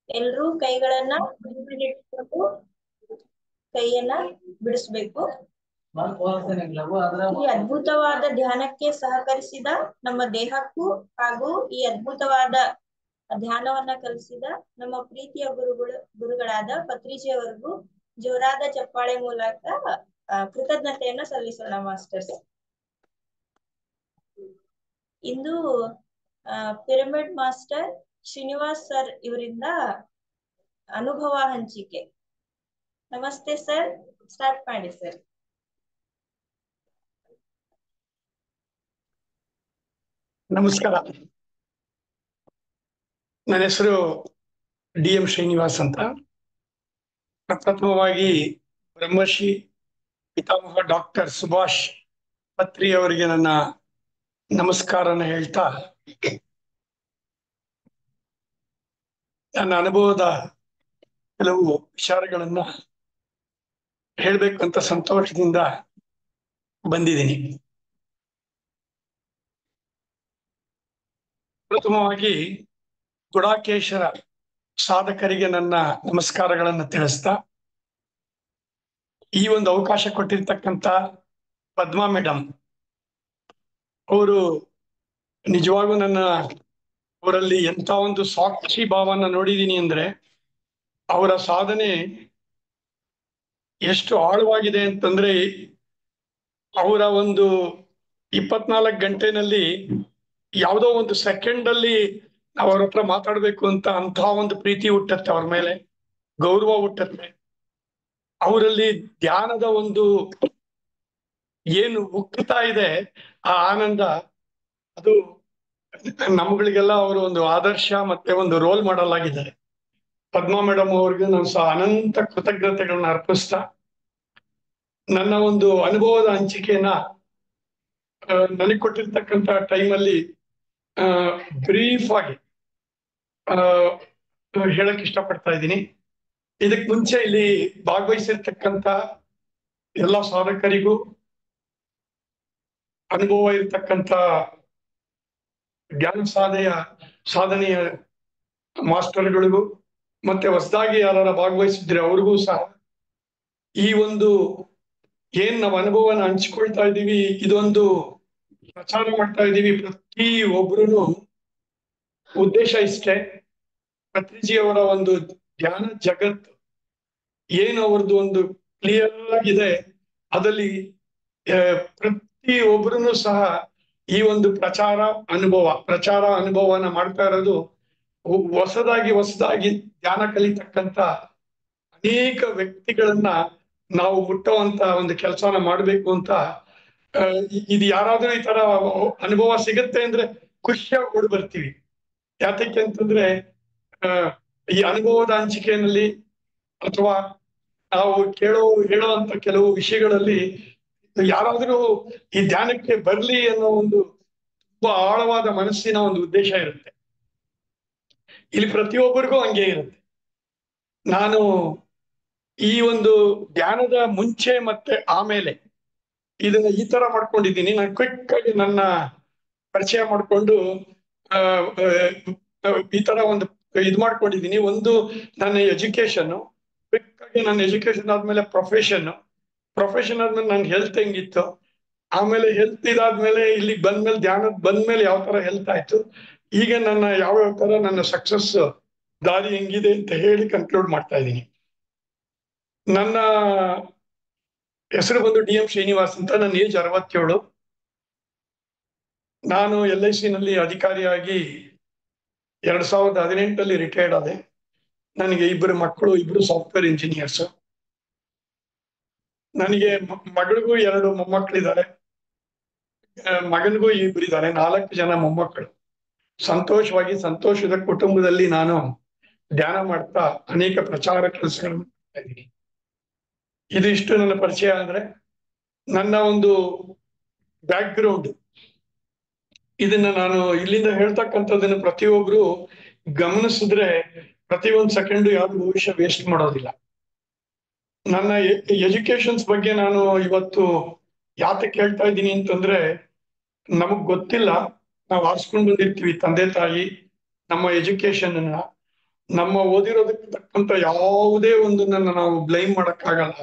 ಎಲ್ರೂ ಕೈಗಳನ್ನ ಇಟ್ಕೊಂಡು ಕೈಯನ್ನ ಬಿಡಿಸ್ಬೇಕು. ಈ ಅದ್ಭುತವಾದ ಧ್ಯಾನಕ್ಕೆ ಸಹಕರಿಸಿದ ನಮ್ಮ ದೇಹಕ್ಕೂ ಹಾಗೂ ಈ ಅದ್ಭುತವಾದ ಧ್ಯಾನವನ್ನ ಕಲಿಸಿದ ನಮ್ಮ ಪ್ರೀತಿಯ ಗುರುಗಳಾದ ಪತ್ರಿಜಿಯವರಿಗೂ ಜೋರಾದ ಚಪ್ಪಾಳೆ ಮೂಲಕ ಕೃತಜ್ಞತೆಯನ್ನ ಸಲ್ಲಿಸೋಣ ಮಾಸ್ಟರ್ಸ್. ಇಂದು ಪಿರಮಿಡ್ ಮಾಸ್ಟರ್ ಶ್ರೀನಿವಾಸ್ ಸರ್ ಇವರಿಂದ ಅನುಭವ ಹಂಚಿಕೆ. ನಮಸ್ತೆ ಸರ್, ಸ್ಟಾರ್ಟ್ ಮಾಡಿ ಸರ್. ನಮಸ್ಕಾರ. ನನ್ನ ಹೆಸರು ಡಿ.ಎಂ. ಶ್ರೀನಿವಾಸ್ ಅಂತ. ಪ್ರಪ್ರಥಮವಾಗಿ ಬ್ರಹ್ಮಶ್ರೀ ಪಿತಾಮಹ ಡಾಕ್ಟರ್ ಸುಭಾಷ್ ಪತ್ರಿ ಅವರಿಗೆ ನನ್ನ ನಮಸ್ಕಾರನ ಹೇಳ್ತಾ, ನನ್ನ ಅನುಭವದ ಕೆಲವು ವಿಚಾರಗಳನ್ನ ಹೇಳ್ಬೇಕಂತ ಸಂತೋಷದಿಂದ ಬಂದಿದ್ದೀನಿ. ಪ್ರಥಮವಾಗಿ ಗುಡಾಕೇಶರ ಸಾಧಕರಿಗೆ ನನ್ನ ನಮಸ್ಕಾರಗಳನ್ನು ತಿಳಿಸ್ತಾ, ಈ ಒಂದು ಅವಕಾಶ ಕೊಟ್ಟಿರ್ತಕ್ಕಂಥ ಪದ್ಮಾ ಮೇಡಮ್ ಅವರು ನಿಜವಾಗೂ ಅವರಲ್ಲಿ ಎಂತ ಒಂದು ಸಾಕ್ಷಿ ಭಾವನ ನೋಡಿದೀನಿ ಅಂದ್ರೆ, ಅವರ ಸಾಧನೆ ಎಷ್ಟು ಆಳವಾಗಿದೆ ಅಂತಂದ್ರೆ, ಅವರ ಒಂದು 24 ಗಂಟೆನಲ್ಲಿ ಯಾವುದೋ ಒಂದು ಸೆಕೆಂಡ್ ಅಲ್ಲಿ ನಾವು ಅವ್ರ ಹತ್ರ ಮಾತಾಡ್ಬೇಕು ಅಂತಹ ಒಂದು ಪ್ರೀತಿ ಹುಟ್ಟತ್ತೆ, ಅವ್ರ ಮೇಲೆ ಗೌರವ ಹುಟ್ಟತ್ತೆ. ಅವರಲ್ಲಿ ಧ್ಯಾನದ ಒಂದು ಏನು ಉಕ್ಕುತ್ತಾ ಇದೆ, ಆ ಆನಂದ, ಅದು ನಮ್ಗಳಿಗೆಲ್ಲ ಅವರು ಒಂದು ಆದರ್ಶ ಮತ್ತೆ ಒಂದು ರೋಲ್ ಮಾಡೆಲ್ ಆಗಿದ್ದಾರೆ. ಪದ್ಮಾ ಮೇಡಮ್ ಅವ್ರಿಗೆ ನಾನು ಸಹ ಅನಂತ ಕೃತಜ್ಞತೆಗಳನ್ನ ಅರ್ಪಿಸ್ತಾ, ನನ್ನ ಒಂದು ಅನುಭವದ ಹಂಚಿಕೆಯನ್ನ ನನಗೆ ಕೊಟ್ಟಿರ್ತಕ್ಕಂಥ ಟೈಮಲ್ಲಿ ಬ್ರೀಫ್ ಆಗಿ ಹೇಳಕ್ ಇಷ್ಟಪಡ್ತಾ ಇದ್ದೀನಿ. ಇದಕ್ ಮುಂಚೆ ಇಲ್ಲಿ ಭಾಗವಹಿಸಿರ್ತಕ್ಕಂಥ ಎಲ್ಲ ಸಾಧಕರಿಗೂ, ಅನುಭವ ಇರ್ತಕ್ಕಂಥ ಜ್ಞಾನ ಸಾಧನೆಯ ಮಾಸ್ಟರ್ಗಳಿಗೂ, ಮತ್ತೆ ಹೊಸದಾಗಿ ಯಾರ ಭಾಗವಹಿಸಿದ್ರೆ ಅವ್ರಿಗೂ ಸಹ ಈ ಒಂದು ಏನ್ ನಾವು ಅನುಭವನ ಹಂಚ್ಕೊಳ್ತಾ ಇದ್ದೀವಿ, ಇದೊಂದು ಪ್ರಚಾರ ಮಾಡ್ತಾ ಇದ್ದೀವಿ. ಪ್ರತಿ ಒಬ್ರು ಉದ್ದೇಶ ಇಷ್ಟೇ, ಪತ್ರಿಜಿಯವರ ಒಂದು ಧ್ಯಾನ ಜಗತ್ತು ಏನು ಅವ್ರದ್ದು ಒಂದು ಕ್ಲಿಯರ್ ಆಗಿದೆ, ಅದಲ್ಲಿ ಪ್ರತಿ ಒಬ್ರು ಸಹ ಈ ಒಂದು ಪ್ರಚಾರ ಅನುಭವನ ಮಾಡ್ತಾ ಇರೋದು. ಹೊಸದಾಗಿ ಧ್ಯಾನ ಕಲಿತಕ್ಕಂತ ಅನೇಕ ವ್ಯಕ್ತಿಗಳನ್ನ ನಾವು ಮುಟ್ಟುವಂತ ಒಂದು ಕೆಲಸನ ಮಾಡ್ಬೇಕು ಅಂತ, ಇದು ಯಾರಾದ್ರೂ ಈ ತರ ಅನುಭವ ಸಿಗುತ್ತೆ ಅಂದ್ರೆ ಖುಷಿಯಾಗಿ ಓಡ್ ಬರ್ತೀವಿ. ಯಾತಕ್ಕೆ ಅಂತಂದ್ರೆ, ಈ ಅನುಭವದ ಹಂಚಿಕೆಯಲ್ಲಿ ಅಥವಾ ನಾವು ಹೇಳುವಂತ ಕೆಲವು ವಿಷಯಗಳಲ್ಲಿ ಯಾರಾದ್ರೂ ಈ ಧ್ಯಾನಕ್ಕೆ ಬರ್ಲಿ ಅನ್ನೋ ಒಂದು ತುಂಬಾ ಆಳವಾದ ಮನಸ್ಸಿನ ಒಂದು ಉದ್ದೇಶ ಇರುತ್ತೆ. ಇಲ್ಲಿ ಪ್ರತಿಯೊಬ್ಬರಿಗೂ ಹಂಗೆ ಇರುತ್ತೆ. ನಾನು ಈ ಒಂದು ಧ್ಯಾನದ ಮುಂಚೆ ಮತ್ತೆ ಆಮೇಲೆ ಇದನ್ನ ಈ ತರ ಮಾಡ್ಕೊಂಡಿದ್ದೀನಿ. ನಾನು ಕ್ವಿಕ್ ಆಗಿ ನನ್ನ ಪರಿಚಯ ಮಾಡ್ಕೊಂಡು ಈ ತರ ಒಂದು ಇದು ಮಾಡ್ಕೊಂಡಿದ್ದೀನಿ. ಒಂದು ನನ್ನ ಎಜುಕೇಶನ್, ಕ್ವಿಕ್ ಆಗಿ ನನ್ನ ಎಜುಕೇಶನ್ ಆದ್ಮೇಲೆ ಪ್ರೊಫೆಷನ್ ಆದ್ಮೇಲೆ ನನ್ ಹೆಲ್ತ್ ಹೆಂಗಿತ್ತು, ಆಮೇಲೆ ಹೆಲ್ತ್ ಇದಾದ್ಮೇಲೆ ಇಲ್ಲಿ ಬಂದ್ಮೇಲೆ ಧ್ಯಾನದ ಬಂದ್ಮೇಲೆ ಯಾವ ತರ ಹೆಲ್ತ್ ಆಯ್ತು, ಈಗ ನನ್ನ ಯಾವ ತರ ನನ್ನ ಸಕ್ಸಸ್ ದಾರಿ ಹೆಂಗಿದೆ ಅಂತ ಹೇಳಿ ಕನ್ಕ್ಲೂಡ್ ಮಾಡ್ತಾ ಇದ್ದೀನಿ. ನನ್ನ ಹೆಸರು ಬಂದು ಡಿ.ಎಂ. ಶ್ರೀನಿವಾಸ್ ಅಂತ. ನನ್ನ ಏಜ್ 67. ನಾನು LIC ನಲ್ಲಿ ಅಧಿಕಾರಿಯಾಗಿ 2018 ರಿಟೈರ್ಡ್ ಆದೆ. ನನಗೆ 2 ಮಕ್ಕಳು, 2 ಸಾಫ್ಟ್ವೇರ್ ಇಂಜಿನಿಯರ್ಸ್. ನನಗೆ ಮಗಳಿಗೂ 2 ಮೊಮ್ಮಕ್ಕಳಿದ್ದಾರೆ, ಮಗನಿಗೂ 2 ಇದ್ದಾರೆ, 4 ಜನ ಮೊಮ್ಮಕ್ಕಳು. ಸಂತೋಷದ ಕುಟುಂಬದಲ್ಲಿ ನಾನು ಧ್ಯಾನ ಮಾಡ್ತಾ ಅನೇಕ ಪ್ರಚಾರ ಕೆಲಸಗಳನ್ನು ಮಾಡ್ತಾ ಇದ್ದೀನಿ. ಇದಿಷ್ಟು ನನ್ನ ಪರಿಚಯ. ಅಂದ್ರೆ ನನ್ನ ಒಂದು ಬ್ಯಾಕ್ ಗ್ರೌಂಡ್, ಇದನ್ನ ನಾನು ಇಲ್ಲಿಂದ ಹೇಳ್ತಕ್ಕಂಥದ್ದನ್ನು ಪ್ರತಿಯೊಬ್ರು ಗಮನಿಸಿದ್ರೆ ಪ್ರತಿಯೊಂದು ಸೆಕೆಂಡು ಯಾರು ಭವಿಷ್ಯ ವೇಸ್ಟ್ ಮಾಡೋದಿಲ್ಲ. ನನ್ನ ಎಜುಕೇಶನ್ಸ್ ಬಗ್ಗೆ ನಾನು ಇವತ್ತು ಯಾತಕ್ಕೆ ಹೇಳ್ತಾ ಇದ್ದೀನಿ ಅಂತಂದ್ರೆ, ನಮಗ್ ಗೊತ್ತಿಲ್ಲ, ನಾವು ಆರಿಸ್ಕೊಂಡು ಬಂದಿರ್ತೀವಿ ತಂದೆ ತಾಯಿ ನಮ್ಮ ಎಜುಕೇಶನ್ ಅನ್ನ. ನಮ್ಮ ಓದಿರೋದಕ್ಕೆ ತಕ್ಕಂತ ಯಾವುದೇ ಒಂದನ್ನ ನಾವು ಬ್ಲೇಮ್ ಮಾಡಕ್ಕಾಗಲ್ಲ.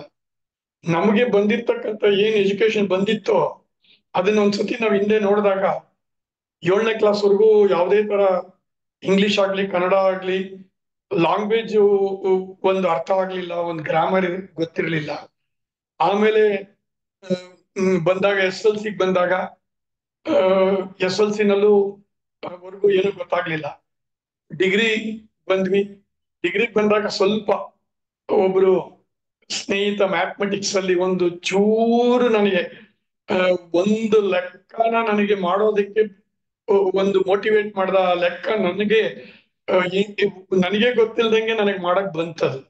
ನಮಗೆ ಬಂದಿರ್ತಕ್ಕಂಥ ಏನ್ ಎಜುಕೇಶನ್ ಬಂದಿತ್ತೋ ಅದನ್ನ ಒಂದ್ಸತಿ ನಾವು ಹಿಂದೆ ನೋಡಿದಾಗ 7ನೇ ಕ್ಲಾಸ್ ವರ್ಗೂ ಯಾವುದೇ ತರ ಇಂಗ್ಲಿಷ್ ಆಗ್ಲಿ ಕನ್ನಡ ಆಗ್ಲಿ ಲ್ಯಾಂಗ್ವೇಜ್ ಒಂದು ಅರ್ಥ ಆಗ್ಲಿಲ್ಲ, ಒಂದು ಗ್ರಾಮರ್ ಗೊತ್ತಿರ್ಲಿಲ್ಲ. ಆಮೇಲೆ ಬಂದಾಗ SLC ಬಂದಾಗ SLC ನಲ್ಲೂ ವರ್ಗೂ ಏನು ಗೊತ್ತಾಗ್ಲಿಲ್ಲ. ಡಿಗ್ರಿ ಬಂದ್ವಿ. ಡಿಗ್ರಿಗೆ ಬಂದಾಗ ಸ್ವಲ್ಪ ಒಬ್ರು ಸ್ನೇಹಿತ ಮ್ಯಾಥಮೆಟಿಕ್ಸ್ ಅಲ್ಲಿ ಒಂದು ಚೂರು ನನಗೆ ಒಂದು ಲೆಕ್ಕನ ನನಗೆ ಮಾಡೋದಕ್ಕೆ ಒಂದು ಮೋಟಿವೇಟ್ ಮಾಡ್ದ. ಆ ಲೆಕ್ಕ ನನಗೆ ನನಗೆ ಗೊತ್ತಿಲ್ದಂಗೆ ನನಗೆ ಮಾಡಕ್ ಬಂತದು.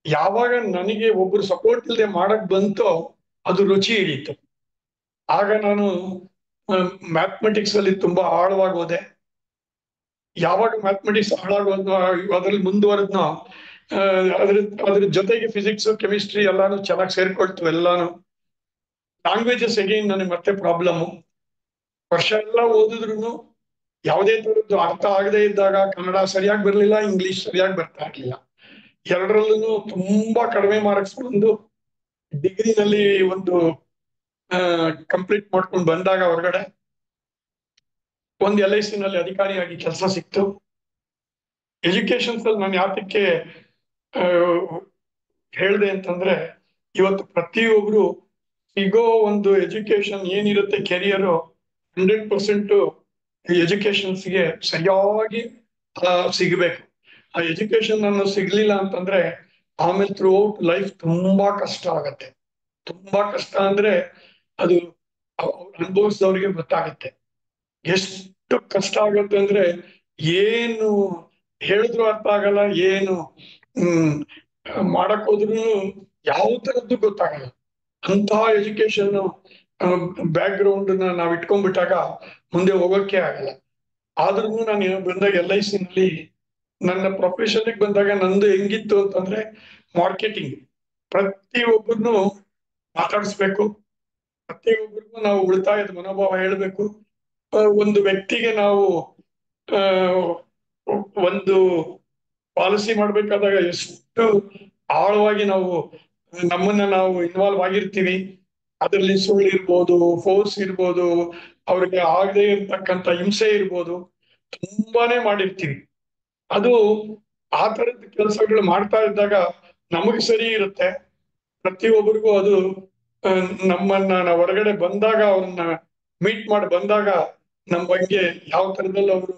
ಯಾವಾಗ ನನಗೆ ಒಬ್ರು ಸಪೋರ್ಟ್ ಇಲ್ಲದೆ ಮಾಡಕ್ ಬಂತೋ ಅದು ರುಚಿ ಹಿಡಿತು. ಆಗ ನಾನು ಮ್ಯಾಥಮೆಟಿಕ್ಸ್ ಅಲ್ಲಿ ತುಂಬಾ ಆಳವಾಗಿ ಹೋದೆ. ಯಾವಾಗ ಮ್ಯಾಥಮೆಟಿಕ್ಸ್ ಹಾಳಾಗೋದ್ನೋ ಅದ್ರಲ್ಲಿ ಮುಂದುವರೆದ್ನೋ ಅದ್ರ ಜೊತೆಗೆ ಫಿಸಿಕ್ಸ್ ಕೆಮಿಸ್ಟ್ರಿ ಎಲ್ಲಾನು ಚೆನ್ನಾಗಿ ಸೇರ್ಕೊಳ್ತು. ಎಲ್ಲಾನು ಲ್ಯಾಂಗ್ವೇಜಸ್ ಅಗೈನ್ ನನಗೆ ಮತ್ತೆ ಪ್ರಾಬ್ಲಮ್. ವರ್ಷ ಎಲ್ಲ ಓದಿದ್ರು ಯಾವುದೇ ತರದ್ದು ಅರ್ಥ ಆಗದೆ ಇದ್ದಾಗ ಕನ್ನಡ ಸರಿಯಾಗಿ ಬರ್ಲಿಲ್ಲ, ಇಂಗ್ಲಿಷ್ ಸರಿಯಾಗಿ ಬರ್ತಾ ಇರ್ಲಿಲ್ಲ. ಎರಡರಲ್ಲೂ ತುಂಬಾ ಕಡಿಮೆ ಮಾರ್ಕ್ಸ್ ಬಂದು ಡಿಗ್ರಿನಲ್ಲಿ ಒಂದು ಕಂಪ್ಲೀಟ್ ಮಾಡ್ಕೊಂಡು ಬಂದಾಗ ಹೊರಗಡೆ ಒಂದು LIC ನಲ್ಲಿ ಅಧಿಕಾರಿಯಾಗಿ ಕೆಲಸ ಸಿಕ್ತು. ಎಜುಕೇಶನ್ಸ್ ಅಲ್ಲಿ ನಾನು ಯಾತಕ್ಕೆ ಹೇಳಿದೆ ಅಂತಂದ್ರೆ, ಇವತ್ತು ಪ್ರತಿಯೊಬ್ರು ಸಿಗೋ ಒಂದು ಎಜುಕೇಶನ್ ಏನಿರುತ್ತೆ ಕೆರಿಯರ್ 100% ಎಜುಕೇಶನ್ಸ್ಗೆ ಸರಿಯಾಗಿ ಸಿಗಬೇಕು. ಆ ಎಜುಕೇಶನ್ ಅನ್ನು ಸಿಗ್ಲಿಲ್ಲ ಅಂತಂದ್ರೆ ಆಮೇಲೆ ಥ್ರೂ ಔಟ್ ಲೈಫ್ ತುಂಬಾ ಕಷ್ಟ ಆಗತ್ತೆ. ತುಂಬಾ ಕಷ್ಟ ಅಂದ್ರೆ ಅದು ಅನುಭವಿಸಿದವ್ರಿಗೆ ಗೊತ್ತಾಗತ್ತೆ ಎಷ್ಟು ಕಷ್ಟ ಆಗುತ್ತೆ. ಅಂದ್ರೆ ಏನು ಹೇಳಿದ್ರು ಅರ್ಥ ಆಗಲ್ಲ, ಏನು ಮಾಡಕ್ ಹೋದ್ರು ಯಾವ ತರದ್ದು ಗೊತ್ತಾಗಲ್ಲ. ಅಂತಹ ಎಜುಕೇಶನ್ ಬ್ಯಾಕ್ ಗ್ರೌಂಡ್ ನಾವ್ ಇಟ್ಕೊಂಡ್ಬಿಟ್ಟಾಗ ಮುಂದೆ ಹೋಗೋಕೆ ಆಗಲ್ಲ. ಆದ್ರೂ ನಾನು ಬಂದಾಗ LIC ನಲ್ಲಿ ನನ್ನ ಪ್ರೊಫೆಷನ್ ಬಂದಾಗ ನಂದು ಹೆಂಗಿತ್ತು ಅಂತಂದ್ರೆ ಮಾರ್ಕೆಟಿಂಗ್. ಪ್ರತಿಯೊಬ್ಬರನ್ನು ಮಾತಾಡಿಸ್ಬೇಕು, ಪ್ರತಿಯೊಬ್ಬರಿಗೂ ನಾವು ಉಳಿತಾಯದ ಮನೋಭಾವ ಹೇಳ್ಬೇಕು. ಒಂದು ವ್ಯಕ್ತಿಗೆ ನಾವು ಒಂದು ಪಾಲಿಸಿ ಮಾಡ್ಬೇಕಾದಾಗ ಎಷ್ಟು ಆಳವಾಗಿ ನಾವು ನಮ್ಮನ್ನ ನಾವು ಇನ್ವಾಲ್ವ್ ಆಗಿರ್ತೀವಿ. ಅದರಲ್ಲಿ ಸುಳ್ಳು ಇರ್ಬೋದು, ಫೋರ್ಸ್ ಇರ್ಬೋದು, ಅವ್ರಿಗೆ ಆಗದೆ ಇರ್ತಕ್ಕಂಥ ಹಿಂಸೆ ಇರ್ಬೋದು, ತುಂಬಾನೇ ಮಾಡಿರ್ತೀವಿ. ಅದು ಆ ತರದ ಕೆಲಸಗಳು ಮಾಡ್ತಾ ಇದ್ದಾಗ ನಮಗ್ ಸರಿ ಇರುತ್ತೆ. ಪ್ರತಿಯೊಬ್ಬರಿಗೂ ಅದು ನಮ್ಮನ್ನ ನಾವು ಹೊರಗಡೆ ಬಂದಾಗ ಅವ್ರನ್ನ ಮೀಟ್ ಮಾಡಿ ಬಂದಾಗ ನಮ್ಮ ಬಗ್ಗೆ ಯಾವ ತರದಲ್ಲಿ ಅವರು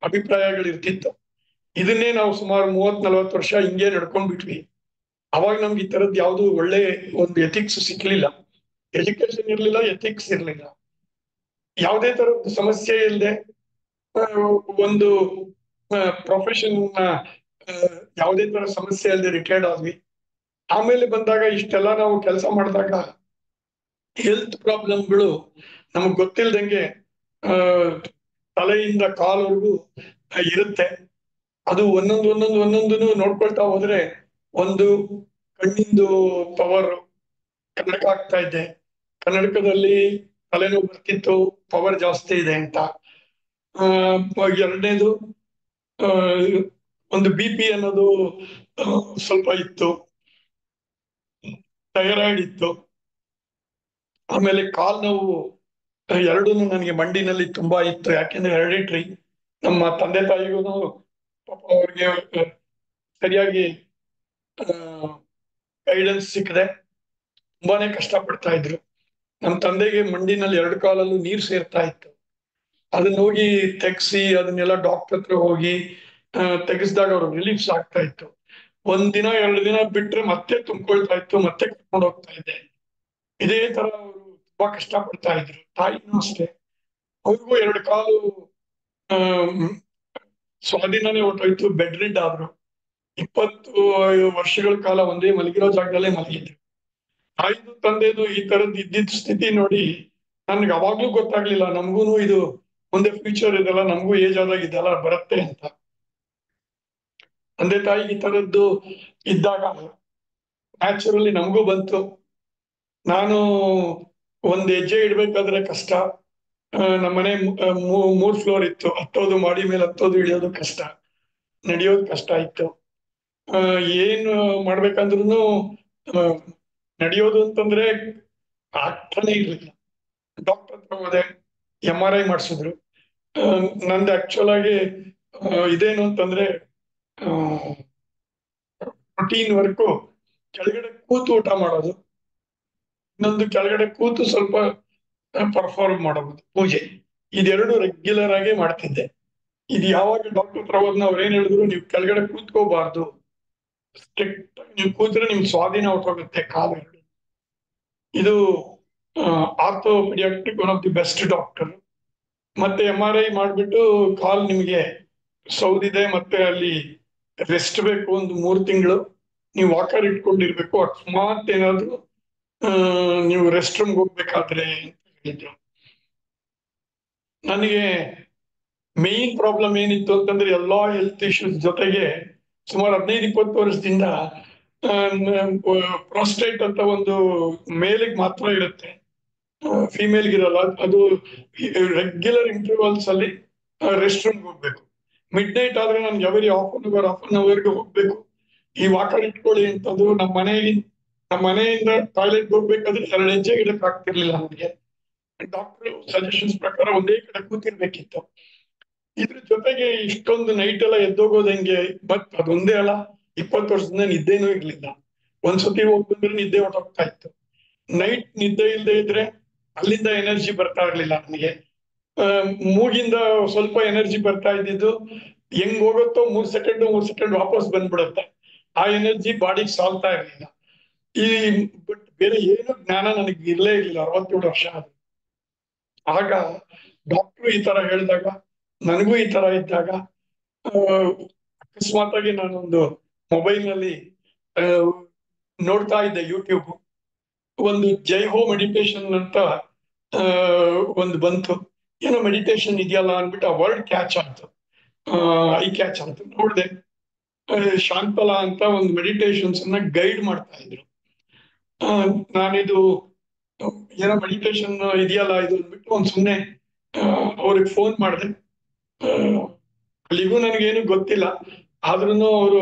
ಅಭಿಪ್ರಾಯಗಳು ಇರ್ತಿತ್ತು. ಇದನ್ನೇ ನಾವು ಸುಮಾರು 30-40 ವರ್ಷ ಹಿಂಗೆ ನಡ್ಕೊಂಡ್ಬಿಟ್ವಿ. ಅವಾಗ ನಮ್ಗೆ ಈ ತರದ್ ಯಾವ್ದು ಒಳ್ಳೆ ಒಂದು ಎಥಿಕ್ಸ್ ಸಿಕ್ಲಿಲ್ಲ. ಎಜುಕೇಶನ್ ಇರ್ಲಿಲ್ಲ, ಎಥಿಕ್ಸ್ ಇರ್ಲಿಲ್ಲ. ಯಾವುದೇ ತರದ ಸಮಸ್ಯೆ ಇಲ್ಲದೆ ಒಂದು ಪ್ರೊಫೆಷನ್ ಯಾವುದೇ ತರ ಸಮಸ್ಯೆ ಇಲ್ಲದೆ ರಿಟೈರ್ಡ್ ಆದ್ವಿ. ಆಮೇಲೆ ಬಂದಾಗ ಇಷ್ಟೆಲ್ಲ ನಾವು ಕೆಲಸ ಮಾಡಿದಾಗ ಹೆಲ್ತ್ ಪ್ರಾಬ್ಲಮ್ಗಳು ನಮಗ್ ಗೊತ್ತಿಲ್ದಂಗೆ ತಲೆಯಿಂದ ಕಾಲ್ವರೆಗೂ ಇರುತ್ತೆ. ಅದು ಒಂದೊಂದು ನೋಡ್ಕೊಳ್ತಾ ಹೋದ್ರೆ ಒಂದು ಕಣ್ಣಿಂದು ಪವರ್ ಕನ್ನಡಕ ಆಗ್ತಾ ಇದೆ. ಕನ್ನಡಕದಲ್ಲಿ ತಲೆನೋವು ಬರ್ತಿತ್ತು, ಪವರ್ ಜಾಸ್ತಿ ಇದೆ ಅಂತ. ಎರಡನೇದು ಒಂದು BP ಅನ್ನೋದು ಸ್ವಲ್ಪ ಇತ್ತು, ಥೈರಾಯ್ಡ್ ಇತ್ತು. ಆಮೇಲೆ ಕಾಲ್ ನೋವು ಎರಡೂ ನನಗೆ ಮಂಡಿನಲ್ಲಿ ತುಂಬಾ ಇತ್ತು. ಯಾಕೆಂದ್ರೆ ಹೆರಿಡಿಟ್ರಿ. ನಮ್ಮ ತಂದೆ ತಾಯಿಗೂ ಪಾಪ ಅವ್ರಿಗೆ ಸರಿಯಾಗಿ ಗೈಡೆನ್ಸ್ ಸಿಕ್ಕದೆ ತುಂಬಾನೇ ಕಷ್ಟ ಪಡ್ತಾ ಇದ್ರು. ನಮ್ಮ ತಂದೆಗೆ ಮಂಡಿನಲ್ಲಿ 2 ಕಾಲಲ್ಲೂ ನೀರ್ ಸೇರ್ತಾ ಇತ್ತು. ಅದನ್ನ ಹೋಗಿ ತೆಗ್ಸಿ ಅದನ್ನೆಲ್ಲ ಡಾಕ್ಟರ್ ಹತ್ರ ಹೋಗಿ ತೆಗೆಸಿದಾಗ ಅವ್ರು ರಿಲೀಫ್ಸ್ ಆಗ್ತಾ ಇತ್ತು. 1 ದಿನ 2 ದಿನ ಬಿಟ್ರೆ ಮತ್ತೆ ತುಂಬಿಕೊಳ್ತಾ ಇತ್ತು, ಮತ್ತೆ ಕರ್ಕೊಂಡು ಹೋಗ್ತಾ ಇದ್ದೆ. ಇದೇ ತರ ಅವರು ತುಂಬಾ ಕಷ್ಟ ಪಡ್ತಾ ಇದ್ರು. ತಾಯಿನೂ ಅಷ್ಟೇ, ಅವ್ರಿಗೂ 2 ಕಾಲು ಸ್ವಾಧೀನನೇ ಹೊರಟೋಯ್ತು, ಬೆಡ್ ರಿಡ್ ಆದ್ರು. 20 ವರ್ಷಗಳ ಕಾಲ ಒಂದೇ ಮಲಗಿರೋ ಜಾಗದಲ್ಲೇ ಮಲಗಿದ್ರು. ತಾಯಿದು ತಂದೆದು ಈ ತರದ್ ಇದ್ದಿದ್ದ ಸ್ಥಿತಿ ನೋಡಿ ನನ್ಗೆ ಅವಾಗ್ಲೂ ಗೊತ್ತಾಗ್ಲಿಲ್ಲ ನಮ್ಗೂನು ಇದು ಮುಂದೆ ಫ್ಯೂಚರ್ ಇದೆಲ್ಲ, ನಮಗೂ ಏಜ್ ಆದಾಗ ಇದೆಲ್ಲ ಬರುತ್ತೆ ಅಂತ. ತಂದೆ ತಾಯಿಗೆ ಈ ತರದ್ದು ಇದ್ದಾಗ ನ್ಯಾಚುರಲಿ ನಮಗೂ ಬಂತು. ನಾನು ಒಂದ್ ಹೆಜ್ಜೆ ಇಡ್ಬೇಕಾದ್ರೆ ಕಷ್ಟ. ನಮ್ಮನೆ 3 ಫ್ಲೋರ್ ಇತ್ತು, ಹತ್ತೋದು ಮಾಡಿ ಮೇಲೆ ಹತ್ತೋದು ಇಳಿಯೋದು ಕಷ್ಟ. ನಡೆಯೋದು ಕಷ್ಟ ಇತ್ತು. ಏನು ಮಾಡ್ಬೇಕಂದ್ರೂ ನಡೆಯೋದು ಅಂತಂದ್ರೆ ಆಗ್ತಾನೆ ಇರ್ಲಿಲ್ಲ. ಡಾಕ್ಟರ್ ಹತ್ರ ಹೋದೆ, MRI ಮಾಡಿಸಿದ್ರು. ನಂದು ಆಕ್ಚುಲ್ ಆಗಿ ಇದೇನು ಅಂತಂದ್ರೆ ಪ್ರೋಟೀನ್ ವರ್ಕು ಕೆಳಗಡೆ ಕೂತು ಊಟ ಮಾಡೋದು, ಇನ್ನೊಂದು ಕೆಳಗಡೆ ಕೂತು ಸ್ವಲ್ಪ ಪರ್ಫಾರ್ಮ್ ಮಾಡೋದು ಪೂಜೆ. ಇದೆರಡು ರೆಗ್ಯುಲರ್ ಆಗಿ ಮಾಡ್ತಿದ್ದೆ. ಇದು ಯಾವಾಗ ಡಾಕ್ಟರ್ ಹತ್ರ ಹೋದ್ನ ಅವ್ರು ಏನ್ ಹೇಳಿದ್ರು, ನೀವು ಕೆಳಗಡೆ ಕೂತ್ಕೋಬಾರ್ದು, ಸ್ಟ್ರಿಕ್ಟ್ ನೀವು ಕೂತ್ರೆ ನಿಮ್ ಸ್ವಾಧೀನ ಹೊರಟೋಗುತ್ತೆ ಕಾಲು. ಇದು orthopaediatric one of the best doctor. ಮತ್ತೆ MRI ಮಾಡ್ಬಿಟ್ಟು ಕಾಲ್ ನಿಮ್ಗೆ ಸೌದಿದೆ, ಮತ್ತೆ ಅಲ್ಲಿ ರೆಸ್ಟ್ ಬೇಕು ಒಂದು 3 ತಿಂಗಳು, ನೀವು ವಾಕರ್ ಇಟ್ಕೊಂಡಿರ್ಬೇಕು, ಅಕಸ್ಮಾತ್ ಏನಾದ್ರು ನೀವು ರೆಸ್ಟ್ ರೂಮ್ಗೆ ಹೋಗ್ಬೇಕಾದ್ರೆ ಅಂತ ಹೇಳಿದ್ರು. ನನಗೆ ಮೇನ್ ಪ್ರಾಬ್ಲಮ್ ಏನಿತ್ತು ಅಂತಂದ್ರೆ ಎಲ್ಲಾ ಹೆಲ್ತ್ ಇಶ್ಯೂಸ್ ಜೊತೆಗೆ ಸುಮಾರು 15-20 ವರ್ಷದಿಂದ ಪ್ರಾಸ್ಟೇಟ್ ಅಂತ ಒಂದು ಮೇಲಿಗೆ ಮಾತ್ರ ಇರುತ್ತೆ, ಫಿಮೇಲ್ಗೆ ಇರಲ್ಲ. ಅದು ರೆಗ್ಯುಲರ್ ಇಂಟರ್ವಲ್ಸ್ ಅಲ್ಲಿ ರೆಸ್ಟ್ ರೂಮ್ಗೆ ಹೋಗ್ಬೇಕು. ಮಿಡ್ ನೈಟ್ ಆದ್ರೆ ನನ್ಗೆ ಎವರಿ ಹಾಫ್ ಅನ್ ಅವರ್ಗೆ ಹೋಗ್ಬೇಕು. ಈ ವಾಕರ್ ಇಟ್ಕೊಳ್ಳಿ ಅಂತಂದು ನಮ್ಮ ಮನೆಯಿಂದ ಟಾಯ್ಲೆಟ್ ಹೋಗ್ಬೇಕಾದ್ರೆ 2 ಹೆಜ್ಜೆ ಇಡಕ್ ಆಗ್ತಿರ್ಲಿಲ್ಲ ನನಗೆ. ಡಾಕ್ಟರ್ ಸಜೆಷನ್ಸ್ ಪ್ರಕಾರ ಒಂದೇ ಕಡೆ ಕೂತಿರ್ಬೇಕಿತ್ತು. ಇದ್ರ ಜೊತೆಗೆ ಇಷ್ಟೊಂದು ನೈಟ್ ಎಲ್ಲ ಎದ್ದೋಗೋದು ಹೆಂಗೆ, ಬಟ್ ಅದೊಂದೇ ಅಲ್ಲ, 20 ವರ್ಷದಿಂದ ನಿದ್ದೆನೂ ಇರ್ಲಿಲ್ಲ. ಒಂದ್ಸತಿ ಹೋಗಿ ಬಂದ್ರೆ ನಿದ್ದೆ ಹೊರಟೋಗ್ತಾ ಇತ್ತು. ನೈಟ್ ನಿದ್ದೆ ಇಲ್ಲದೆ ಇದ್ರೆ ಅಲ್ಲಿಂದ ಎನರ್ಜಿ ಬರ್ತಾ ಇರ್ಲಿಲ್ಲ ನನಗೆ. ಮೂಗಿಂದ ಸ್ವಲ್ಪ ಎನರ್ಜಿ ಬರ್ತಾ ಇದ್ದಿದ್ದು ಹೆಂಗ್ ಹೋಗುತ್ತೋ 3 ಸೆಕೆಂಡ್ ವಾಪಸ್ ಬಂದ್ಬಿಡುತ್ತೆ. ಆ ಎನರ್ಜಿ ಬಾಡಿಗೆ ಸಾಲ್ತಾ ಇರ್ಲಿಲ್ಲ. ಈ ಬಟ್ ಬೇರೆ ಏನು ಜ್ಞಾನ ನನಗೆ ಇರ್ಲೇ ಇರ್ಲಿಲ್ಲ 67 ವರ್ಷ ಆದ್ರೆ. ಆಗ ಡಾಕ್ಟ್ರು ಈ ತರ ಹೇಳಿದಾಗ, ನನಗೂ ಈ ತರ ಇದ್ದಾಗ ಅಕಸ್ಮಾತ್ ಆಗಿ ನಾನೊಂದು ಮೊಬೈಲ್ ನಲ್ಲಿ ನೋಡ್ತಾ ಇದ್ದೆ ಯೂಟ್ಯೂಬ್, ಒಂದು ಜೈಹೋ ಮೆಡಿಟೇಷನ್ ಅಂತ ಒಂದು ಬಂತು. ಏನೋ ಮೆಡಿಟೇಷನ್ ಇದೆಯಲ್ಲ ಅನ್ಬಿಟ್ಟು ಆ ವರ್ಡ್ ಕ್ಯಾಚ್ ಆಯ್ತು, ಐ ಕ್ಯಾಚ್ ಆಯ್ತು. ನೋಡ್ದೆ, ಶಾಂತಲಾ ಅಂತ ಒಂದು ಮೆಡಿಟೇಷನ್ಸ್ ಅನ್ನ ಗೈಡ್ ಮಾಡ್ತಾ ಇದ್ರು. ನಾನಿದು ಏನೋ ಮೆಡಿಟೇಷನ್ ಇದೆಯಲ್ಲ ಇದು ಅಂದ್ಬಿಟ್ಟು ಒಂದ್ ಸುಮ್ನೆ ಅವ್ರಿಗೆ ಫೋನ್ ಮಾಡಿದೆ. ಅಲ್ಲಿಗೂ ನನಗೇನು ಗೊತ್ತಿಲ್ಲ, ಆದ್ರೂ ಅವರು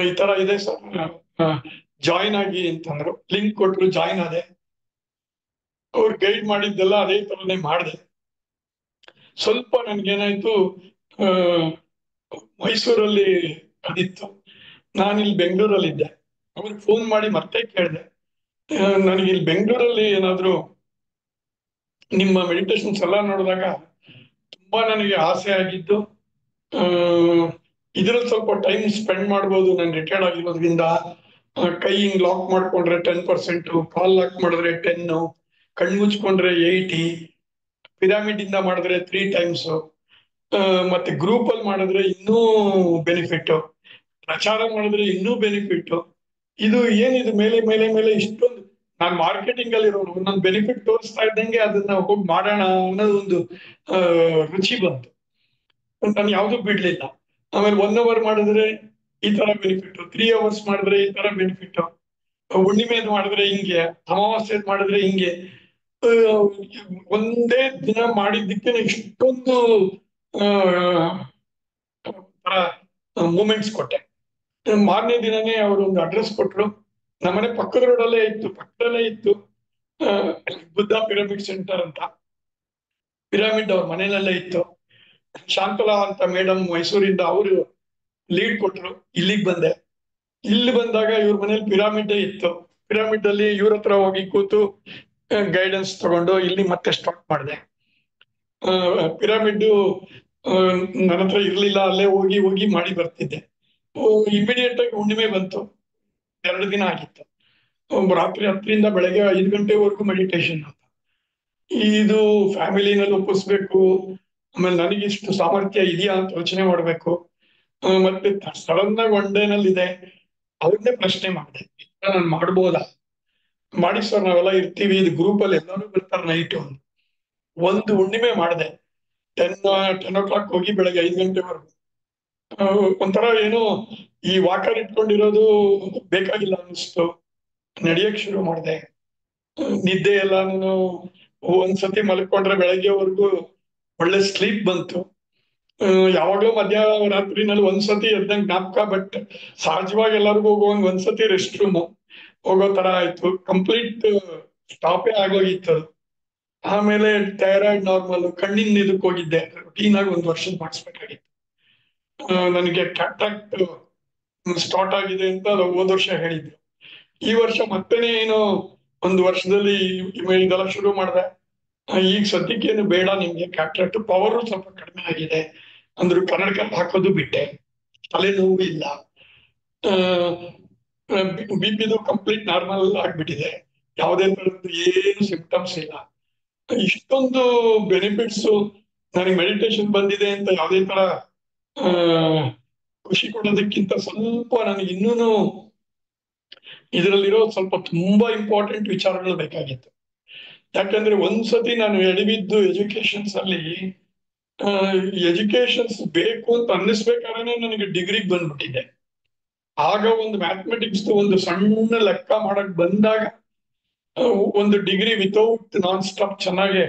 ಈ ತರ ಇದೆ ಸರ್, ಜಾಯಿನ್ ಆಗಿ ಅಂತಂದ್ರು. ಲಿಂಕ್ ಕೊಟ್ರು, ಜಾಯಿನ್ ಆದೆ. ಅವ್ರು ಗೈಡ್ ಮಾಡಿದ್ದೆಲ್ಲ ಅದೇ ತರನೇ ಮಾಡಿದೆ. ಸ್ವಲ್ಪ ನನ್ಗೇನಾಯ್ತು, ಮೈಸೂರಲ್ಲಿ ಅದಿತ್ತು, ನಾನಿಲ್ಲಿ ಬೆಂಗಳೂರಲ್ಲಿದ್ದೆ. ಅವ್ರಿಗೆ ಫೋನ್ ಮಾಡಿ ಮತ್ತೆ ಕೇಳಿದೆ, ನನಗೆ ಇಲ್ಲಿ ಬೆಂಗಳೂರಲ್ಲಿ ಏನಾದ್ರು ನಿಮ್ಮ ಮೆಡಿಟೇಷನ್ಸ್ ಎಲ್ಲ ನೋಡಿದಾಗ ತುಂಬಾ ನನಗೆ ಆಸೆ ಆಗಿದ್ದು, ಇದ್ರಲ್ಲಿ ಸ್ವಲ್ಪ ಟೈಮ್ ಸ್ಪೆಂಡ್ ಮಾಡ್ಬೋದು. ನಾನು ರಿಟೈರ್ಡ್ ಆಗಿರೋದ್ರಿಂದ ಕೈ ಹಿಂಗ್ ಲಾಕ್ ಮಾಡ್ಕೊಂಡ್ರೆ 10%, ಕಾಲ್ ಲಾಕ್ ಮಾಡಿದ್ರೆ 10, ಕಣ್ ಮುಚ್ಕೊಂಡ್ರೆ 80, ಪಿರಾಮಿಡ್ ಇಂದ ಮಾಡಿದ್ರೆ 3 ಟೈಮ್ಸ್, ಮತ್ತೆ ಗ್ರೂಪ್ ಅಲ್ಲಿ ಮಾಡಿದ್ರೆ ಇನ್ನೂ ಬೆನಿಫಿಟ್, ಪ್ರಚಾರ ಮಾಡಿದ್ರೆ ಇನ್ನೂ ಬೆನಿಫಿಟ್. ಇದು ಏನಿದು ಮೇಲೆ ಮೇಲೆ ಮೇಲೆ ಇಷ್ಟೊಂದು, ನಾನ್ ಮಾರ್ಕೆಟಿಂಗ್ ಅಲ್ಲಿ ಇರೋನು, ಒಂದೊಂದು ಬೆನಿಫಿಟ್ ತೋರಿಸ್ತಾ ಇದ್ದಂಗೆ ಅದನ್ನ ಹೋಗಿ ಮಾಡೋಣ ಅನ್ನೋದು ಒಂದು ರುಚಿ ಬಂತು. ನಾನು ಯಾವ್ದು ಬಿಡ್ಲಿಲ್ಲ. ಆಮೇಲೆ 1 ಅವರ್ ಮಾಡಿದ್ರೆ ಈ ತರ ಬೆನಿಫಿಟ್, 3 ಅವರ್ಸ್ ಮಾಡಿದ್ರೆ ಈ ತರ ಬೆನಿಫಿಟ್, ಹುಣ್ಣಿಮೆ ಮಾಡಿದ್ರೆ ಹಿಂಗೆ, ಅಮಾವಾಸ್ಯೆ ಮಾಡಿದ್ರೆ ಹಿಂಗೆ, ಒಂದೇ ದಿನ ಮಾಡಿದ್ದಕ್ಕೆ ಇಷ್ಟೊಂದು ಮೂಮೆಂಟ್ಸ್ ಕೊಟ್ಟೆ. ಮಾರನೇ ದಿನನೇ ಅವರು ಒಂದು ಅಡ್ರೆಸ್ ಕೊಟ್ರು, ನಮ್ಮನೆ ಪಕ್ಕದ ರೋಡಲ್ಲೇ ಇತ್ತು, ಪಕ್ಕದಲ್ಲೇ ಇತ್ತು, ಬುದ್ಧ ಪಿರಮಿಡ್ ಸೆಂಟರ್ ಅಂತ. ಪಿರಮಿಡ್ ಅವ್ರ ಮನೆಯಲ್ಲೇ ಇತ್ತು. ಶಾಂತಲಾ ಅಂತ ಮೇಡಮ್ ಮೈಸೂರಿಂದ ಅವರು ಲೀಡ್ ಕೊಟ್ರು. ಇಲ್ಲಿಗೆ ಬಂದೆ. ಇಲ್ಲಿ ಬಂದಾಗ ಇವ್ರ ಮನೇಲಿ ಪಿರಾಮಿಡ್ ಇತ್ತು. ಪಿರಾಮಿಡ್ ಅಲ್ಲಿ ಇವ್ರ ಹತ್ರ ಹೋಗಿ ಕೂತು ಗೈಡೆನ್ಸ್ ತಗೊಂಡು ಇಲ್ಲಿ ಮತ್ತೆ ಸ್ಟಾರ್ಟ್ ಮಾಡಿದೆ. ಪಿರಾಮಿಡ್ ನನ್ನ ಹತ್ರ ಇರ್ಲಿಲ್ಲ, ಅಲ್ಲೇ ಹೋಗಿ ಹೋಗಿ ಮಾಡಿ ಬರ್ತಿದ್ದೆ. ಇಮಿಡಿಯೇಟ್ ಆಗಿ ಹುಣ್ಣಿಮೆ ಬಂತು, 2 ದಿನ ಆಗಿತ್ತು. ರಾತ್ರಿ 10ರಿಂದ ಬೆಳಗ್ಗೆ 5 ಗಂಟೆವರೆಗೂ ಮೆಡಿಟೇಷನ್. ಇದು ಫ್ಯಾಮಿಲಿನಲ್ಲಿ ಒಪ್ಪಿಸ್ಬೇಕು, ಆಮೇಲೆ ನನಗೆ ಇಷ್ಟು ಸಾಮರ್ಥ್ಯ ಇದೆಯಾ ಅಂತ ಯೋಚನೆ ಮಾಡ್ಬೇಕು. ಮತ್ತೆ ಸಡನ್ ಆಗಿ 1 ಡೇನಲ್ಲಿ ಇದೆ, ಅವ್ರನ್ನೇ ಪ್ರಶ್ನೆ ಮಾಡಿದೆ, ನಾನು ಮಾಡ್ಬೋದಾ? ಮಾಡಿ ಸರ್, ನಾವೆಲ್ಲ ಇರ್ತೀವಿ, ಇದು ಗ್ರೂಪ್ ಅಲ್ಲಿ ಎಲ್ಲರೂ ಬರ್ತಾರೆ ನೈಟ್. ಒಂದು ಹುಣ್ಣಿಮೆ ಮಾಡಿದೆ, 10 ಹೋಗಿ ಬೆಳಗ್ಗೆ 5 ಗಂಟೆವರೆಗೂ. ಒಂಥರ ಏನೋ ಈ ವಾಕರ್ ಇಟ್ಕೊಂಡಿರೋದು ಬೇಕಾಗಿಲ್ಲ ಅನ್ನಿಸ್ತು. ನಡೆಯಕ್ ಶುರು ಮಾಡಿದೆ. ನಿದ್ದೆ ಎಲ್ಲ ನಾನು ಒಂದ್ಸತಿ ಮಲ್ಕೊಂಡ್ರೆ ಬೆಳಗ್ಗೆವರೆಗೂ ಒಳ್ಳೆ ಸ್ಲೀಪ್ ಬಂತು. ಯಾವಾಗ್ಲೂ ಮಧ್ಯರಾತ್ರಿನಲ್ಲಿ ಒಂದ್ಸತಿ ಎದ್ದಂಗ್ ಜ್ಞಾಪಕ. ಬಟ್ ಸಹಜವಾಗಿ ಎಲ್ಲರಿಗೂ ಹೋಗುವಂಗ್ ಒಂದ್ಸತಿ ರೆಸ್ಟ್ ರೂಮ್ ಹೋಗೋ ತರ ಆಯ್ತು. ಕಂಪ್ಲೀಟ್ ಸ್ಟಾಪೇ ಆಗೋಗಿತ್ತು ಅದು. ಆಮೇಲೆ ಥೈರಾಯ್ಡ್ ನಾರ್ಮಲ್, ಕಣ್ಣಿನ ಇದಕ್ಕೆ ಹೋಗಿದ್ದೆ, ರುಟೀನ್ ಆಗಿ 1 ವರ್ಷ ಮಾಡಿಸ್ಬೇಕಾಗಿತ್ತು. ನನಗೆ ಕ್ಯಾಟ್ರಾಕ್ಟ್ ಸ್ಟಾರ್ಟ್ ಆಗಿದೆ ಅಂತ ಹೋದ ವರ್ಷ ಹೇಳಿದ್ರು. ಈ ವರ್ಷ ಮತ್ತೇನೆ ಏನೋ 1 ವರ್ಷದಲ್ಲಿ ಇದೆಲ್ಲ ಶುರು ಮಾಡಿದೆ. ಈಗ ಸದ್ಯಕ್ಕೇನು ಬೇಡ, ನಿಮ್ಗೆ ಕ್ಯಾಟ್ರಾಕ್ಟ್ ಪವರ್ ಸ್ವಲ್ಪ ಕಡಿಮೆ ಆಗಿದೆ ಅಂದ್ರು. ಕನ್ನಡಕ ಹಾಕೋದು ಬಿಟ್ಟೆ, ತಲೆನೋವು ಇಲ್ಲ, ಬಿಪಿದು ಕಂಪ್ಲೀಟ್ ನಾರ್ಮಲ್ ಆಗ್ಬಿಟ್ಟಿದೆ, ಯಾವುದೇ ತರದ್ದು ಏನು ಸಿಂಪ್ಟಮ್ಸ್ ಇಲ್ಲ. ಇಷ್ಟೊಂದು ಬೆನಿಫಿಟ್ಸ್ ನನಗೆ ಮೆಡಿಟೇಷನ್ ಬಂದಿದೆ ಅಂತ ಯಾವುದೇ ತರ ಆ ಖುಷಿ ಕೊಡೋದಕ್ಕಿಂತ ಸ್ವಲ್ಪ ನನಗೆ ಇನ್ನೂ ಇದರಲ್ಲಿರೋ ಸ್ವಲ್ಪ ತುಂಬಾ ಇಂಪಾರ್ಟೆಂಟ್ ವಿಚಾರಗಳು ಬೇಕಾಗಿತ್ತು. ಯಾಕಂದ್ರೆ ಒಂದ್ಸತಿ ನಾನು ಎಡವಿದ್ದು ಎಜುಕೇಶನ್ಸ್ ಅಲ್ಲಿ, ಎಜುಕೇಶನ್ಸ್ ಬೇಕು ಅಂತ ಅನ್ನಿಸ್ಬೇಕಾದ್ರೆ ನನಗೆ ಡಿಗ್ರಿಗೆ ಬಂದ್ಬಿಟ್ಟಿದೆ. ಆಗ ಒಂದು ಮ್ಯಾಥಮೆಟಿಕ್ಸ್ ಒಂದು ಸಣ್ಣ ಲೆಕ್ಕ ಮಾಡಕ್ ಬಂದಾಗ ಒಂದು ಡಿಗ್ರಿ ವಿತೌಟ್ ನಾನ್ ಸ್ಟಾಪ್ ಚೆನ್ನಾಗಿ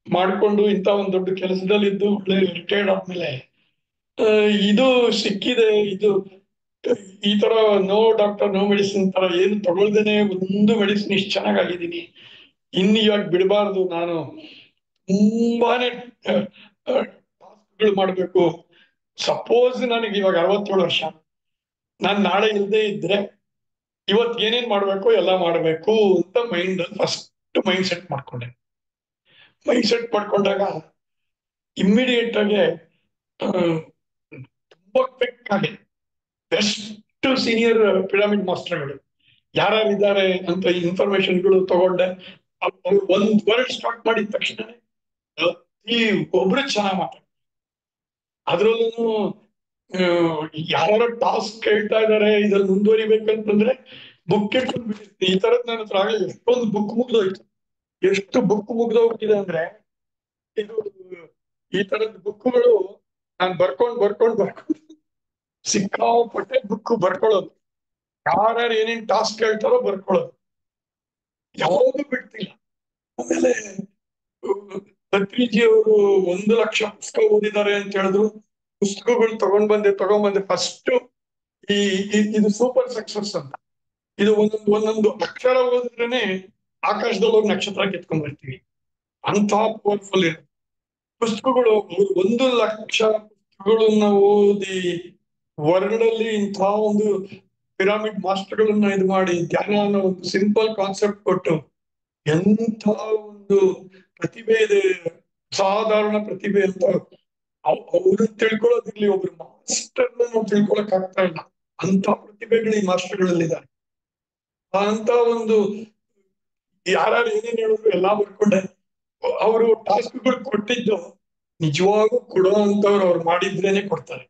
ಮಾಡ್ಕೊಂಡು ಇಂಥ ಒಂದು ದೊಡ್ಡ ಕೆಲಸದಲ್ಲಿ ಇದ್ದು ಒಳ್ಳೆ ರಿಟೈರ್ಡ್ ಆದ್ಮೇಲೆ ಇದು ಸಿಕ್ಕಿದೆ. ಇದು ಈ ತರ ನೋ ಡಾಕ್ಟರ್ ನೋ ಮೆಡಿಸಿನ್ ತರ ಏನು ತಗೊಳ್ದೇನೆ ಒಂದು ಮೆಡಿಸಿನ್ ಇಷ್ಟು ಚೆನ್ನಾಗಿದ್ದೀನಿ. ಇನ್ನು ಇವಾಗ ಬಿಡಬಾರ್ದು, ನಾನು ತುಂಬಾನೇ ಟಾಸ್ಕ್ಗಳು ಮಾಡ್ಬೇಕು. ಸಪೋಸ್ ನನಗೆ ಇವಾಗ 67 ವರ್ಷ, ನಾನ್ ನಾಳೆ ಇಲ್ಲದೆ ಇದ್ರೆ ಇವತ್ತು ಏನೇನ್ ಮಾಡ್ಬೇಕು ಎಲ್ಲ ಮಾಡ್ಬೇಕು ಅಂತ ಮೈಂಡ್ ಫಸ್ಟ್ ಮೈಂಡ್ ಸೆಟ್ ಮಾಡ್ಕೊಂಡೆ. ಮೈಂಡ್ ಸೆಟ್ ಮಾಡ್ಕೊಂಡಾಗ ಇಮ್ಮಿಡಿಯೇಟ್ ಆಗಿ ತುಂಬಾ ಕ್ವಿಕ್ ಆಗಿ ಬೆಸ್ಟ್ ಸೀನಿಯರ್ ಪಿರಮಿಡ್ ಮಾಸ್ಟರ್ಗಳು ಯಾರ್ಯಾರಿದ್ದಾರೆ ಅಂತ ಇನ್ಫಾರ್ಮೇಶನ್ಗಳು ತಗೊಂಡೆ. ಅವ್ರು ಒಂದ್ ವರ್ಡ್ ಸ್ಟಾರ್ಟ್ ಮಾಡಿದ ತಕ್ಷಣ ಈ ಒಬ್ರು ಚೆನ್ನಾಗ್ ಮಾತಾಡ, ಅದ್ರಲ್ಲೂ ಯಾರು ಟಾಸ್ಕ್ ಕೇಳ್ತಾ ಇದಾರೆ ಇದ್ರಲ್ಲಿ ಮುಂದುವರಿಬೇಕಂತಂದ್ರೆ ಬುಕ್ ಇಟ್ಕೊಂಡ್ ಬಿಟ್ಟಿರ್ತೀನಿ. ಈ ತರದ್ ನನ್ನ ಹತ್ರ ಆಗಲಿ ಎಷ್ಟೊಂದು ಬುಕ್ ಮುಗ್ದೋಯ್ತು. ಎಷ್ಟು ಬುಕ್ ಮುಗ್ದೋಗ್ತಿದೆ ಅಂದ್ರೆ, ಇದು ಈ ತರದ ಬುಕ್ಗಳು ನಾನು ಬರ್ಕೊಂಡು ಸಿಕ್ಕಾಪಟ್ಟೆ ಬುಕ್ ಬರ್ಕೊಳ್ಳೋದು. ಯಾರ್ಯಾರು ಏನೇನ್ ಟಾಸ್ಕ್ ಹೇಳ್ತಾರೋ ಬರ್ಕೊಳ್ಳೋದು, ಯಾವುದು ಬಿಡ್ತಿಲ್ಲ. ಆಮೇಲೆ ಪತ್ರಿಜಿ ಅವರು 1 ಲಕ್ಷ ಪುಸ್ತಕ ಓದಿದ್ದಾರೆ ಅಂತ ಹೇಳಿದ್ರು. ಪುಸ್ತಕಗಳು ತಗೊಂಡ್ಬಂದೆ ಫಸ್ಟ್. ಇದು ಸೂಪರ್ ಸಕ್ಸಸ್ ಅಂತ. ಇದು ಒಂದೊಂದು ಅಕ್ಷರ ಓದಿದ್ರೇನೆ ಆಕಾಶದಲ್ಲಿ ಹೋಗಿ ನಕ್ಷತ್ರ ಕೆತ್ಕೊಂಡ್ ಬರ್ತೀವಿ, ಅಂತ ಪವರ್ಫುಲ್ ಇರುತ್ತೆ ಪುಸ್ತಕಗಳು. 1 ಲಕ್ಷ ಪುಸ್ತಕಗಳನ್ನ ಓದಿ ವರ್ಲ್ಡ್ ಅಲ್ಲಿ ಇಂಥ ಒಂದು ಪಿರಾಮಿಡ್ ಮಾಸ್ಟರ್ಗಳನ್ನ ಇದು ಮಾಡಿ ಧ್ಯಾನ ಅನ್ನೋ ಒಂದು ಸಿಂಪಲ್ ಕಾನ್ಸೆಪ್ಟ್ ಕೊಟ್ಟು ಎಂಥ ಒಂದು ಪ್ರತಿಭೆ ಇದೆ, ಸಾಧಾರಣ ಪ್ರತಿಭೆ ಅಂತ ಅವ್ರು ತಿಳ್ಕೊಳ್ಳೋದಿರ್ಲಿ, ಒಬ್ರು ಮಾಸ್ಟರ್ ನಾವು ತಿಳ್ಕೊಳಕ್ ಆಗ್ತಾ ಇಲ್ಲ. ಅಂತ ಪ್ರತಿಭೆಗಳು ಈ ಮಾಸ್ಟರ್ಗಳಲ್ಲಿದ್ದಾರೆ. ಅಂತ ಒಂದು ಯಾರು ಏನೇನ್ ಹೇಳಿದ್ರು ಎಲ್ಲಾ ಬರ್ಕೊಂಡೆ. ಅವರು ಟಾಸ್ಕ್ಗಳು ಕೊಟ್ಟಿದ್ದು ನಿಜವಾಗೂ ಕೊಡೋ ಅಂತವ್ರು ಅವ್ರು ಮಾಡಿದ್ರೇನೆ ಕೊಡ್ತಾರೆ,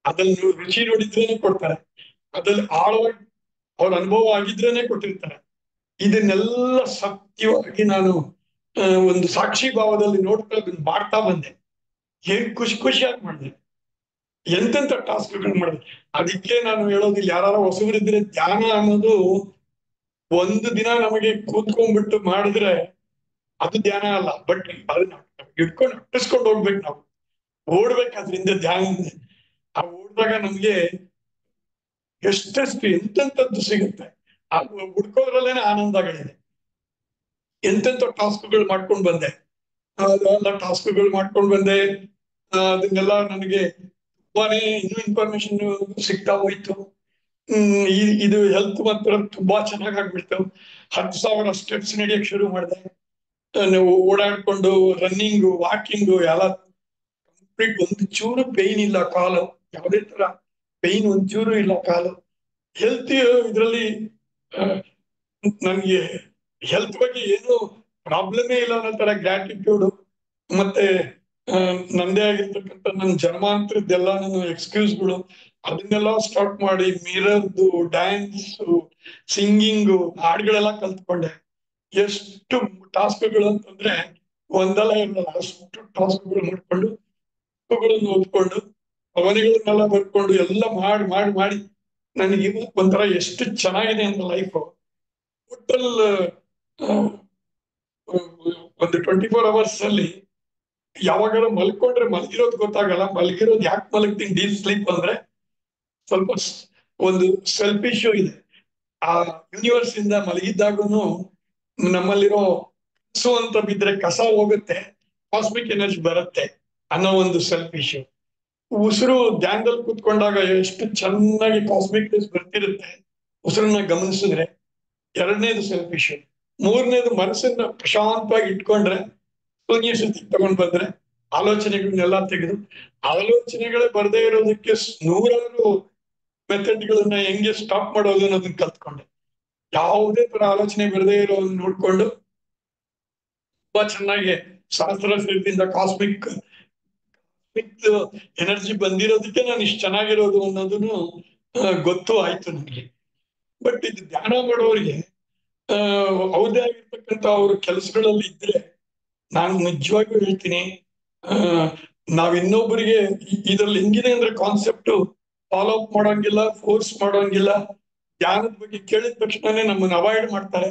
ಅದ್ರಲ್ಲಿ ರುಚಿ ನೋಡಿದ್ರೇನೆ ಕೊಡ್ತಾರೆ, ಅದ್ರಲ್ಲಿ ಆಳವಾಗಿ ಅವ್ರ ಅನುಭವ ಆಗಿದ್ರೇನೆ ಕೊಟ್ಟಿರ್ತಾರೆ. ಇದನ್ನೆಲ್ಲ ಸತ್ಯವಾಗಿ ನಾನು ಒಂದು ಸಾಕ್ಷಿ ಭಾವದಲ್ಲಿ ನೋಡ್ತಾ ಮಾಡ್ತಾ ಬಂದೆ. ಏನ್ ಖುಷಿಯಾಗಿ ಮಾಡಿದೆ, ಎಂತೆಂತ ಟಾಸ್ಕ್ಗಳು ಮಾಡಿದೆ. ಅದಕ್ಕೆ ನಾನು ಹೇಳೋದಿಲ್ಲ, ಯಾರು ಹೊಸಬರಿದ್ರೆ ಧ್ಯಾನ ಅನ್ನೋದು ಒಂದು ದಿನ ನಮಗೆ ಕೂತ್ಕೊಂಡ್ಬಿಟ್ಟು ಮಾಡಿದ್ರೆ ಅದು ಧ್ಯಾನ ಅಲ್ಲ. ಬಟ್ ಅದನ್ನ ಇಟ್ಕೊಂಡು ಅಟ್ಟಿಸ್ಕೊಂಡು ಹೋಗ್ಬೇಕು, ನಾವು ಓಡ್ಬೇಕಾದ್ರಿಂದ ಧ್ಯಾನ. ಆ ಓಡಿದಾಗ ನಮ್ಗೆ ಎಷ್ಟೆಷ್ಟು ಎಂತೆಂಥದ್ದು ಸಿಗುತ್ತೆ. ಆ ಹುಡ್ಕೋದ್ರಲ್ಲೇನೆ ಆನಂದಗಳಿದೆ. ಎಂತೆಂಥ ಟಾಸ್ಕ್ಗಳು ಮಾಡ್ಕೊಂಡು ಬಂದೆ, ಅದೆಲ್ಲ ಟಾಸ್ಕ್ಗಳು ಮಾಡ್ಕೊಂಡು ಬಂದೆ. ಅದನ್ನೆಲ್ಲ ನನಗೆ ತುಂಬಾನೇ ಇನ್ನೂ ಇನ್ಫಾರ್ಮೇಶನ್ ಸಿಗ್ತಾ ಹೋಯ್ತು. ಇದು ಹೆಲ್ತ್ ಮಾತ್ರ ತುಂಬಾ ಚೆನ್ನಾಗ್ ಆಗ್ಬಿಡ್ತು. 10,000 ಸ್ಟೆಪ್ಸ್ ನಡೆಯಕ್ ಶುರು ಮಾಡಿದೆ. ಓಡಾಡ್ಕೊಂಡು ರನ್ನಿಂಗು ವಾಕಿಂಗು ಎಲ್ಲ ಕಂಪ್ಲೀಟ್. ಒಂದು ಚೂರು ಪೇಯ್ನ್ ಇಲ್ಲ ಕಾಲು, ಯಾವುದೇ ತರ ಪೇಯ್ನ್ ಒಂಚೂರು ಇಲ್ಲ ಕಾಲು. ಹೆಲ್ತ್ ಇದರಲ್ಲಿ ನನ್ಗೆ ಹೆಲ್ತ್ ಬಗ್ಗೆ ಏನು ಪ್ರಾಬ್ಲಮೇ ಇಲ್ಲ ಅನ್ನೋ ತರ ಗ್ರಾಟಿಟ್ಯೂಡ್. ಮತ್ತೆ ನಂದೇ ಆಗಿರ್ತಕ್ಕಂಥ ನನ್ನ ಜನ್ಮಾಂತರದ್ದೆಲ್ಲ ನನ್ನ ಎಕ್ಸ್ಕ್ಯೂಸ್ಗಳು ಅದನ್ನೆಲ್ಲ ಸ್ಟಾರ್ಟ್ ಮಾಡಿ ಮಿರರ್ದು, ಡ್ಯಾನ್ಸ್, ಸಿಂಗಿಂಗು, ಹಾಡುಗಳೆಲ್ಲ ಕಲ್ತ್ಕೊಂಡೆ. ಎಷ್ಟು ಟಾಸ್ಕ್ಗಳು ಅಂತಂದ್ರೆ ಒಂದಲ್ಲ ಇರಲ್ಲ, ಅಷ್ಟು ಟಾಸ್ಕ್ಗಳು ಮಾಡ್ಕೊಂಡು ಪುಸ್ತಕಗಳನ್ನು ಓದ್ಕೊಂಡು ಅವನಿಗಳನ್ನೆಲ್ಲ ಬರ್ಕೊಂಡು ಎಲ್ಲ ಮಾಡಿ ಮಾಡಿ ಮಾಡಿ ನನಗೆ ಒಂಥರ ಎಷ್ಟು ಚೆನ್ನಾಗಿದೆ ಅಂತ ಲೈಫ್. ಟೋಟಲ್ ಒಂದು 24 hours ಅಲ್ಲಿ ಯಾವಾಗಾರ ಮಲ್ಕೊಂಡ್ರೆ ಮಲಗಿರೋದು ಗೊತ್ತಾಗಲ್ಲ. ಮಲಗಿರೋದು ಯಾಕೆ ಮಲಗ್ತೀನಿ ಡೀಪ್ ಸ್ಲೀಪ್ ಅಂದ್ರೆ ಸ್ವಲ್ಪ ಒಂದು ಸೆಲ್ಫ್ ಇಶ್ಯೂ ಇದೆ. ಆ ಯೂನಿವರ್ಸ್ ಇಂದ ಮಲಗಿದ್ದಾಗನು ನಮ್ಮಲ್ಲಿರೋ ಕಸು ಅಂತ ಬಿದ್ರೆ ಕಸ ಹೋಗುತ್ತೆ, ಕಾಸ್ಮಿಕ್ ಎನರ್ಜಿ ಬರುತ್ತೆ ಅನ್ನೋ ಒಂದು ಸೆಲ್ಫ್ ಇಶ್ಯೂ. ಉಸಿರು ಧ್ಯಾನದಲ್ಲಿ ಕೂತ್ಕೊಂಡಾಗ ಎಷ್ಟು ಚೆನ್ನಾಗಿ ಕಾಸ್ಮಿಕ್ ರೇಸ್ ಬರ್ತಿರುತ್ತೆ ಉಸಿರನ್ನ ಗಮನಿಸಿದ್ರೆ. ಎರಡನೇದು ಸೆಲ್ಫ್ ಇಶ್ಯೂ. ಮೂರನೇದು ಮನಸ್ಸನ್ನ ಪ್ರಶಾಂತವಾಗಿ ಇಟ್ಕೊಂಡ್ರೆ, ಶೂನ್ಯ ಸ್ಥಿತಿಗೆ ತಗೊಂಡ್ ಬಂದ್ರೆ ಆಲೋಚನೆಗಳನ್ನೆಲ್ಲ ತೆಗೆದು, ಆಲೋಚನೆಗಳೇ ಬರದೇ ಇರೋದಕ್ಕೆ ನೂರಾರು ಮೆಥಡ್ಗಳನ್ನ ಹೆಂಗೆ ಸ್ಟಾಪ್ ಮಾಡೋದು ಅನ್ನೋದನ್ನ ಕಲ್ತ್ಕೊಂಡೆ. ಯಾವುದೇ ತರ ಆಲೋಚನೆ ಬರದೇ ಇರೋದನ್ನ ನೋಡ್ಕೊಂಡು ತುಂಬಾ ಚೆನ್ನಾಗಿ ಸಹಸ್ರದಿಂದ ಕಾಸ್ಮಿಕ್ ಎನರ್ಜಿ ಬಂದಿರೋದಕ್ಕೆ ನಾನು ಇಷ್ಟು ಚೆನ್ನಾಗಿರೋದು ಅನ್ನೋದನ್ನು ಗೊತ್ತು ಆಯ್ತು ನನಗೆ. ಬಟ್ ಇದು ಧ್ಯಾನ ಮಾಡೋರಿಗೆ ಅವ್ರದೇ ಆಗಿರ್ತಕ್ಕಂಥ ಅವ್ರ ಕೆಲಸಗಳಲ್ಲಿ ಇದ್ರೆ, ನಾನು ನಿಜವಾಗ್ಲೂ ಹೇಳ್ತೀನಿ, ನಾವ್ ಇನ್ನೊಬ್ಬರಿಗೆ ಇದ್ರಲ್ಲಿ ಹೆಂಗಿದೆ ಅಂದ್ರೆ ಕಾನ್ಸೆಪ್ಟ್ ಫಾಲೋ ಅಪ್ ಮಾಡೋಂಗಿಲ್ಲ, ಫೋರ್ಸ್ ಮಾಡೋಂಗಿಲ್ಲ. ಧ್ಯಾನದ ಬಗ್ಗೆ ಕೇಳಿದ ತಕ್ಷಣನೇ ನಮ್ಮನ್ನ ಅವಾಯ್ಡ್ ಮಾಡ್ತಾರೆ.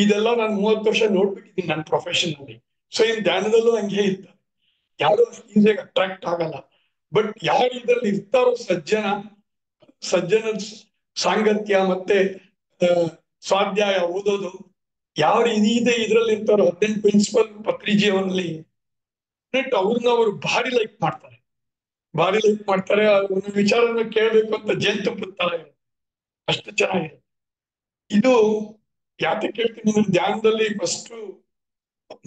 ಇದೆಲ್ಲ ನಾನು 30 ವರ್ಷ ನೋಡ್ಬಿಟ್ಟಿದ್ದೀನಿ ನನ್ನ ಪ್ರೊಫೆಷನ್ ಅಲ್ಲಿ. ಸೊ ಇನ್ ಧ್ಯಾನದಲ್ಲೂ ಹಂಗೆ ಇರ್ತಾರೆ, ಯಾರು ಈಸಿಯಾಗಿ ಅಟ್ರಾಕ್ಟ್ ಆಗಲ್ಲ. ಬಟ್ ಯಾರು ಇದ್ರಲ್ಲಿ ಇರ್ತಾರೋ ಸಜ್ಜನ ಸಾಂಗತ್ಯ ಮತ್ತೆ ಸ್ವಾಧ್ಯಾಯ ಓದೋದು, ಯಾರು ಇದೆ ಇದ್ರಲ್ಲಿ ಇರ್ತಾರೋ 18 ಪ್ರಿನ್ಸಿಪಲ್ ಪತ್ರಿಜಿ ಅವರಲ್ಲಿ ಅವ್ರನ್ನ ಅವರು ಭಾರಿ ಲೈಕ್ ಮಾಡ್ತಾರೆ. ಒಂದು ವಿಚಾರನ ಕೇಳ್ಬೇಕು ಅಂತ ಜೇನುತುಪ್ಪದ ತರ ಇರುತ್ತೆ, ಅಷ್ಟು ಚೆನ್ನಾಗಿದೆ. ಇದು ಯಾಕೆ ಕೇಳ್ತೀನಿ ಅಂದ್ರೆ, ಧ್ಯಾನದಲ್ಲಿ ಫಸ್ಟ್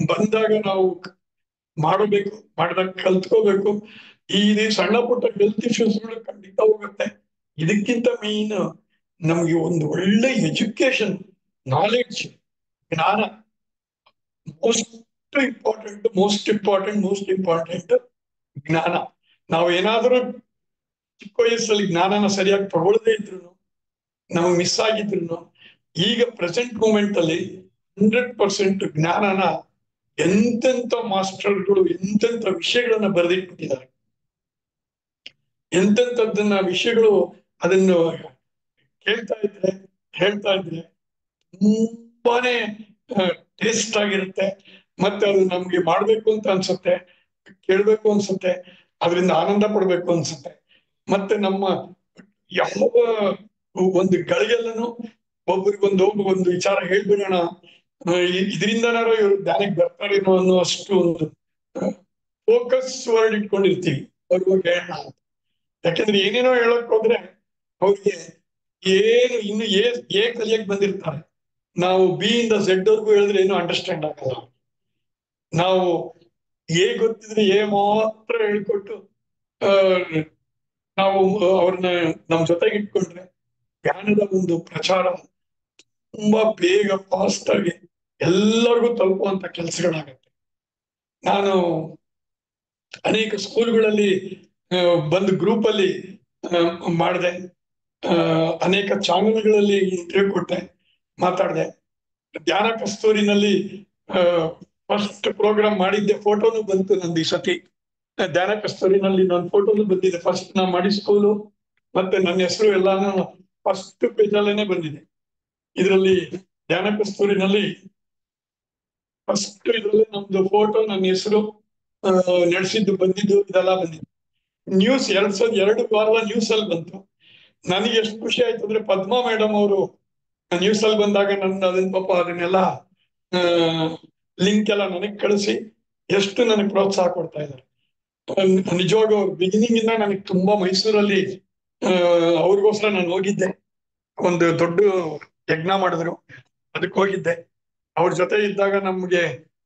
ಬಂದಾಗ ನಾವು ಮಾಡಿದಾಗ ಕಲ್ತ್ಕೋಬೇಕು. ಈ ಸಣ್ಣ ಪುಟ್ಟ ಹೆಲ್ತ್ ಇಶ್ಯೂಸ್ಗಳು ಖಂಡಿತ ಹೋಗುತ್ತೆ. ಇದಕ್ಕಿಂತ ಮೇನ್ ನಮ್ಗೆ ಒಂದು ಒಳ್ಳೆ ಎಜುಕೇಶನ್, ನಾಲೆಡ್ಜ್, ಜ್ಞಾನ ಮೋಸ್ಟ್ ಇಂಪಾರ್ಟೆಂಟ್ ಜ್ಞಾನ. ನಾವು ಏನಾದ್ರೂ ಚಿಕ್ಕ ವಯಸ್ಸಲ್ಲಿ ಜ್ಞಾನನ ಸರಿಯಾಗಿ ತಗೊಳ್ಳದೇ ಇದ್ರು, ನಮಗೆ ಮಿಸ್ ಆಗಿದ್ರು, ಈಗ ಪ್ರೆಸೆಂಟ್ ಮೂಮೆಂಟ್ ಅಲ್ಲಿ 100% ಜ್ಞಾನನ ಎಂತೆಂಥ ಮಾಸ್ಟರ್ಗಳು ಎಂತೆಂಥ ವಿಷಯಗಳನ್ನ ಬರೆದಿಟ್ಬಿಟ್ಟಿದ್ದಾರೆ. ಎಂತೆಂಥದ್ದನ್ನ ವಿಷಯಗಳು ಅದನ್ನು ಹೇಳ್ತಾ ಇದ್ರೆ ತುಂಬಾನೇ ಟೇಸ್ಟ್ ಆಗಿರುತ್ತೆ. ಮತ್ತೆ ಅದು ನಮ್ಗೆ ಮಾಡ್ಬೇಕು ಅಂತ ಅನ್ಸುತ್ತೆ, ಕೇಳ್ಬೇಕು ಅನ್ಸುತ್ತೆ, ಅದರಿಂದ ಆನಂದ ಪಡ್ಬೇಕು ಅನ್ಸುತ್ತೆ. ಮತ್ತೆ ನಮ್ಮ ಯಾವ ಒಂದು ಗಳಿಗೆಲ್ಲನು ಒಂದು ವಿಚಾರ ಹೇಳ್ಬಿಡೋಣ, ಇದರಿಂದನಾರು ಇವ್ರು ಧ್ಯಾನಕ್ಕೆ ಬರ್ತಾರೇನೋ ಅನ್ನೋ ಅಷ್ಟು ಒಂದು ಫೋಕಸ್ ವರ್ಡ್ ಇಟ್ಕೊಂಡಿರ್ತೀವಿ ಅವ್ರಿಗೆ ಹೇಳೋಣ ಅಂತ. ಯಾಕೆಂದ್ರೆ ಏನೇನೋ ಹೇಳಕ್ ಹೋದ್ರೆ ಅವ್ರಿಗೆ ಏನು ಇನ್ನು ಕಲಿಯಕ್ ಬಂದಿರ್ತಾರೆ. ನಾವು ಬಿ ಇಂದ ಝೆಡ್ ವರ್ಗೂ ಹೇಳಿದ್ರೆ ಏನು ಅಂಡರ್ಸ್ಟ್ಯಾಂಡ್ ಆಗಲ್ಲ. ನಾವು ಗೊತ್ತಿದ್ರೆ ಮಾತ್ರ ಹೇಳ್ಕೊಟ್ಟು ನಾವು ಅವ್ರನ್ನ ನಮ್ ಜೊತೆಗೆ ಇಟ್ಕೊಂಡ್ರೆ ಜ್ಞಾನದ ಒಂದು ಪ್ರಚಾರ ತುಂಬಾ ಬೇಗ ಫಾಸ್ಟ್ ಆಗಿ ಎಲ್ಲರಿಗೂ ತಲುಪುವಂತ ಕೆಲಸಗಳಾಗತ್ತೆ. ನಾನು ಅನೇಕ ಸ್ಕೂಲ್ಗಳಲ್ಲಿ ಬಂದು ಗ್ರೂಪ್ ಅಲ್ಲಿ ಮಾಡಿದೆ, ಅನೇಕ ಚಾನೆಲ್ಗಳಲ್ಲಿ ಇಂಟರ್ವ್ಯೂ ಕೊಟ್ಟೆ, ಮಾತಾಡಿದೆ. ಧ್ಯಾನ ಕಸ್ತೂರಿನಲ್ಲಿ ಫಸ್ಟ್ ಪ್ರೋಗ್ರಾಮ್ ಮಾಡಿದ್ದೆ, ಫೋಟೋನು ಬಂತು ನಂದು ಈ ಸತಿ. ಧ್ಯಾನ ಕಸ್ತೂರಿನಲ್ಲಿ ನನ್ನ ಫೋಟೋನು ಬಂದಿದೆ. ಫಸ್ಟ್ ನಾ ಮಾಡಿ ಸ್ಕೂಲು ಮತ್ತೆ ನನ್ನ ಹೆಸರು ಎಲ್ಲಾನು ಫಸ್ಟ್ ಪೇಜ್ ಅಲ್ಲೇನೆ ಬಂದಿದೆ. ಇದರಲ್ಲಿ ಧ್ಯಾನ ಕಸ್ತೂರಿನಲ್ಲಿ ಫಸ್ಟ್ ಇದ್ರಲ್ಲಿ ನಮ್ದು ಫೋಟೋ, ನನ್ನ ಹೆಸರು, ನಡೆಸಿದ್ದು ಬಂದಿದ್ದು ಇದೆಲ್ಲ ಬಂದಿದೆ. ನ್ಯೂಸ್ 2 ವಾರದ ನ್ಯೂಸ್ ಅಲ್ಲಿ ಬಂತು. ನನಗೆ ಎಷ್ಟು ಖುಷಿ ಆಯ್ತು ಅಂದ್ರೆ, ಪದ್ಮಾ ಮೇಡಮ್ ಅವರು ನ್ಯೂಸ್ ಅಲ್ಲಿ ಬಂದಾಗ ಅದನ್ನ ಪಾಪ ಅದನ್ನೆಲ್ಲ ಲಿಂಕ್ ಎಲ್ಲ ನನಗೆ ಕಳಿಸಿ ಎಷ್ಟು ನನಗೆ ಪ್ರೋತ್ಸಾಹ ಕೊಡ್ತಾ ಇದ್ದಾರೆ. ನಿಜವಾಗೂ ಬಿಗಿನಿಂಗ್ ಇಂದ ನನಗೆ ತುಂಬಾ ಮೈಸೂರಲ್ಲಿ ಅವ್ರಿಗೋಸ್ಕರ ನಾನು ಹೋಗಿದ್ದೆ. ಒಂದು ದೊಡ್ಡ ಯಜ್ಞ ಮಾಡಿದ್ರು, ಅದಕ್ಕೆ ಹೋಗಿದ್ದೆ. ಅವ್ರ ಜೊತೆ ಇದ್ದಾಗ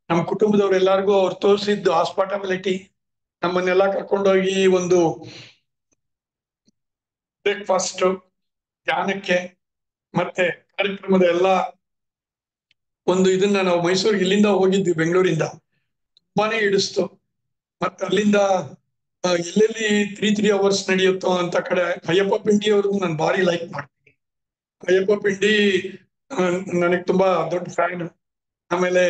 ನಮ್ಮ ಕುಟುಂಬದವ್ರೆಲ್ಲರಿಗೂ ಅವ್ರು ತೋರಿಸಿದ್ದು ಹಾಸ್ಪಿಟಾಲಿಟಿ, ನಮ್ಮನ್ನೆಲ್ಲ ಕರ್ಕೊಂಡೋಗಿ ಒಂದು ಬ್ರೇಕ್ಫಾಸ್ಟ್, ಧ್ಯಾನಕ್ಕೆ ಮತ್ತೆ ಕಾರ್ಯಕ್ರಮದ ಎಲ್ಲ ಒಂದು ಇದನ್ನ ನಾವು ಮೈಸೂರಿಗೆ ಇಲ್ಲಿಂದ ಹೋಗಿದ್ವಿ, ಬೆಂಗಳೂರಿಂದ. ತುಂಬಾನೇ ಹಿಡಿಸ್ತು. ಮತ್ತೆ ಅಲ್ಲಿಂದ ಎಲ್ಲೆಲ್ಲಿ 3 ಅವರ್ಸ್ ನಡೆಯುತ್ತೋ ಅಂತ ಕಡೆ ಅಯ್ಯಪ್ಪ ಪಿಂಡಿ ಅವ್ರದ್ದು ನಾನು ಭಾರಿ ಲೈಕ್ ಮಾಡ್ತೀನಿ. ಅಯ್ಯಪ್ಪ ಪಿಂಡಿ ನನಗೆ ತುಂಬಾ ದೊಡ್ಡ ಫ್ಯಾನ್. ಆಮೇಲೆ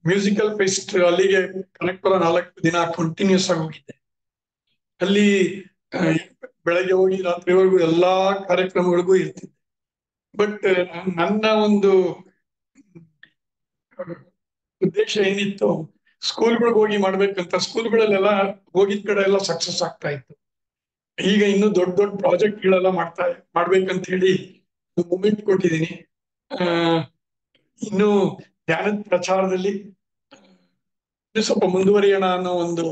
ಮ್ಯೂಸಿಕಲ್ ಫೆಸ್ಟ್ ಅಲ್ಲಿಗೆ ಕನೆಕ್ಟರ 4 ದಿನ ಕಂಟಿನ್ಯೂಸ್ ಆಗಿ ಹೋಗಿದ್ದೆ. ಅಲ್ಲಿ ಬೆಳಗ್ಗೆ ಹೋಗಿ ರಾತ್ರಿವರೆಗೂ ಎಲ್ಲಾ ಕಾರ್ಯಕ್ರಮಗಳಿಗೂ ಇರ್ತಿದ್ದೆ. ಬಟ್ ನನ್ನ ಒಂದು ಉದ್ದೇಶ ಏನಿತ್ತು, ಸ್ಕೂಲ್ಗಳಿಗೆ ಹೋಗಿ ಮಾಡ್ಬೇಕಂತ ಸ್ಕೂಲ್ಗಳಲ್ಲೆಲ್ಲ ಹೋಗಿದ್ ಕಡೆ ಎಲ್ಲ ಸಕ್ಸಸ್ ಆಗ್ತಾ ಇತ್ತು. ಈಗ ಇನ್ನು ದೊಡ್ಡ ದೊಡ್ಡ ಪ್ರಾಜೆಕ್ಟ್ಗಳೆಲ್ಲ ಮಾಡ್ಬೇಕಂತ ಹೇಳಿ ಮೂಮೆಂಟ್ ಕೊಟ್ಟಿದ್ದೀನಿ. ಇನ್ನು ಧ್ಯಾನದ ಪ್ರಚಾರದಲ್ಲಿ ಇನ್ನು ಸ್ವಲ್ಪ ಮುಂದುವರಿಯೋಣ ಅನ್ನೋ ಒಂದು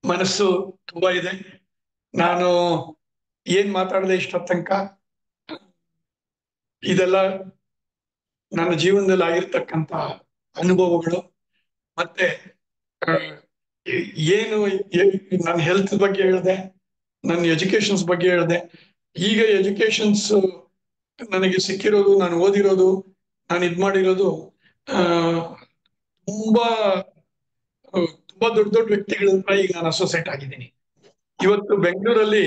ಮನಸ್ಸು ತುಂಬಾ ಇದೆ. ನಾನು ಏನ್ ಮಾತಾಡದೆ ಇಷ್ಟ ತನಕ ಇದೆಲ್ಲ ನನ್ನ ಜೀವನದಲ್ಲಿ ಆಗಿರ್ತಕ್ಕಂತ ಅನುಭವಗಳು. ಮತ್ತೆ ಏನು ನನ್ನ ಹೆಲ್ತ್ ಬಗ್ಗೆ ಹೇಳಿದೆ, ನನ್ನ ಎಜುಕೇಶನ್ಸ್ ಬಗ್ಗೆ ಹೇಳಿದೆ. ಈಗ ಎಜುಕೇಶನ್ಸ್ ನನಗೆ ಸಿಕ್ಕಿರೋದು, ನಾನು ಓದಿರೋದು, ನಾನು ಇದ್ ಮಾಡಿರೋದು ತುಂಬಾ ತುಂಬಾ ದೊಡ್ಡ ದೊಡ್ಡ ವ್ಯಕ್ತಿಗಳ ಹತ್ರ ಈಗ ನಾನು ಅಸೋಸಿಯೇಟ್ ಆಗಿದ್ದೀನಿ. ಇವತ್ತು ಬೆಂಗಳೂರಲ್ಲಿ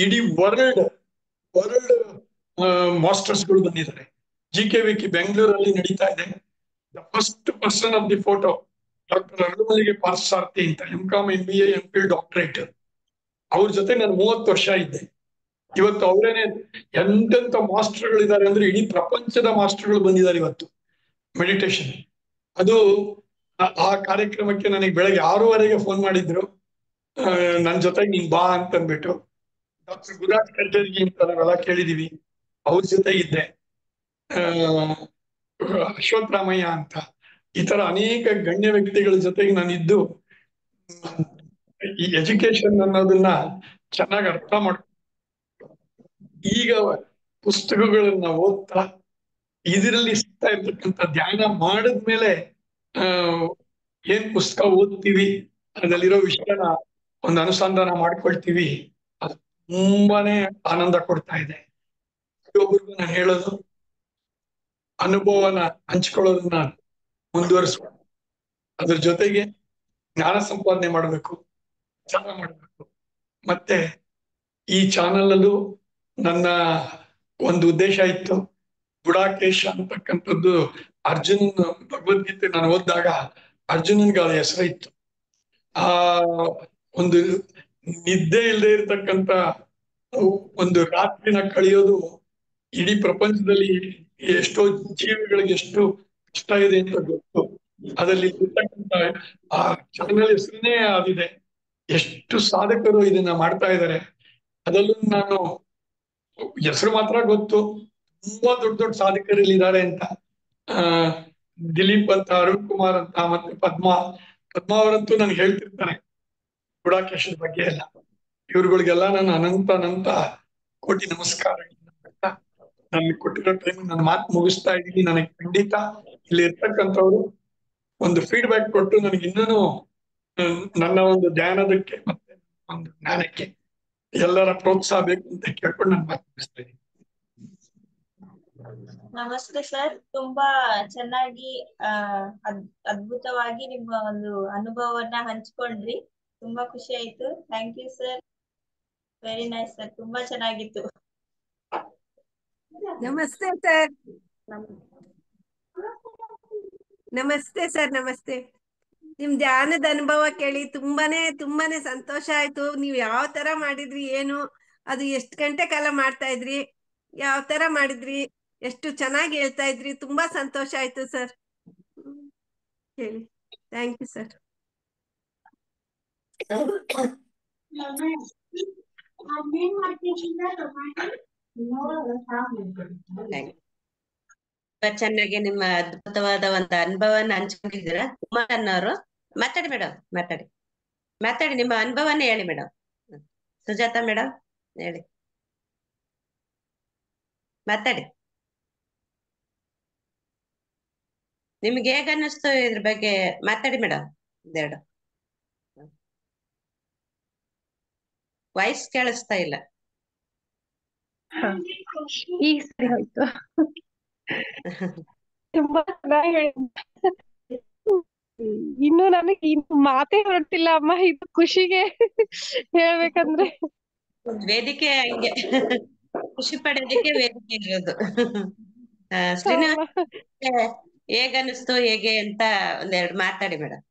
ಇಡೀ ವರ್ಲ್ಡ್ ಮಾಸ್ಟರ್ಸ್ಗಳು ಬಂದಿದ್ದಾರೆ. GKVK ಬೆಂಗಳೂರಲ್ಲಿ ನಡೀತಾ ಇದೆ. The first person of the photo doctor Aralumallige Parthasarathy ಅಂತ MCom MBA MPhil ಡಾಕ್ಟರೇಟ್. ಅವ್ರ ಜೊತೆ ನಾನು 30 ವರ್ಷ ಇದ್ದೆ. ಇವತ್ತು ಅವರೇನೆ ಎಂತೆಂತ ಮಾಸ್ಟರ್ಗಳಿದ್ದಾರೆ ಅಂದ್ರೆ ಇಡೀ ಪ್ರಪಂಚದ ಮಾಸ್ಟರ್ಗಳು ಬಂದಿದ್ದಾರೆ ಇವತ್ತು ಮೆಡಿಟೇಷನ್. ಅದು ಆ ಕಾರ್ಯಕ್ರಮಕ್ಕೆ ನನಗೆ ಬೆಳಗ್ಗೆ 6:30ಗೆ ಫೋನ್ ಮಾಡಿದ್ರು, ನನ್ನ ಜೊತೆಗೆ ನೀನ್ ಬಾ ಅಂತ ಅಂದ್ಬಿಟ್ಟು. ಡಾಕ್ಟರ್ ಗುರುರಾಜ್ ಕರ್ಜಗಿ ಅಂತ ನಾವೆಲ್ಲ ಕೇಳಿದೀವಿ, ಅವ್ರ ಜೊತೆ ಇದ್ದೆ. ಅಶ್ವಥ್ ರಾಮಯ್ಯ ಅಂತ, ಈ ತರ ಅನೇಕ ಗಣ್ಯ ವ್ಯಕ್ತಿಗಳ ಜೊತೆಗೆ ನಾನಿದ್ದು ಈ ಎಜುಕೇಶನ್ ಅನ್ನೋದನ್ನ ಚೆನ್ನಾಗಿ ಅರ್ಥ ಮಾಡ್ಕೊಂಡು ಈಗ ಪುಸ್ತಕಗಳನ್ನ ಓದ್ತಾ ಇದರಲ್ಲಿ ಸಿಗ್ತಾ ಇರ್ತಕ್ಕಂಥ ಧ್ಯಾನ ಮಾಡಿದ್ಮೇಲೆ ಏನ್ ಪುಸ್ತಕ ಓದ್ತೀವಿ ಅದರಲ್ಲಿರೋ ವಿಷಯನ ಒಂದು ಅನುಸಂಧಾನ ಮಾಡ್ಕೊಳ್ತೀವಿ, ಅದು ತುಂಬಾನೇ ಆನಂದ ಕೊಡ್ತಾ ಇದೆ. ಒಬ್ಬರಿಗೂ ನಾನು ಹೇಳೋದು, ಅನುಭವನ ಹಂಚ್ಕೊಳ್ಳೋದನ್ನ ಮುಂದುವರಿಸುವ, ಅದ್ರ ಜೊತೆಗೆ ಜ್ಞಾನ ಸಂಪಾದನೆ ಮಾಡಬೇಕು, ವಿಚಾರ ಮಾಡಬೇಕು. ಮತ್ತೆ ಈ ಚಾನಲ್ ಅಲ್ಲೂ ನನ್ನ ಒಂದು ಉದ್ದೇಶ ಇತ್ತು. ಗುಡಾಕೇಶ ಅಂತಕ್ಕಂಥದ್ದು ಅರ್ಜುನನ್ ಭಗವದ್ಗೀತೆ ನಾನು ಓದಿದಾಗ ಅರ್ಜುನನ್ಗೆ ಅದ ಹೆಸರು ಇತ್ತು. ಆ ಒಂದು ನಿದ್ದೆ ಇಲ್ಲದೆ ಇರತಕ್ಕಂತ ಒಂದು ರಾತ್ರಿನ ಕಳೆಯೋದು ಇಡೀ ಪ್ರಪಂಚದಲ್ಲಿ ಎಷ್ಟೋ ಜೀವಿಗಳಿಗೆ ಎಷ್ಟು ಕಷ್ಟ ಇದೆ ಅಂತ ಗೊತ್ತು. ಅದರಲ್ಲಿ ಇರ್ತಕ್ಕಂಥ ಆ ಚಾನಲ್ ಹೆಸರನ್ನೇ ಆದಿದೆ. ಎಷ್ಟು ಸಾಧಕರು ಇದನ್ನ ಮಾಡ್ತಾ ಇದ್ದಾರೆ. ಅದರಲ್ಲೂ ನಾನು ಹೆಸರು ಮಾತ್ರ ಗೊತ್ತು, ತುಂಬಾ ದೊಡ್ಡ ದೊಡ್ಡ ಸಾಧಕರಲ್ಲಿ ಇದ್ದಾರೆ ಅಂತ. ದಿಲೀಪ್ ಅಂತ, ಅರುಣ್ ಕುಮಾರ್ ಅಂತ, ಮತ್ತೆ ಪದ್ಮಾ ಅವರಂತೂ ನನ್ಗೆ ಹೇಳ್ತಿರ್ತಾರೆ ಗುಡಾಕೇಶದ ಬಗ್ಗೆ ಎಲ್ಲ. ಇವ್ರುಗಳಿಗೆಲ್ಲ ನಾನು ಅನಂತ ಕೋಟಿ ನಮಸ್ಕಾರ. ನನ್ಗೆ ಕೊಟ್ಟಿರೋ ಟೈಮ್ ನನ್ನ ಮಾತು ಮುಗಿಸ್ತಾ ಇದ್ದೀನಿ. ನನಗೆ ಖಂಡಿತ ಇಲ್ಲಿ ಇರ್ತಕ್ಕಂಥವ್ರು ಒಂದು ಫೀಡ್ಬ್ಯಾಕ್ ಕೊಟ್ಟು ನನಗೆ ಇನ್ನೂ ನನ್ನ ಒಂದು ಧ್ಯಾನದಕ್ಕೆ ಮತ್ತೆ ಒಂದು ಜ್ಞಾನಕ್ಕೆ ಎಲ್ಲರ ಪ್ರೋತ್ಸಾಹ ಬೇಕು ಅಂತ ಕೇಳ್ಕೊಂಡು ನಾನು ಮಾತು ಮುಗಿಸ್ತಾ ಇದ್ದೀನಿ. ನಮಸ್ತೆ ಸರ್, ತುಂಬಾ ಚೆನ್ನಾಗಿ ಅದ್ಭುತವಾಗಿ ನಿಮ್ಮ ಒಂದು ಅನುಭವವನ್ನ ಹಂಚ್ಕೊಂಡ್ರಿ. ತುಂಬಾ ಖುಷಿ ಆಯ್ತು. Thank you sir, very nice sir, ತುಂಬಾ ಚೆನ್ನಾಗಿತ್ತು. ನಮಸ್ತೆ ಸರ್. ನಮಸ್ತೆ ಸರ್, ನಮಸ್ತೆ. ನಿಮ್ ಧ್ಯಾನದ ಅನುಭವ ಕೇಳಿ ತುಂಬಾನೇ ಸಂತೋಷ ಆಯ್ತು. ನೀವ್ ಯಾವ ತರ ಮಾಡಿದ್ರಿ, ಏನು ಅದು ಎಷ್ಟು ಗಂಟೆ ಕಾಲ ಮಾಡ್ತಾ ಇದ್ರಿ, ಯಾವ ತರ ಮಾಡಿದ್ರಿ, ಎಷ್ಟು ಚೆನ್ನಾಗಿ ಹೇಳ್ತಾ ಇದ್ರಿ. ತುಂಬಾ ಸಂತೋಷ ಆಯ್ತು ಸರ್ ಹೇಳಿ. Thank you sir. ಚೆನ್ನಾಗಿ ನಿಮ್ಮ ಅದ್ಭುತವಾದ ಒಂದು ಅನುಭವನ ಹಂಚ್ಕೊಂಡಿದ್ದೀರಾ. ಕುಮಾರ್ ಅನ್ನೋರು ಮಾತಾಡಿ ಮೇಡಮ್, ಮಾತಾಡಿ ನಿಮ್ಮ ಅನುಭವನ ಹೇಳಿ ಮೇಡಮ್. ಸುಜಾತ ಮೇಡಮ್ ಹೇಳಿ, ಮಾತಾಡಿ. ನಿಮ್ಗೆ ಹೇಗ ಅನ್ನಿಸ್ತು ಇದ್ರ ಬಗ್ಗೆ ಮಾತಾಡಿ ಮೇಡಮ್. ಒಂದೆರಡು ವಾಯ್ಸ್ ಕೇಳಿಸ್ತಾ ಇಲ್ಲ. ಈಗ ಸರಿ ಹೋಯ್ತು. ತುಂಬಾ ಚೆನ್ನಾಗಿ ಇನ್ನು ನನಗೆ ಇನ್ನು ಮಾತೇ ಹೊರಟಿಲ್ಲ ಅಮ್ಮ, ಇದು ಖುಷಿಗೆ ಹೇಳ್ಬೇಕಂದ್ರೆ. ವೇದಿಕೆ ಹಂಗೆ ಖುಷಿ ಪಡೋದಕ್ಕೆ ವೇದಿಕೆ ಇರೋದು. ಶ್ರೀನಿವಾಸ್ ಹೇಗನ್ನಿಸ್ತು, ಹೇಗೆ ಅಂತ ಒಂದೆರಡು ಮಾತಾಡಿ ಮೇಡಮ್.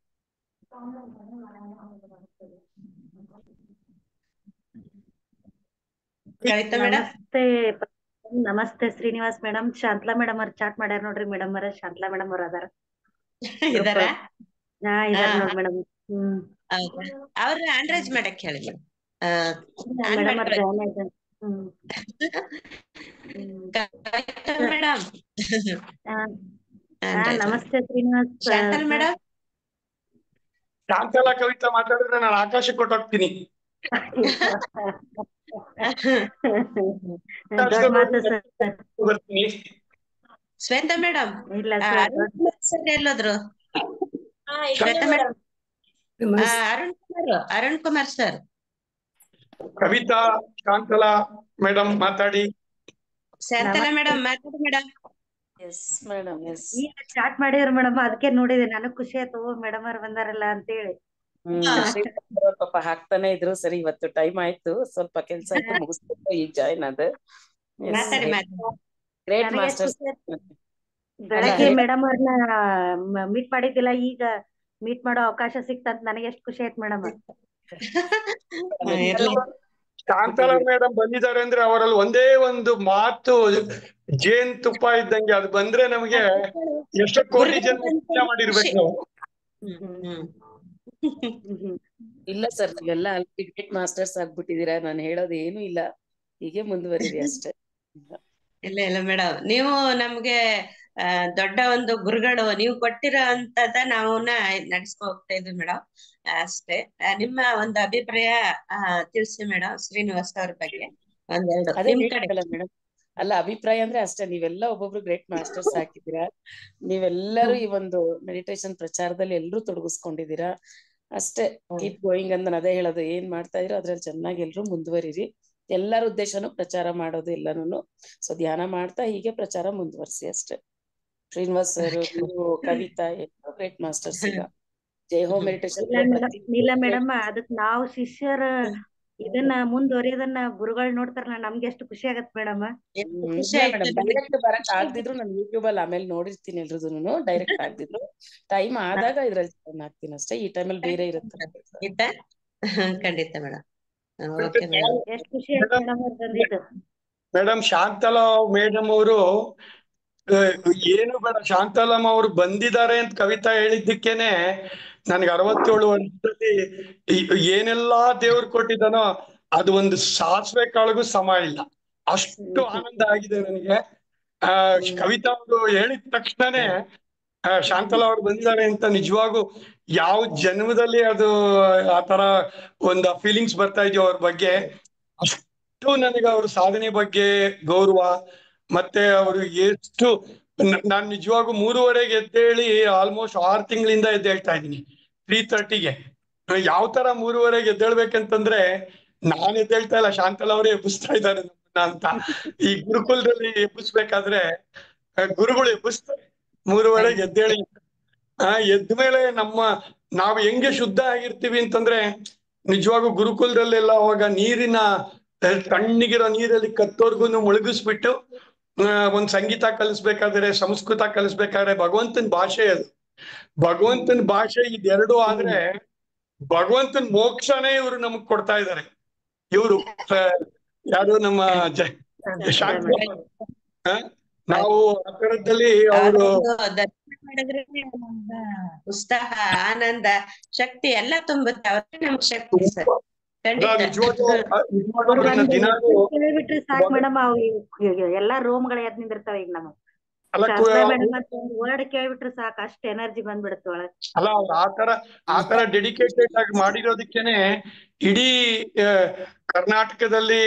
ಕವಿತಾ ಮೇಡಮ್. ನಮಸ್ತೆ ಶ್ರೀನಿವಾಸ್ ಮೇಡಮ್, ಶಾಂತಲಾ ಮೇಡಮ್ ಅವ್ರ ಚಾಟ್ ಮಾಡ್ಯಾರ ನೋಡ್ರಿ. ಮೇಡಮ್ ಅವ್ರ ಶಾಂತಲಾ ಮೇಡಮ್ ಅವ್ರ ಅದಾರ ಇದಾರ? ಹಾ ಇದಾರ ನೋಡ್ ಮೇಡಮ್. ಹೌದಾ? ಅವ್ರ ಹ್ಯಾಂಡ್ ರೈಸ್ ಮಾಡಕ್ ಹೇಳಿ ಮೇಡಮ್. ಆನ್ ಮೇಡಮ್ ಅವ್ರ ಮಾಡ್ಕೊಳಕ್ ಜಾಯ್ನ್ ಆಯ್ತು. ಮೇಡಮ್. ನಮಸ್ತೆ ಶ್ರೀನಿವಾಸ್ ಶಾಂತಲ್ ಮೇಡಮ್. ಶಾಂತಲಾ ಕವಿತಾ ಮಾತಾಡಿದ್ರೆ ನಾನು ಆಕಾಶಕ್ಕೆ ಕೊಟ್ಟೋಗ್ತೀನಿ. ದೊಡ್ಡ ಮಾತು ಸರ್. ಬರ್ತೀನಿ. ಶ್ವೇತಾ ಮೇಡಮ್. ಇಲ್ಲ ಸರ್ ಎಲ್ಲೋದ್ರು? Shwetha madam. Arun Kumar sir. Kavitha, Shantala madam ಮಾತಾಡಿ. ಶಾಂತಲಾ ಮೇಡಮ್ ಮಾತಾಡಿ ಮೇಡಮ್. Yes madam. ಎಸ್ ಈಗ ಚಾಟ್ ಮಾಡಿದ್ರು ಮೇಡಮ್, ಅದಕ್ಕೆ ನೋಡಿದೆ. ನನಗ್ ಖುಷಿ ಆಯ್ತು, ಮೇಡಮ್ ಅವ್ರು ಬಂದಾರಲ್ಲ ಅಂತ ಹೇಳಿ. ಪಾಪ ಹಾಕ್ತಾನೆ ಇದ್ರು. ಸರಿ, ಇವತ್ತು ಟೈಮ್ ಆಯ್ತು, ಸ್ವಲ್ಪ ಕೆಲ್ಸ ಇತ್ತು, ಮುಗಿಸ್ಬಿಟ್ಟು ಈಗ ಜಾಯ್ನ್ ಆದ. ಮಾತಾಡಿ ಗ್ರೇಟ್ ಮಾಸ್ಟರ್ಸ್. ಬೆಳಗ್ಗೆ ಮೇಡಮ್ ಅವ್ರನ್ನ ಮೀಟ್ ಮಾಡಿದ್ದಿಲ್ಲ, ಈಗ ಮೀಟ್ ಮಾಡೋ ಅವಕಾಶ ಸಿಕ್ತಂತ ನನಗೆ ಎಷ್ಟು ಖುಷಿ ಆಯ್ತು ಮೇಡಮ್. ಶಾಂತಲಾ ಮೇಡಮ್ ಬಂದಿದ್ದಾರೆ ಅಂದ್ರೆ ಅವರಲ್ಲಿ ಒಂದೇ ಒಂದು ಮಾತು ಜೇನ್ ತುಪ್ಪ ಇದ್ದಂಗೆ. ಅದು ಬಂದ್ರೆ ನಮಗೆ ಎಷ್ಟೋ ಕೋಟಿ ಜನ ಪೂಜೆ ಮಾಡಿರ್ಬೇಕು ನಾವು. ಇಲ್ಲ ಸರ್, ನೀವೆಲ್ಲ ಗ್ರೇಟ್ ಮಾಸ್ಟರ್ಸ್ ಆಗ್ಬಿಟ್ಟಿದೀರಾ. ನಾನು ಹೇಳೋದು ಏನು ಇಲ್ಲ, ಹೀಗೆ ಮುಂದುವರಿರಿ ಅಷ್ಟೇ. ಇಲ್ಲ ಮೇಡಮ್, ನೀವು ನಮ್ಗೆ ದೊಡ್ಡ ಒಂದು ಗುರುಗಳು. ನೀವು ಕೊಟ್ಟಿರೋ ಅಂತದ ನಾವು ನಡೆಸ್ಕೊ ಹೋಗ್ತಾ ಇದ್ವಿ ಮೇಡಮ್. ಅಷ್ಟೇ. ನಿಮ್ಮ ಒಂದು ಅಭಿಪ್ರಾಯ ತಿಳಿಸಿ ಮೇಡಮ್, ಶ್ರೀನಿವಾಸ್ ಅವ್ರ ಬಗ್ಗೆ ಒಂದೆರಡು ನಿಮ್ ಕಡೆ. ಮೇಡಮ್ ಅಲ್ಲ, ಅಭಿಪ್ರಾಯ ಅಂದ್ರೆ ಅಷ್ಟೇ, ನೀವೆಲ್ಲ ಒಬ್ಬೊಬ್ರು ಗ್ರೇಟ್ ಮಾಸ್ಟರ್ಸ್ ಹಾಕಿದ್ದೀರಾ. ನೀವೆಲ್ಲರೂ ಈ ಒಂದು ಮೆಡಿಟೇಷನ್ ಪ್ರಚಾರದಲ್ಲಿ ಎಲ್ಲರೂ ತೊಡಗಿಸ್ಕೊಂಡಿದ್ದೀರಾ ಅಷ್ಟೇ. ಕೀಪ್ ಗೋಯಿಂಗ್ ಅಂತ ಅದೇ ಹೇಳೋದು. ಏನ್ ಮಾಡ್ತಾ ಇದೀರೋ ಅದ್ರಲ್ಲಿ ಚೆನ್ನಾಗಿ ಎಲ್ರು ಮುಂದುವರಿರಿ. ಎಲ್ಲರ ಉದ್ದೇಶನು ಪ್ರಚಾರ ಮಾಡೋದು ಎಲ್ಲಾನು. ಸೊ ಧ್ಯಾನ ಮಾಡ್ತಾ ಹೀಗೆ ಪ್ರಚಾರ ಮುಂದುವರಿಸಿ ಅಷ್ಟೇ. ಶ್ರೀನಿವಾಸ್ ಸರ್, ನೀವು, ಕವಿತಾ, ಎಲ್ಲರೂ ಗ್ರೇಟ್ ಮಾಸ್ಟರ್ಸ್. ಈಗ ಜೈ ಹೋಮ್ ಮೆಡಿಟೇಷನ್ ಇಲ್ಲ ಮೇಡಮ್, ಅದಕ್ ನಾವು ಶಿಷ್ಯರ ಇದನ್ನ ಮುಂದುವರಿಯೋದನ್ನ ಗುರುಗಳು ನೋಡ್ತಾರಲ್ಲ, ನಮ್ಗೆ ಎಷ್ಟು ಖುಷಿ ಆಗತ್ ಮೇಡಮ್. ಡೈರೆಕ್ಟ್ ಬರಕ್ ಆಗ್ದಿದ್ರು ನಾನು ಯೂಟ್ಯೂಬ್ ಅಲ್ಲಿ ಆಮೇಲೆ ನೋಡಿರ್ತೀನಿ ಎಲ್ರದೂನು. ಡೈರೆಕ್ಟ್ ಆಗ್ದಿದ್ರು ಟೈಮ್ ಆದಾಗ ಇದ್ರಲ್ಲಿ ಜಾಯ್ನ್ ಆಗ್ತೀನಿ ಅಷ್ಟೇ. ಈ ಟೈಮಲ್ಲಿ ಬೇರೆ ಇರುತ್ತೆ. ಖಂಡಿತ ಮೇಡಮ್. ಎಷ್ಟು ಖುಷಿ ಆಯ್ತು ಮೇಡಮ್ ಅವ್ರು ಬಂದಿದ್ದು. ಮೇಡಮ್ ಶಾಂತಲಾ ಮೇಡಮ್ ಅವರು ಏನು ಬೇಡ, ಶಾಂತಲಮ್ಮ ಅವರು ಬಂದಿದ್ದಾರೆ ಅಂತ ಕವಿತಾ ಹೇಳಿದ್ದಕ್ಕೇನೆ ನನ್ಗೆ 67 ವರ್ಷದಲ್ಲಿ ಏನೆಲ್ಲಾ ದೇವ್ರು ಕೊಟ್ಟಿದ್ದಾನೋ ಅದು ಒಂದು ಸಾಸಿವೆ ಕಾಳಿಗೂ ಸಮ ಇಲ್ಲ. ಅಷ್ಟು ಆನಂದ ಆಗಿದೆ ನನಗೆ. ಕವಿತಾ ಅವರು ಹೇಳಿದ ತಕ್ಷಣನೇ ಶಾಂತಲಾ ಅವ್ರು ಬಂದಿದ್ದಾರೆ ಅಂತ ನಿಜವಾಗೂ ಯಾವ ಜನ್ಮದಲ್ಲಿ ಅದು ಆತರ ಒಂದು ಫೀಲಿಂಗ್ಸ್ ಬರ್ತಾ ಇದೆಯೋ ಅವ್ರ ಬಗ್ಗೆ. ಅಷ್ಟು ನನಗೆ ಅವ್ರ ಸಾಧನೆ ಬಗ್ಗೆ ಗೌರವ. ಮತ್ತೆ ಅವರು ಎಷ್ಟು ನಾನ್ ನಿಜವಾಗೂ 3:30ಗೆ ಎದ್ದೇಳಿ ಆಲ್ಮೋಸ್ಟ್ 6 ತಿಂಗಳಿಂದ ಎದ್ದೇಳ್ತಾ ಇದ್ದೀನಿ 3:30ಗೆ. ಯಾವ ತರ 3:30ಗೆ ಎದ್ದೇಳ್ಬೇಕಂತಂದ್ರೆ ನಾನ್ ಎದ್ದೇಳ್ತಾ ಇಲ್ಲ, ಶಾಂತಲಾ ಅವರೇ ಎಬ್ಬಿಸ್ತಾ ಇದ್ದಾರೆ ಅಂತ. ಈ ಗುರುಕುಲದಲ್ಲಿ ಎಬ್ಬಿಸ್ಬೇಕಾದ್ರೆ ಗುರುಗಳು ಎಬ್ಬಿಸ್ತಾರೆ 3:30ಗೆ ಎದ್ದೇಳಿ. ಎದ್ದ ಮೇಲೆ ನಾವು ಹೆಂಗೆ ಶುದ್ಧ ಆಗಿರ್ತೀವಿ ಅಂತಂದ್ರೆ ನಿಜವಾಗೂ ಗುರುಕುಲದಲ್ಲೆಲ್ಲ ಅವಾಗ ನೀರಿನ ತಣ್ಣಗಿರೋ ನೀರಲ್ಲಿ ಕತ್ತೋರ್ಗುನು ಮುಳುಗಿಸ್ಬಿಟ್ಟು ಒಂದ್ ಸಂಗೀತ ಕಲಿಸ್ಬೇಕಾದ್ರೆ, ಸಂಸ್ಕೃತ ಕಲಿಸ್ಬೇಕಾದ್ರೆ ಭಗವಂತನ ಭಾಷೆ ಅದು. ಭಗವಂತನ ಭಾಷೆ ಇದೆರಡು ಆದ್ರೆ ಭಗವಂತನ ಮೋಕ್ಷನೇ ಇವ್ರು ನಮಗ್ ಕೊಡ್ತಾ ಇದ್ದಾರೆ. ಇವ್ರು ಯಾರು ನಮ್ಮ ನಾವು ಆ ತರದಲ್ಲಿ ಅವರು ಉತ್ಸಾಹ, ಆನಂದ, ಶಕ್ತಿ ಎಲ್ಲ ತುಂಬುತ್ತೆ ಅವ್ರಿಗೆ. ನಮ್ಗೆ ಶಕ್ತಿ ಸರ್. ಕೇಳ್ಬಿಟ್ರೆ ಸಾಕ್ ಮೇಡಮ್, ಎಲ್ಲಾ ರೋಮ್ಗಳು ಎದ್ ನಿಂದಿರ್ತಾವ ಈಗ ನಮಗ್. ವರ್ಡ್ ಕೇಳ್ಬಿಟ್ರೆ ಸಾಕು, ಅಷ್ಟ್ ಎನರ್ಜಿ ಬಂದ್ಬಿಡುತ್ತೆ ಒಳಗ್. ಅಲ್ಲ, ಅವ್ರು ಆತರ ಡೆಡಿಕೇಟೆಡ್ ಆಗಿ ಮಾಡಿರೋದಕ್ಕೇನೆ ಇಡೀ ಕರ್ನಾಟಕದಲ್ಲಿ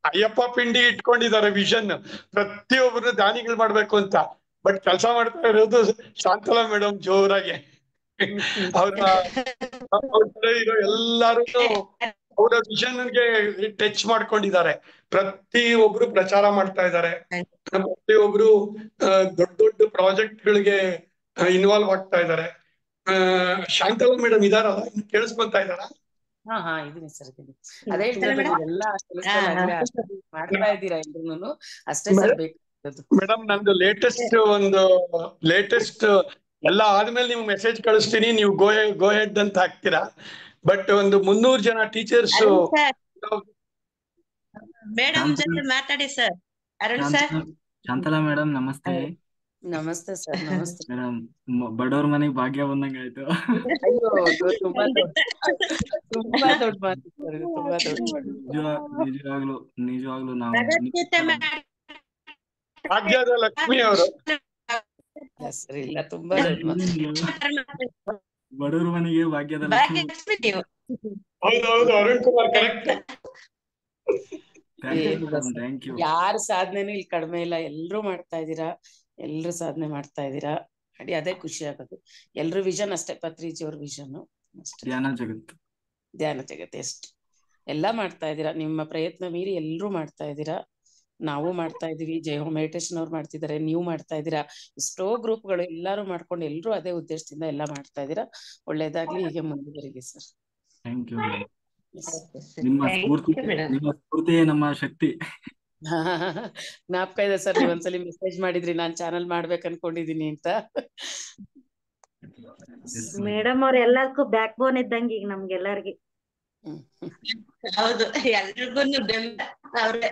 ಅಯ್ಯಪ್ಪ ಪಿಂಡಿ ಇಟ್ಕೊಂಡಿದ್ದಾರೆ ವಿಷನ್, ಪ್ರತಿಯೊಬ್ಬರು ದಾನಿಗಳು ಮಾಡ್ಬೇಕು ಅಂತ. ಬಟ್ ಕೆಲಸ ಮಾಡ್ತಾ ಇರೋದು ಶಾಂತಲಾ ಮೇಡಮ್ ಜೋರಾಗಿ. ಅವ್ರ ಇರೋ ಎಲ್ಲಾರು ಅವರ ವಿಷನ್ಗೆ ಟಚ್ ಮಾಡ್ಕೊಂಡಿದ್ದಾರೆ. ಪ್ರತಿಯೊಬ್ರು ಪ್ರಚಾರ ಮಾಡ್ತಾ ಇದ್ದಾರೆ. ಪ್ರತಿಯೊಬ್ರು ದೊಡ್ಡ ದೊಡ್ಡ ಪ್ರಾಜೆಕ್ಟ್ ಗಳಿಗೆ ಇನ್ವಾಲ್ವ್ ಆಗ್ತಾ ಇದ್ದಾರೆ. ಶಾಂತಲಾ ಮೇಡಮ್ ಇದಾರಲ್ಲ, ಕೇಳಿಸ್ಕೊಂತಾ ಇದ್ದಾರಾ? ಹಾ ಇದೀನಿ ಸರ್, ಇದೀನಿ. ಅದೇ ಹೇಳ್ತಿರೋದು, ನೀವೆಲ್ಲ ಕೆಲಸದಲ್ಲಿ ಮಾಡ್ತಾ ಇದ್ದೀರಾ ಎಲ್ರೂನು ಅಷ್ಟೇ ಸರ್ ಬೇಕು. ಮೇಡಮ್ ನಂದು ಲೇಟೆಸ್ಟ್ ಎಲ್ಲ ಆದ್ಮೇಲೆ ನೀವು ಮೆಸೇಜ್ ಕಳಿಸ್ತೀನಿ, ನೀವು ಗೋ ಹೆಡ್ ಅಂತ ಹಾಕ್ತೀರಾ. ಬಟ್ ಒಂದು 300 ಜನ ಟೀಚರ್ಸ್ ಮೇಡಮ್ ಜೊತೆ ಮಾತಾಡಿ sir. Arun sir. Shantala madam ನಮಸ್ತೆ. ನಮಸ್ತೆ ಸರ್. ನಮಸ್ತೆ ಮೇಡಮ್. ಬಡವ್ರ ಮನೆಗ್ ಭಾಗ್ಯ ಬಂದಂಗ ಆಯ್ತು. ಅಯ್ಯೋ ತುಂಬಾ ದೊಡ್ಡ ಮಾತು ಸರ್, ತುಂಬಾ ದೊಡ್ಡ. ನಿಜವಾಗ್ಲು ನಾವು ಭಾಗ್ಯದ ಲಕ್ಷ್ಮಿ ಅವರು ಸರ್ ಇಲ್ಲ, ತುಂಬಾ ದೊಡ್ಡ ಮಾತು. ಬಡವ್ರ ಮನೆಗೆ ಭಾಗ್ಯದ ಲಕ್ಷ್ಮಿ. ಹೌದೌದು, Arun Kumar correct. Thank you. ಯಾರ ಸಾಧನೆನೂ ಇಲ್ಲಿ ಕಡಿಮೆ ಇಲ್ಲ, ಎಲ್ರು ಮಾಡ್ತಾ ಇದೀರಾ, ಎಲ್ರು ಸಾಧನೆ ಮಾಡ್ತಾ ಇದೀರಾ. ಅದೇ ಖುಷಿ ಆಗೋದು. ಎಲ್ರು ವಿಷನ್ ಅಷ್ಟೇ, ಪತ್ರಿಜಿ ಅವ್ರ ವಿಷನ್ ಅಷ್ಟೇ. ಧ್ಯಾನ ಜಗತ್ತು ಎಷ್ಟು ಎಲ್ಲಾ ಮಾಡ್ತಾ ಇದೀರಾ. ನಿಮ್ಮ ಪ್ರಯತ್ನ ಮೀರಿ ಎಲ್ರು ಮಾಡ್ತಾ ಇದೀರಾ, ನಾವು ಮಾಡ್ತಾ ಇದೀವಿ. ಜೈ ಹೋಮ್ ಮೆಡಿಟೇಷನ್ ಅವ್ರು ಮಾಡ್ತಿದ್ದಾರೆ, ನೀವು ಮಾಡ್ತಾ ಇದೀರಾ. ಎಷ್ಟೋ ಗ್ರೂಪ್ಗಳು ಎಲ್ಲಾರು ಮಾಡ್ಕೊಂಡು ಎಲ್ರು ಅದೇ ಉದ್ದೇಶದಿಂದ ಎಲ್ಲಾ ಮಾಡ್ತಾ ಇದೀರಾ. ಒಳ್ಳೇದಾಗ್ಲಿ, ಹೀಗೆ ಮುಂದುವರಿಲಿ ಸರ್. Thank you. ನಿಮ್ಮ ಸ್ಫೂರ್ತಿಯೇ ನಮ್ಮ ಶಕ್ತಿ. ಜ್ಞಾಪಕ ಇದೆ ಸರ್, ನೀವ್ ಒಂದ್ಸಲಿ ಮೆಸೇಜ್ ಮಾಡಿದ್ರಿ, ನಾನ್ ಚಾನಲ್ ಮಾಡ್ಬೇಕು ಅನ್ಕೊಂಡಿದೀನಿ ಅಂತ. ಮೇಡಮ್ ಅವ್ರ ಎಲ್ಲದಕ್ಕೂ ಬ್ಯಾಕ್ ಬೋನ್ ಇದ್ದಂಗ ಈಗ ನಮ್ಗೆಲ್ಲರಿಗೆ. ಹೌದು, ಎಲ್ರಿಗೂ ಬೆಂಬಲ ಅವ್ರೆ.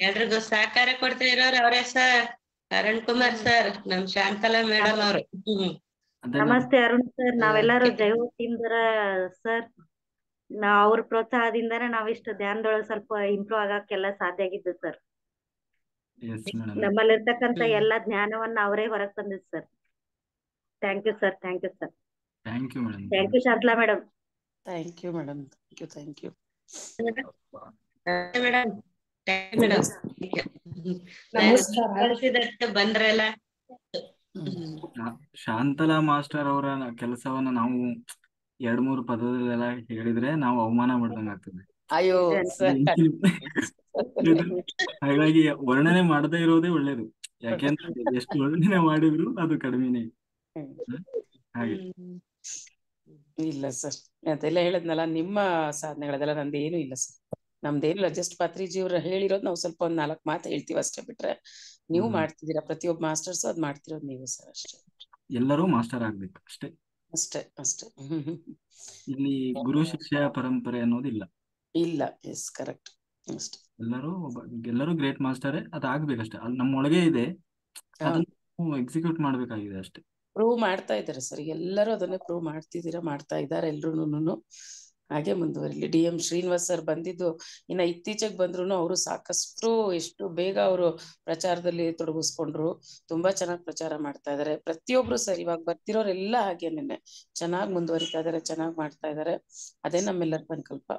ಎಲ್ರಿಗೂ ಸಹಕಾರ ಕೊಡ್ತಾ ಇರೋರು ಅವರೇ ಸರ್. ಅರುಣ್ ಕುಮಾರ್ ಸರ್, ನಮ್ ಶಾಂತಲಾ ಮೇಡಮ್ ಅವ್ರು. ನಮಸ್ತೆ ಅರುಣ್ ಸರ್. ನಾವೆಲ್ಲರೂ ಜೈವ ಟೀಮ್ ದರ ಸರ್. ಅವ್ರ ಪ್ರೋತ್ಸಾಹದಿಂದಾನೇ ನಾವಿಷ್ಟು ಧ್ಯಾನದೊಳಗೆ ಸ್ವಲ್ಪ ಇಂಪ್ರೂವ್ ಆಗಕ್ಕೆಲ್ಲ ಸಾಧ್ಯ ಆಗಿದ್ದು ಸರ್. ನಮ್ಮಲ್ಲಿರ್ತಕ್ಕಂತ ಎಲ್ಲಾ ಜ್ಞಾನವನ್ನ ಅವರೇ ಹೊರಗೆ ತಂದಿದ್ sir. Thank you sir. Thank you sir. Thank you madam. Thank you Shantala madam. Thank you madam. Thank you madam. Madam ಬಂದ್ರಲ್ಲ. ಶಾಂತಲಾ ಮಾಸ್ಟರ್ ಅವರ ಕೆಲಸವನ್ನ ನಾವು 2-3 ಪದದಲ್ಲೆಲ್ಲ ಹೇಳಿದ್ರೆ ನಾವು ಅವಮಾನ ಮಾಡ್ದಂಗ ಆಗ್ತದೆ. ಅಯ್ಯೋ ಹಾಗಾಗಿ ವರ್ಣನೆ ಮಾಡದೇ ಇರೋದೇ ಒಳ್ಳೇದು. ಯಾಕೆಂದ್ರೆ ಎಷ್ಟು ವರ್ಣನೆ ಮಾಡಿದ್ರು ಅದು ಕಡಿಮೆನೆ. ಹಾಗೆ ಇಲ್ಲ ಸರ್, ಅದೆಲ್ಲ ಹೇಳದ್ನಲ್ಲ, ನಿಮ್ಮ ಸಾಧನೆಗಳದೆಲ್ಲ ನಂದೇನು ಇಲ್ಲ ಸರ್. ನಮ್ದೇನಿಲ್ಲ, ಜಸ್ಟ್ ಪತ್ರಿಜಿ ಅವ್ರ ಹೇಳಿರೋದು ನಾವು ಸ್ವಲ್ಪ ಒಂದ್ 4 ಮಾತು ಹೇಳ್ತೀವಿ ಅಷ್ಟೇ. ಬಿಟ್ರೆ ನೀವು ಮಾಡ್ತಿದ್ದೀರಾ, ಪ್ರತಿಯೊಬ್ಬ ಮಾಸ್ಟರ್ಸ್ ಅದ್ ಮಾಡ್ತಿರೋದು ನೀವು ಸರ್ ಅಷ್ಟೇ. ಎಲ್ಲರೂ ಮಾಸ್ಟರ್ ಆಗ್ಬೇಕು ಅಷ್ಟೇ. ಅಷ್ಟೇ ಅಷ್ಟೇ. ಇಲ್ಲಿ ಗುರು ಶಿಷ್ಯ ಪರಂಪರೆ ಅನ್ನೋದಿಲ್ಲ. ಇಲ್ಲ. Yes, correct. ಅಷ್ಟೇ. ಎಲ್ಲರೂ ಗ್ರೇಟ್ ಮಾಸ್ಟರೇ, ಅದಾಗ್ಬೇಕಷ್ಟೇ. ಅಲ್ಲಿ ನಮ್ಮೊಳಗೆ ಇದೆ, ಅದನ್ನು ಎಕ್ಸಿಕ್ಯೂಟ್ ಮಾಡ್ಬೇಕಾಗಿದೆ ಅಷ್ಟೇ. ಪ್ರೂವ್ ಮಾಡ್ತಾ ಇದ್ದಾರೆ ಸರ್, ಎಲ್ಲರೂ ಅದನ್ನೇ ಪ್ರೂವ್ ಮಾಡ್ತಿದ್ದೀರಾ, ಮಾಡ್ತಾ ಇದ್ದಾರೆ ಎಲ್ರು. ಹಾಗೆ ಮುಂದುವರಿಲಿ. DM ಶ್ರೀನಿವಾಸ್ ಸರ್ ಬಂದಿದ್ದು ಇನ್ನ ಇತ್ತೀಚೆಗೆ ಬಂದ್ರು, ಅವರು ಸಾಕಷ್ಟು ಎಷ್ಟು ಬೇಗ ಅವರು ಪ್ರಚಾರದಲ್ಲಿ ತೊಡಗಿಸ್ಕೊಂಡ್ರು. ತುಂಬಾ ಚೆನ್ನಾಗಿ ಪ್ರಚಾರ ಮಾಡ್ತಾ ಇದಾರೆ ಪ್ರತಿಯೊಬ್ರು ಸರ್. ಇವಾಗ ಬರ್ತಿರೋರೆಲ್ಲ ಹಾಗೇನೆ ಚೆನ್ನಾಗಿ ಮುಂದುವರಿತಾ ಇದಾರೆ, ಚೆನ್ನಾಗಿ ಮಾಡ್ತಾ ಇದಾರೆ. ಅದೇ ನಮ್ಮೆಲ್ಲರ ಸಂಕಲ್ಪ.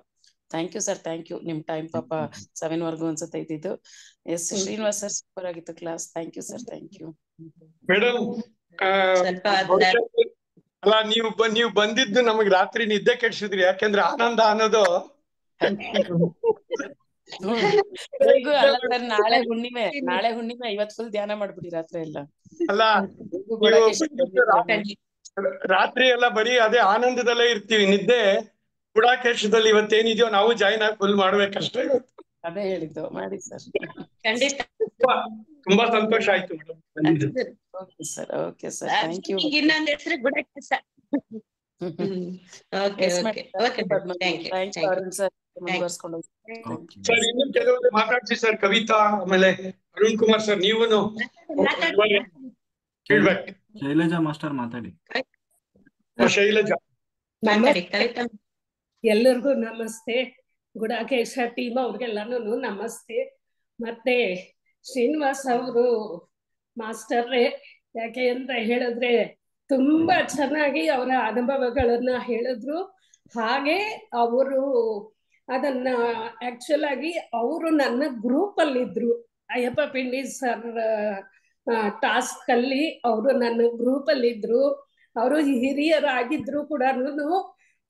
Thank you sir. Thank you. ನಿಮ್ ಟೈಮ್ ಪಾಪ 7 ವರ್ಗು ಅನ್ಸುತ್ತೆ ಇದ್ದಿದ್ದು. ಎಸ್ ಶ್ರೀನಿವಾಸ್ ಸರ್, ಸೂಪರ್ ಆಗಿತ್ತು class. Thank you sir. Thank you madam. ಅಲ್ಲ, ನೀವು ಬಂದಿದ್ದು ನಮಗ್ ರಾತ್ರಿ ನಿದ್ದೆ ಕೆಡ್ಸಿದ್ರಿ. ಯಾಕೆಂದ್ರೆ ಆನಂದ ಅನ್ನೋದು ಅಲ್ಲ ಸರ್, ನಾಳೆ ಹುಣ್ಣಿಮೆ ಇವತ್ತು ಫುಲ್ ಧ್ಯಾನ ಮಾಡ್ಬಿಡಿ ರಾತ್ರಿ ಎಲ್ಲ. ಅಲ್ಲ, ರಾತ್ರಿ ಎಲ್ಲ ಬರೀ ಅದೇ ಆನಂದದಲ್ಲೇ ಇರ್ತೀವಿ. ನಿದ್ದೆ ಗುಡಾಕೇಶದಲ್ಲಿ ಇವತ್ತೇನಿದೆಯೋ ನಾವು ಜಾಯಿನ್ ಆಗಿ ಫುಲ್ ಮಾಡ್ಬೇಕಷ್ಟೇ. ಅದೇ ಹೇಳಿದ್ದು, ಮಾಡಿ ಸರ್. ಖಂಡಿತ. ತುಂಬಾ ಸಂತೋಷ ಆಯ್ತು madam. Okay sir. Okay sir. Thank you. ಇನ್ನೊಂದ್ ಹೆಸರು ಗುಡಾಕೇಶ. ಸರ್, ಇನ್ನು ಕೆಲವರು ಮಾತಾಡ್ಸಿ ಸರ್. ಕವಿತಾ, ಆಮೇಲೆ ಅರುಣ್ ಕುಮಾರ್ ಸರ್, ನೀವು ಶೈಲಜಾ ಮಾಸ್ಟರ್ ಮಾತಾಡಿ. ಶೈಲಜಾ ಮಾತಾಡಿ. ಕವಿತಾ. ಎಲ್ಲರಿಗೂ ನಮಸ್ತೆ. ಗುಡಾಕೇಶ ಟೀಮ್ ಅವ್ರಿಗೆಲ್ಲಾನು ನಮಸ್ತೆ. ಮತ್ತೆ ಶ್ರೀನಿವಾಸ್ ಅವರು ಮಾಸ್ಟರ್ರೇ, ಯಾಕೆ ಅಂತ ಹೇಳಿದ್ರೆ ತುಂಬಾ ಚೆನ್ನಾಗಿ ಅವರ ಅನುಭವಗಳನ್ನ ಹೇಳಿದ್ರು. ಹಾಗೆ ಅವರು ಅದನ್ನ ಆಕ್ಚುಲ್ ಆಗಿ ಅವರು ನನ್ನ ಗ್ರೂಪ್ ಅಲ್ಲಿ ಇದ್ರು. ಅಯ್ಯಪ್ಪ ಪಿಂಡಿ ಸರ್ ಟಾಸ್ಕ್ ಅಲ್ಲಿ ಅವರು ನನ್ನ ಗ್ರೂಪ್ ಅಲ್ಲಿ ಇದ್ರು. ಅವರು ಹಿರಿಯರಾಗಿದ್ರು ಕೂಡ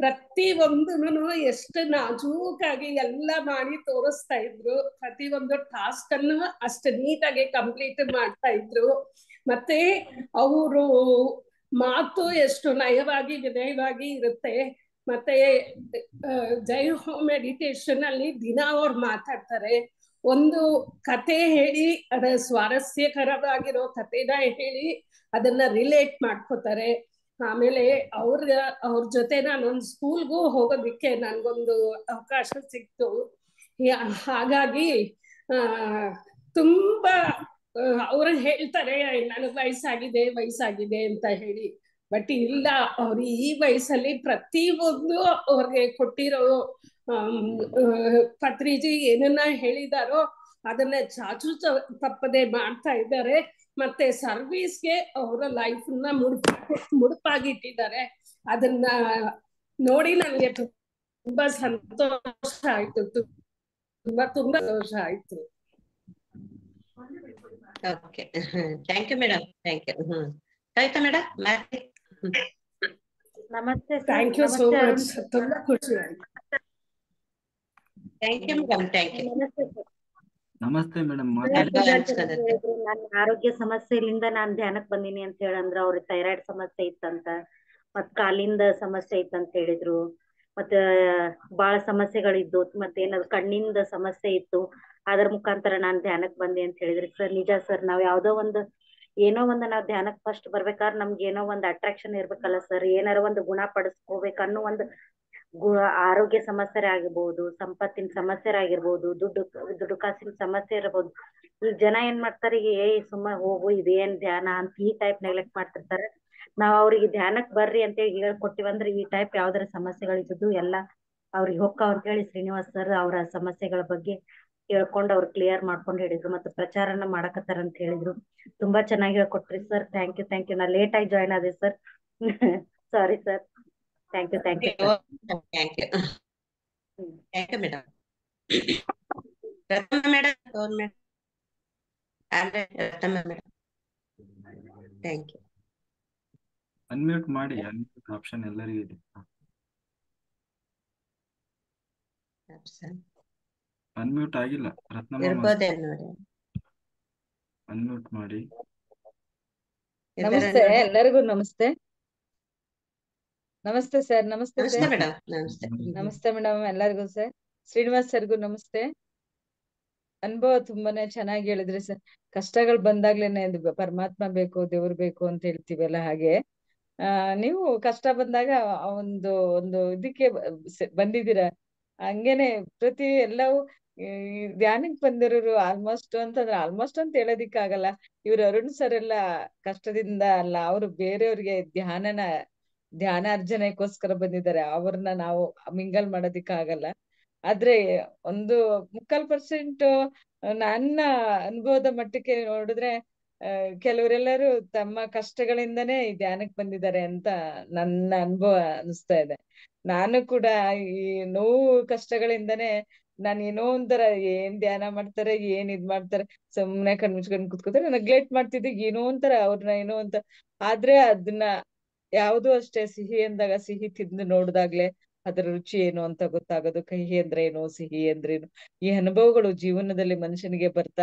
ಪ್ರತಿ ಒಂದನು ಎಷ್ಟು ನಾಜೂಕಾಗಿ ಎಲ್ಲ ಮಾಡಿ ತೋರಿಸ್ತಾ ಇದ್ರು. ಪ್ರತಿ ಒಂದು ಟಾಸ್ಕ್ ಅನ್ನು ಅಷ್ಟು ನೀಟಾಗಿ ಕಂಪ್ಲೀಟ್ ಮಾಡ್ತಾ ಇದ್ರು. ಮತ್ತೆ ಅವರು ಮಾತು ಎಷ್ಟು ನಯವಾಗಿ ವಿನಯವಾಗಿ ಇರುತ್ತೆ. ಮತ್ತೆ ಜೈ ಹೋಮ್ ಮೆಡಿಟೇಷನ್ ಅಲ್ಲಿ ದಿನ ಅವ್ರು ಮಾತಾಡ್ತಾರೆ. ಒಂದು ಕತೆ ಹೇಳಿ, ಅದ ಸ್ವಾರಸ್ಯಕರವಾಗಿರೋ ಕತೆನ ಹೇಳಿ ಅದನ್ನ ರಿಲೇಟ್ ಮಾಡ್ಕೋತಾರೆ. ಆಮೇಲೆ ಅವ್ರ ಜೊತೆ ನಾನೊಂದು ಸ್ಕೂಲ್ಗೂ ಹೋಗೋದಿಕ್ಕೆ ನನ್ಗೊಂದು ಅವಕಾಶ ಸಿಕ್ತು. ಹಾಗಾಗಿ ತುಂಬಾ ಅವ್ರು ಹೇಳ್ತಾರೆ ನನಗೆ ವಯಸ್ಸಾಗಿದೆ ಅಂತ ಹೇಳಿ. ಬಟ್ ಇಲ್ಲ, ಅವ್ರು ಈ ವಯಸ್ಸಲ್ಲಿ ಪ್ರತಿಯೊಂದು ಅವ್ರಿಗೆ ಕೊಟ್ಟಿರೋ ಪತ್ರಿಜಿ ಏನನ್ನ ಹೇಳಿದಾರೋ ಅದನ್ನ ಚಾಚು ತಪ್ಪದೆ ಮಾಡ್ತಾ ಇದ್ದಾರೆ. ಮತ್ತೆ ಸರ್ವಿಸ್ಗೆ ಅವರ ಲೈಫ್ನ ಮುಡುಪಾಗಿಟ್ಟಿದ್ದಾರೆ. ಅದನ್ನ ನೋಡಿ ನನಗೆ ತುಂಬಾ ಸಂತೋಷ ಆಯ್ತು, ತುಂಬಾ ಸಂತೋಷ ಆಯ್ತು. Okay, thank you madam, thank you. Kavitha madam, ನಮಸ್ತೆ ಥ್ಯಾಂಕ್ ಯು ಸೋ ಮಚ್, ತುಂಬಾ ಖುಷಿ ಆಯ್ತು. Thank you madam, thank you. ನಮಸ್ತೆ ಮೇಡಮ್. ನನ್ನ ಆರೋಗ್ಯ ಸಮಸ್ಯೆಯಿಂದ ನಾನ್ ಧ್ಯಾನಕ್ ಬಂದಿನಿ ಅಂತ ಹೇಳಂದ್ರ, ಅವ್ರಿಗೆ ಥೈರಾಯ್ಡ್ ಸಮಸ್ಯೆ ಇತ್ತಂತ, ಮತ್ ಕಾಲಿಂದ ಸಮಸ್ಯೆ ಇತ್ತಂತ ಹೇಳಿದ್ರು, ಮತ್ತ ಬಾಳ ಸಮಸ್ಯೆಗಳಿದ್ದು, ಮತ್ತೆ ಏನಾದ್ರು ಕಣ್ಣಿಂದ ಸಮಸ್ಯೆ ಇತ್ತು. ಅದ್ರ ಮುಖಾಂತರ ನಾನ್ ಧ್ಯಾನಕ್ ಬಂದೆ ಅಂತ ಹೇಳಿದ್ರಿ ಸರ್. ನಿಜ ಸರ್, ನಾವ್ ಯಾವ್ದೋ ಏನೋ ಒಂದು ನಾವ್ ಧ್ಯಾನಕ್ ಫಸ್ಟ್ ಬರ್ಬೇಕಾದ್ರೆ ನಮ್ಗೆ ಏನೋ ಒಂದು ಅಟ್ರಾಕ್ಷನ್ ಇರ್ಬೇಕಲ್ಲ ಸರ್. ಏನಾರ ಒಂದು ಗುಣ ಪಡಿಸ್ಕೋಬೇಕನ್ನೋ ಒಂದು ಆರೋಗ್ಯ ಸಮಸ್ಯೆ ಆಗಿರ್ಬೋದು, ಸಂಪತ್ತಿನ ಸಮಸ್ಯೆ ಆಗಿರ್ಬೋದು, ದುಡ್ಡು ಕಾಸಿನ ಸಮಸ್ಯೆ ಇರಬಹುದು. ಈಗ ಜನ ಏನ್ ಮಾಡ್ತಾರೆ, ಸುಮ್ಮ ಹೋಗು ಇದೇನ್ ಧ್ಯಾನ ಅಂತ ಈ ಟೈಪ್ ನೆಗ್ಲೆಕ್ಟ್ ಮಾಡ್ತಿರ್ತಾರೆ. ನಾವ್ ಅವ್ರಿಗೆ ಧ್ಯಾನಕ್ ಬರ್ರಿ ಅಂತೇಳಿ ಹೇಳ್ಕೊಟ್ಟಿವಂದ್ರೆ ಈ ಟೈಪ್ ಯಾವ್ದಾರ ಸಮಸ್ಯೆಗಳಿದ್ದು ಎಲ್ಲ ಅವ್ರಿಗೆ ಹೊಕ್ಕಾವ್ ಅಂತ ಹೇಳಿ ಶ್ರೀನಿವಾಸ್ ಸರ್ ಅವರ ಸಮಸ್ಯೆಗಳ ಬಗ್ಗೆ ಹೇಳ್ಕೊಂಡು ಅವ್ರು ಕ್ಲಿಯರ್ ಮಾಡ್ಕೊಂಡು ಹೇಳಿದ್ರು. ಮತ್ತೆ ಪ್ರಚಾರನ ಮಾಡಕತ್ತಾರ ಅಂತ ಹೇಳಿದ್ರು. ತುಂಬಾ ಚೆನ್ನಾಗಿ ಹೇಳ್ಕೊಟ್ರಿ ಸರ್. Thank you. ನಾ ಲೇಟ್ ಆಗಿ ಜಾಯ್ನ್ ಆದೆ sir, sorry sir. Thank you thank you madam. Ratnamma madam, thank you. Unmute ಮಾಡಿ, ಅನ್ಮ್ಯೂಟ್ ಆಪ್ಷನ್ ಎಲ್ಲರಿಗೂ ಇದೆ. ಅನ್ಮ್ಯೂಟ್ ಆಗಿಲ್ಲ ರತ್ನಮ್ಮ, ಅನ್ಮ್ಯೂಟ್ ಮಾಡಿ. ನಮಸ್ತೆ ಎಲ್ಲರಿಗೂ, ನಮಸ್ತೆ ಸರ್. ನಮಸ್ತೆ ಸರ್. ಮೇಡಮ್, ನಮಸ್ತೆ ಮೇಡಮ್ ಎಲ್ಲರಿಗೂ ಸರ್. ಶ್ರೀನಿವಾಸ್ ಸರ್ಗೂ ನಮಸ್ತೆ. ಅನುಭವ ತುಂಬಾನೇ ಚೆನ್ನಾಗಿ ಹೇಳಿದ್ರಿ ಸರ್. ಕಷ್ಟಗಳು ಬಂದಾಗ್ಲೇನೆ ಪರಮಾತ್ಮ ಬೇಕು, ದೇವ್ರು ಬೇಕು ಅಂತ ಹೇಳ್ತೀವಲ್ಲ, ಹಾಗೆ ನೀವು ಕಷ್ಟ ಬಂದಾಗ ಒಂದು ಇದಕ್ಕೆ ಬಂದಿದ್ದೀರಾ. ಹಂಗೇನೆ ಪ್ರತಿ ಎಲ್ಲವೂ ಧ್ಯಾನಕ್ಕೆ ಬಂದಿರೋರು ಆಲ್ಮೋಸ್ಟ್ ಅಂತ ಹೇಳೋದಿಕ್ಕಾಗಲ್ಲ. ಇವ್ರು ಅರುಣ್ ಸರ್ ಎಲ್ಲ ಕಷ್ಟದಿಂದ ಅಲ್ಲ, ಅವರು ಬೇರೆಯವ್ರಿಗೆ ಧ್ಯಾನಾರ್ಜನೆಗೋಸ್ಕರ ಬಂದಿದ್ದಾರೆ. ಅವ್ರನ್ನ ನಾವು ಮಿಂಗಲ್ ಮಾಡೋದಿಕ್ಕಾಗಲ್ಲ. ಆದ್ರೆ 3% ನನ್ನ ಅನುಭವದ ಮಟ್ಟಕ್ಕೆ ನೋಡಿದ್ರೆ ಕೆಲವರೆಲ್ಲರೂ ತಮ್ಮ ಕಷ್ಟಗಳಿಂದನೇ ಈ ಧ್ಯಾನಕ್ಕೆ ಬಂದಿದ್ದಾರೆ ಅಂತ ನನ್ನ ಅನುಭವ ಅನಿಸ್ತಾ ಇದೆ. ನಾನು ಕೂಡ ಈ ನೋವು ಕಷ್ಟಗಳಿಂದನೇ ನಾನು ಏನೋ ಒಂಥರ ಏನ್ ಧ್ಯಾನ ಮಾಡ್ತಾರೆ, ಏನ್ ಇದ್ ಮಾಡ್ತಾರೆ, ಸುಮ್ನೆ ಕಣ್ಮುಚ್ಕೊಂಡ್ ಕುತ್ಕೋತಾರೆ, ನೆಗ್ಲೆಕ್ಟ್ ಮಾಡ್ತಿದ್ದೆ. ಏನೋ ಒಂಥರ ಅವ್ರನ್ನ ಏನೋ ಅಂತ. ಆದ್ರೆ ಅದನ್ನ ಯಾವ್ದು ಅಷ್ಟೇ ಸಿಹಿ ಅಂದಾಗ ಸಿಹಿ ತಿಂದು ನೋಡ್ದಾಗ್ಲೆ ಅದರ ರುಚಿ ಏನು ಅಂತ ಗೊತ್ತಾಗೋದು. ಕಹಿ ಅಂದ್ರೆ ಏನು, ಸಿಹಿ ಅಂದ್ರೇನು, ಈ ಅನುಭವಗಳು ಜೀವನದಲ್ಲಿ ಮನುಷ್ಯನಿಗೆ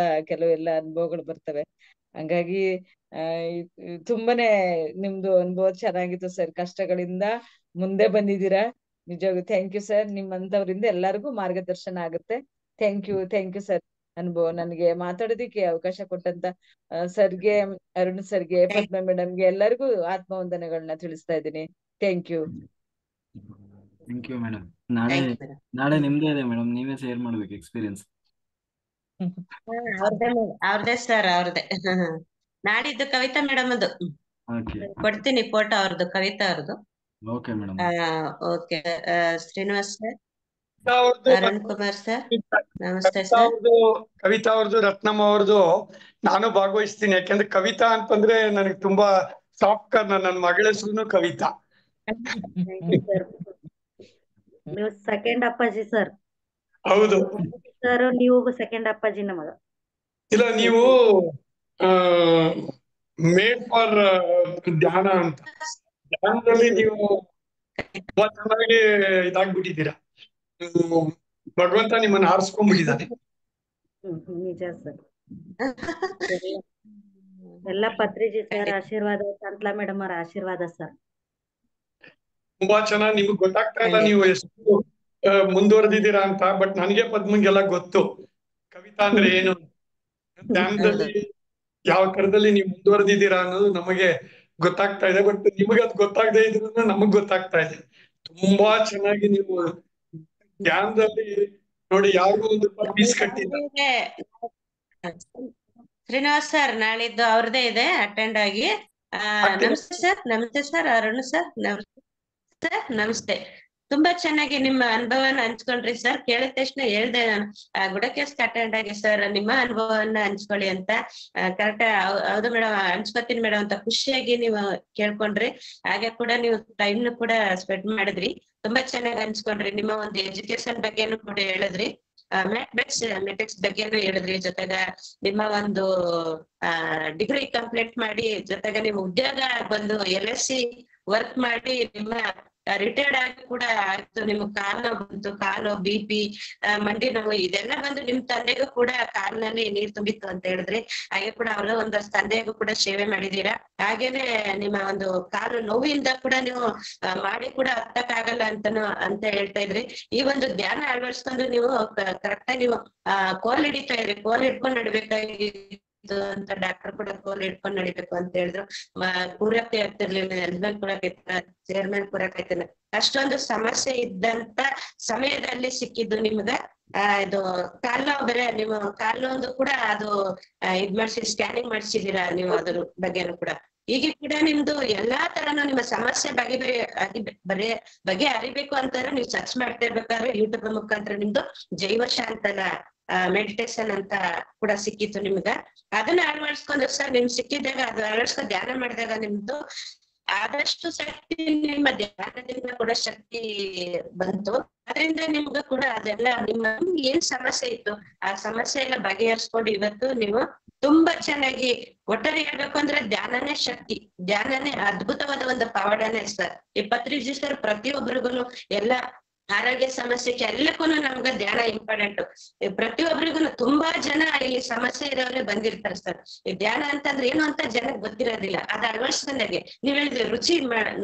ಕೆಲವೆಲ್ಲ ಅನುಭವಗಳು ಬರ್ತವೆ. ಹಂಗಾಗಿ ತುಂಬಾನೇ ನಿಮ್ದು ಅನುಭವ ಚೆನ್ನಾಗಿತ್ತು ಸರ್. ಕಷ್ಟಗಳಿಂದ ಮುಂದೆ ಬಂದಿದ್ದೀರಾ, ನಿಜವಾಗ್ಲೂ ಥ್ಯಾಂಕ್ ಯು ಸರ್. ನಿಮ್ಮಂತವ್ರಿಂದ ಎಲ್ಲರಿಗೂ ಮಾರ್ಗದರ್ಶನ ಆಗುತ್ತೆ. Thank you sir. ಅನುಭವ ನನಗೆ ಮಾತಾಡೋದಿಕ್ಕೆ ಅವಕಾಶ ಕೊಟ್ಟಂತ ಸರ್ಗೆ, ಅರುಣ್ ಸರ್ಗೆ, ಪದ್ಮ ಮೇಡಮ್ಗೆ ಎಲ್ಲರಿಗೂ ಆತ್ಮವಂದನೆಗಳನ್ನ ತಿಳಿಸ್ತಾ ಇದ್ದೀನಿ. Thank you madam. ನಾಳೆ ನಿಮ್ದೇ ಇದೆ ಮೇಡಮ್, ನೀವೇ ಶೇರ್ ಮಾಡ್ಬೇಕು ಎಕ್ಸ್ಪೀರಿಯನ್ಸ್. ಅವ್ರದೇ ಸರ್, ಅವ್ರದೇ. ನಾಡಿದ್ದು ಕವಿತಾ ಮೇಡಮ್ ಅದು ಕೊಡ್ತೀನಿ ಫೋಟೋ ಅವ್ರದ್ದು, ಕವಿತಾ ಅವ್ರದ್ದು. Okay madam. Okay, Srinivas sir, Arun Kumar sir, ನಮಸ್ತೆ ಕವಿತಾ ಸರ್. ಕವಿತಾ ಅವ್ರದ್ದು, ರತ್ನಮ್ಮ ಅವ್ರದ್ದು ನಾನು ಭಾಗವಹಿಸ್ತೀನಿ. ಯಾಕಂದ್ರೆ ಕವಿತಾ ಅಂತಂದ್ರೆ ನನಗೆ ತುಂಬಾ ಸಾಫ್ಟ್ ಕಾರ್ನರ್. ನನ್ನ ಮಗಳ ಹೆಸರು ಕವಿತಾ. ನೀವು ಸೆಕೆಂಡ್ ಅಪ್ಪಾಜಿ ಸರ್. ಹೌದು ಸರ್, ನೀವು ಸೆಕೆಂಡ್ ಅಪ್ಪಾಜಿ ನಮಗ. ಇಲ್ಲ, ನೀವು ಮೇಡ್ ಫಾರ್ ಧ್ಯಾನ ಅಂತ, ಧ್ಯಾನದಲ್ಲಿ ನೀವು ತುಂಬಾ ಚೆನ್ನಾಗಿ ಇದಾಗ್ಬಿಟ್ಟಿದ್ದೀರಾ. ಭಗವಂತ ನಿಮ್ಮನ್ನ ಆರಿಸ್ಕೊಂಡ್ಬಿಟ್ಟಿದ್ದಾನೆ. ನಿಜ ಸರ್. ಎಲ್ಲ ಪತ್ರಿಜಿ ಸರ್ ಆಶೀರ್ವಾದ, ಶಾಂತಲಾ ಮೇಡಮ್ ಅವರ ಆಶೀರ್ವಾದ ಸರ್. ತುಂಬಾ ಚೆನ್ನಾಗಿ ನಿಮ್ಗೆ ಗೊತ್ತಾಗ್ತಾ ಇಲ್ಲ ನೀವು ಎಷ್ಟು ಮುಂದುವರೆದಿದ್ದೀರಾ ಅಂತ. ಬಟ್ ನನಗೆ ಪದ್ಮಂಗೆಲ್ಲ ಗೊತ್ತು ಕವಿತಾ ಅಂದ್ರೆ ಏನು, ಧ್ಯಾನದಲ್ಲಿ ಯಾವ ತರದಲ್ಲಿ ನೀವು ಮುಂದುವರೆದಿದ್ದೀರಾ ಅನ್ನೋದು ನಮಗೆ ಗೊತ್ತಾಗ್ತಾ ಇದೆ. ಬಟ್ ನಿಮಗೆ ಅದು ಗೊತ್ತಾಗದೇ ಇದ್ರೂ ನಮಗ್ ಗೊತ್ತಾಗ್ತಾ ಇದೆ. ತುಂಬಾ ಚೆನ್ನಾಗಿ ನೀವು ಧ್ಯಾನದಲ್ಲಿ ನೋಡಿ ಯಾರಿಗೂ ಒಂದು ಫೀಸ್ ಕಟ್ಟಿಲ್ಲ. ಶ್ರೀನಿವಾಸ್ ಸರ್ ನಾಳಿದ್ದು ಅವ್ರದೇ ಇದೆ, ಅಟೆಂಡ್ ಆಗಿ. ನಮಸ್ತೆ ಸರ್. ನಮಸ್ತೆ ಸರ್. ಅರುಣ್ ಸರ್ ನಮಸ್ತೆ ಸರ್. ನಮಸ್ತೆ. ತುಂಬಾ ಚೆನ್ನಾಗಿ ನಿಮ್ಮ ಅನುಭವನ ಹಂಚ್ಕೊಂಡ್ರಿ ಸರ್. ಕೇಳಿದ ತಕ್ಷಣ ಹೇಳ್ದೆ ನಾನು ಗುಡಕೇಸ್ಗೆ ಅಟೆಂಡ್ ಆಗಿ ಸರ್ ನಿಮ್ಮ ಅನುಭವವನ್ನ ಹಂಚ್ಕೊಳ್ಳಿ ಅಂತ. ಕರೆಕ್ಟ್ ಹೌದು ಮೇಡಮ್, ಹಂಚ್ಕೊತೀನಿ ಮೇಡಮ್ ಅಂತ ಖುಷಿಯಾಗಿ ನೀವು ಕೇಳ್ಕೊಂಡ್ರಿ. ಹಾಗೆ ಕೂಡ ನೀವು ಟೈಮ್ ಕೂಡ ಸ್ಪೆಂಡ್ ಮಾಡಿದ್ರಿ. ತುಂಬಾ ಚೆನ್ನಾಗಿ ಹಂಚ್ಕೊಂಡ್ರಿ. ನಿಮ್ಮ ಒಂದು ಎಜುಕೇಶನ್ ಬಗ್ಗೆನೂ ಕೂಡ ಹೇಳಿದ್ರಿ, ಮೆಟ್ರಿಕ್ಸ್ ಬಗ್ಗೆನೂ ಹೇಳಿದ್ರಿ. ಜೊತೆಗ ನಿಮ್ಮ ಒಂದು ಡಿಗ್ರಿ ಕಂಪ್ಲೀಟ್ ಮಾಡಿ ಜೊತೆಗೆ ನೀವು ಉದ್ಯೋಗ ಬಂದು LSC ವರ್ಕ್ ಮಾಡಿ ನಿಮ್ಮ ರಿಟೈರ್ಡ್ ಆಗಿ ಕೂಡ ಆಯ್ತು. ನಿಮ್ ಕಾಲು ಬಂತು, ಕಾಲು BP ಮಂಡಿ ನೋವು ಇದೆಲ್ಲ ಬಂದು ನಿಮ್ ತಂದೆಗೂ ಕೂಡ ಕಾಲಿನಲ್ಲಿ ನೀರ್ ತುಂಬಿತ್ತು ಅಂತ ಹೇಳಿದ್ರಿ. ಹಾಗೆ ಕೂಡ ಅವರು ಒಂದು ತಂದೆಗೂ ಕೂಡ ಸೇವೆ ಮಾಡಿದೀರಾ. ಹಾಗೇನೆ ನಿಮ್ಮ ಒಂದು ಕಾಲು ನೋವಿಂದ ಕೂಡ ನೀವು ಮಾಡಿ ಕೂಡ ಹತ್ತಕ್ಕಾಗಲ್ಲ ಅಂತ ಹೇಳ್ತಾ ಇದ್ರಿ. ಈ ಒಂದು ಧ್ಯಾನ ಅಳವಡಿಸ್ಕೊಂಡು ನೀವು ಕರೆಕ್ಟ್ ಆಗಿ ನೀವು ಕೋಲ್ ಹಿಡಿತಾ ಇದ್ರಿ. ಕೋಲ್ ಹಿಡ್ಕೊಂಡು ನಡ್ಬೇಕಾಗಿತ್ತು ಅಂತ ಡಾಕ್ಟರ್ ಕೂಡ ಕೋಲ್ ಹಿಡ್ಕೊಂಡು ನಡಿಬೇಕು ಅಂತ ಹೇಳಿದ್ರು. ಕೂರಕ್ಕೆ ಆಗ್ತಿರ್ಲಿಲ್ಲ, ನೆಲದಲ್ಲಿ ಕೂರಕ್ಕೆ, ಚೇರ್ಮನ್ ಕೂರಕ್ಕೆ, ಅಷ್ಟೊಂದು ಸಮಸ್ಯೆ ಇದ್ದಂತ ಸಮಯದಲ್ಲಿ ಸಿಕ್ಕಿದ್ದು ನಿಮ್ಗ ಇದು ಕಾಲು ಬೇರೆ. ನೀವು ಕಾಲು ಒಂದು ಕೂಡ ಅದು ಇದ್ ಮಾಡ್ಸಿ ಸ್ಕ್ಯಾನಿಂಗ್ ಮಾಡ್ಸಿದೀರಾ ನೀವು, ಅದ್ರ ಬಗ್ಗೆನೂ ಕೂಡ. ಈಗ ಕೂಡ ನಿಮ್ದು ಎಲ್ಲಾ ತರನು ನಿಮ್ಮ ಸಮಸ್ಯೆ ಬಗೆ ಅರಿಬೇಕು ಅಂತಂದ್ರೆ ನೀವು ಸರ್ಚ್ ಮಾಡ್ತಾ ಇರ್ಬೇಕಾದ್ರೆ ಯೂಟ್ಯೂಬ್ ಮುಖಾಂತರ ನಿಮ್ದು ಜೈವ ಶಾಂತನ ಮೆಡಿಟೇಷನ್ ಅಂತ ಕೂಡ ಸಿಕ್ಕಿತ್ತು ನಿಮ್ಗ. ಅದನ್ನ ಅಳವಡಿಸ್ಕೊಂಡ್ರೆ ಸರ್ ನಿಮ್ ಸಿಕ್ಕಿದಾಗ ಅದು ಅಳವಡಿಸ್ಕೊಂಡು ಧ್ಯಾನ ಮಾಡಿದಾಗ ನಿಮ್ದು ಆದಷ್ಟು ಶಕ್ತಿ ನಿಮ್ಮ ಧ್ಯಾನದಿಂದ ಕೂಡ ಶಕ್ತಿ ಬಂತು. ಅದರಿಂದ ನಿಮ್ಗ ಕೂಡ ಅದೆಲ್ಲ ನಿಮ್ಮ ಏನ್ ಸಮಸ್ಯೆ ಇತ್ತು ಆ ಸಮಸ್ಯೆ ಎಲ್ಲ ಬಗೆಹರಿಸ್ಕೊಂಡು ಇವತ್ತು ನೀವು ತುಂಬಾ ಚೆನ್ನಾಗಿ, ಒಟ್ಟಾರೆ ಹೇಳ್ಬೇಕು ಅಂದ್ರೆ ಧ್ಯಾನನೇ ಶಕ್ತಿ, ಧ್ಯಾನನೇ ಅದ್ಭುತವಾದ ಒಂದು ಪವಾಡನೇ ಸರ್. ಈ ಪತ್ರಿಜಿಸ್ಟರ್ ಪ್ರತಿಯೊಬ್ಬರಿಗೂ ಎಲ್ಲ ಆರೋಗ್ಯ ಸಮಸ್ಯೆಗೆ ಎಲ್ಲಕ್ಕೂ ನಮ್ಗ ಧ್ಯಾನ ಇಂಪಾರ್ಟೆಂಟ್. ಪ್ರತಿಯೊಬ್ಬರಿಗೂ ತುಂಬಾ ಜನ ಇಲ್ಲಿ ಸಮಸ್ಯೆ ಇರೋರೇ ಬಂದಿರ್ತಾರೆ ಸರ್. ಈ ಧ್ಯಾನ ಅಂತಂದ್ರೆ ಏನು ಅಂತ ಜನಕ್ಕೆ ಗೊತ್ತಿರೋದಿಲ್ಲ. ಅದ್ ಅಳವಡಿಸ್ಕೊಂಡಾಗೆ ನೀವ್ ಹೇಳಿದ್ರಿ ರುಚಿ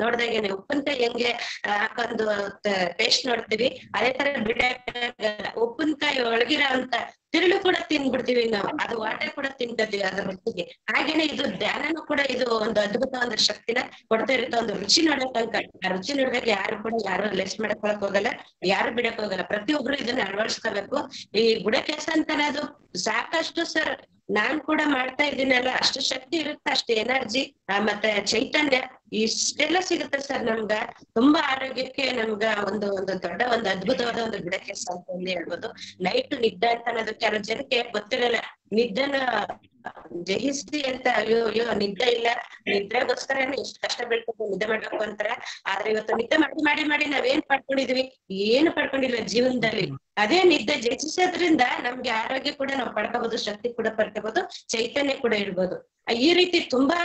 ನೋಡ್ದಾಗೆ ಉಪ್ಪಿನಕಾಯಿ ಹೆಂಗೆ ಹಾಕೊಂದು ಟೇಸ್ಟ್ ನೋಡ್ತೀವಿ, ಅದೇ ತರ ಉಪ್ಪಿನಕಾಯಿ ಒಳಗಿರೋ ಅಂತ ತಿರುಳು ಕೂಡ ತಿನ್ಬಿಡ್ತೀವಿ ನಾವು, ಅದು ವಾಟೆ ಕೂಡ ತಿನ್ಕೋತೀವಿ ಅದ್ರ ರುಚಿಗೆ. ಹಾಗೇನೆ ಇದು ಧ್ಯಾನನು ಕೂಡ ಇದು ಒಂದು ಅದ್ಭುತ ಒಂದು ಶಕ್ತಿನ ಕೊಡ್ತಾ ಇರುತ್ತೆ. ಒಂದು ರುಚಿ ನೋಡಕ್ ಆ ರುಚಿ ನೋಡ್ಬೇಕು ಯಾರು ಕೂಡ ಯಾರು ಲೆಸ್ ಮಾಡಕೊಳಕ್ ಹೋಗಲ್ಲ, ಯಾರು ಬಿಡಕ್ ಹೋಗಲ್ಲ. ಪ್ರತಿಯೊಬ್ರು ಇದನ್ನ ಅಳವಡಿಸ್ಕೋಬೇಕು. ಈ ಗುಡಕೇಶ ಅಂತನದು ಸಾಕಷ್ಟು ಸರ್ ನಾನ್ ಕೂಡ ಮಾಡ್ತಾ ಇದ್ದೀನಲ್ಲ, ಅಷ್ಟು ಶಕ್ತಿ ಇರುತ್ತೆ, ಅಷ್ಟು ಎನರ್ಜಿ ಮತ್ತೆ ಚೈತನ್ಯ ಇಷ್ಟೆಲ್ಲ ಸಿಗುತ್ತೆ ಸರ್ ನಮ್ಗ. ತುಂಬಾ ಆರೋಗ್ಯಕ್ಕೆ ನಮ್ಗ ಒಂದು ದೊಡ್ಡ ಒಂದು ಅದ್ಭುತವಾದ ಒಂದು ಗುಡಕೇಶ ಅಂತ ಹೇಳ್ಬೋದು. ನೈಟ್ ನಿದ್ದೆ ಅಂತ ಅನ್ನೋದು ಕೆಲವು ಜನಕ್ಕೆ ಗೊತ್ತಿರಲ್ಲ. ನಿದ್ದೆನ ಜಯಿಸಿ ಅಂತ ಅಯ್ಯೋ ನಿದ್ದೆ ಇಲ್ಲ, ನಿದ್ರೆಗೋಸ್ಕರ ಎಷ್ಟು ಕಷ್ಟ ಬೀಳ್ಬೇಕು, ನಿದ್ದೆ ಮಾಡ್ಬೇಕು ಅಂತಾರ. ಆದ್ರೆ ಇವತ್ತು ನಿದ್ದೆ ಮಾಡಿ ನಾವೇನ್ ಪಡ್ಕೊಂಡಿದ್ವಿ? ಏನು ಪಡ್ಕೊಂಡಿಲ್ಲ ಜೀವನದಲ್ಲಿ. ಅದೇ ನಿದ್ದೆ ಜಯಿಸೋದ್ರಿಂದ ನಮ್ಗೆ ಆರೋಗ್ಯ ಕೂಡ ನಾವು ಪಡ್ಕೋಬಹುದು, ಶಕ್ತಿ ಕೂಡ ಪಡ್ಕೋಬಹುದು, ಚೈತನ್ಯ ಕೂಡ ಇರ್ಬೋದು. ಈ ರೀತಿ ತುಂಬಾ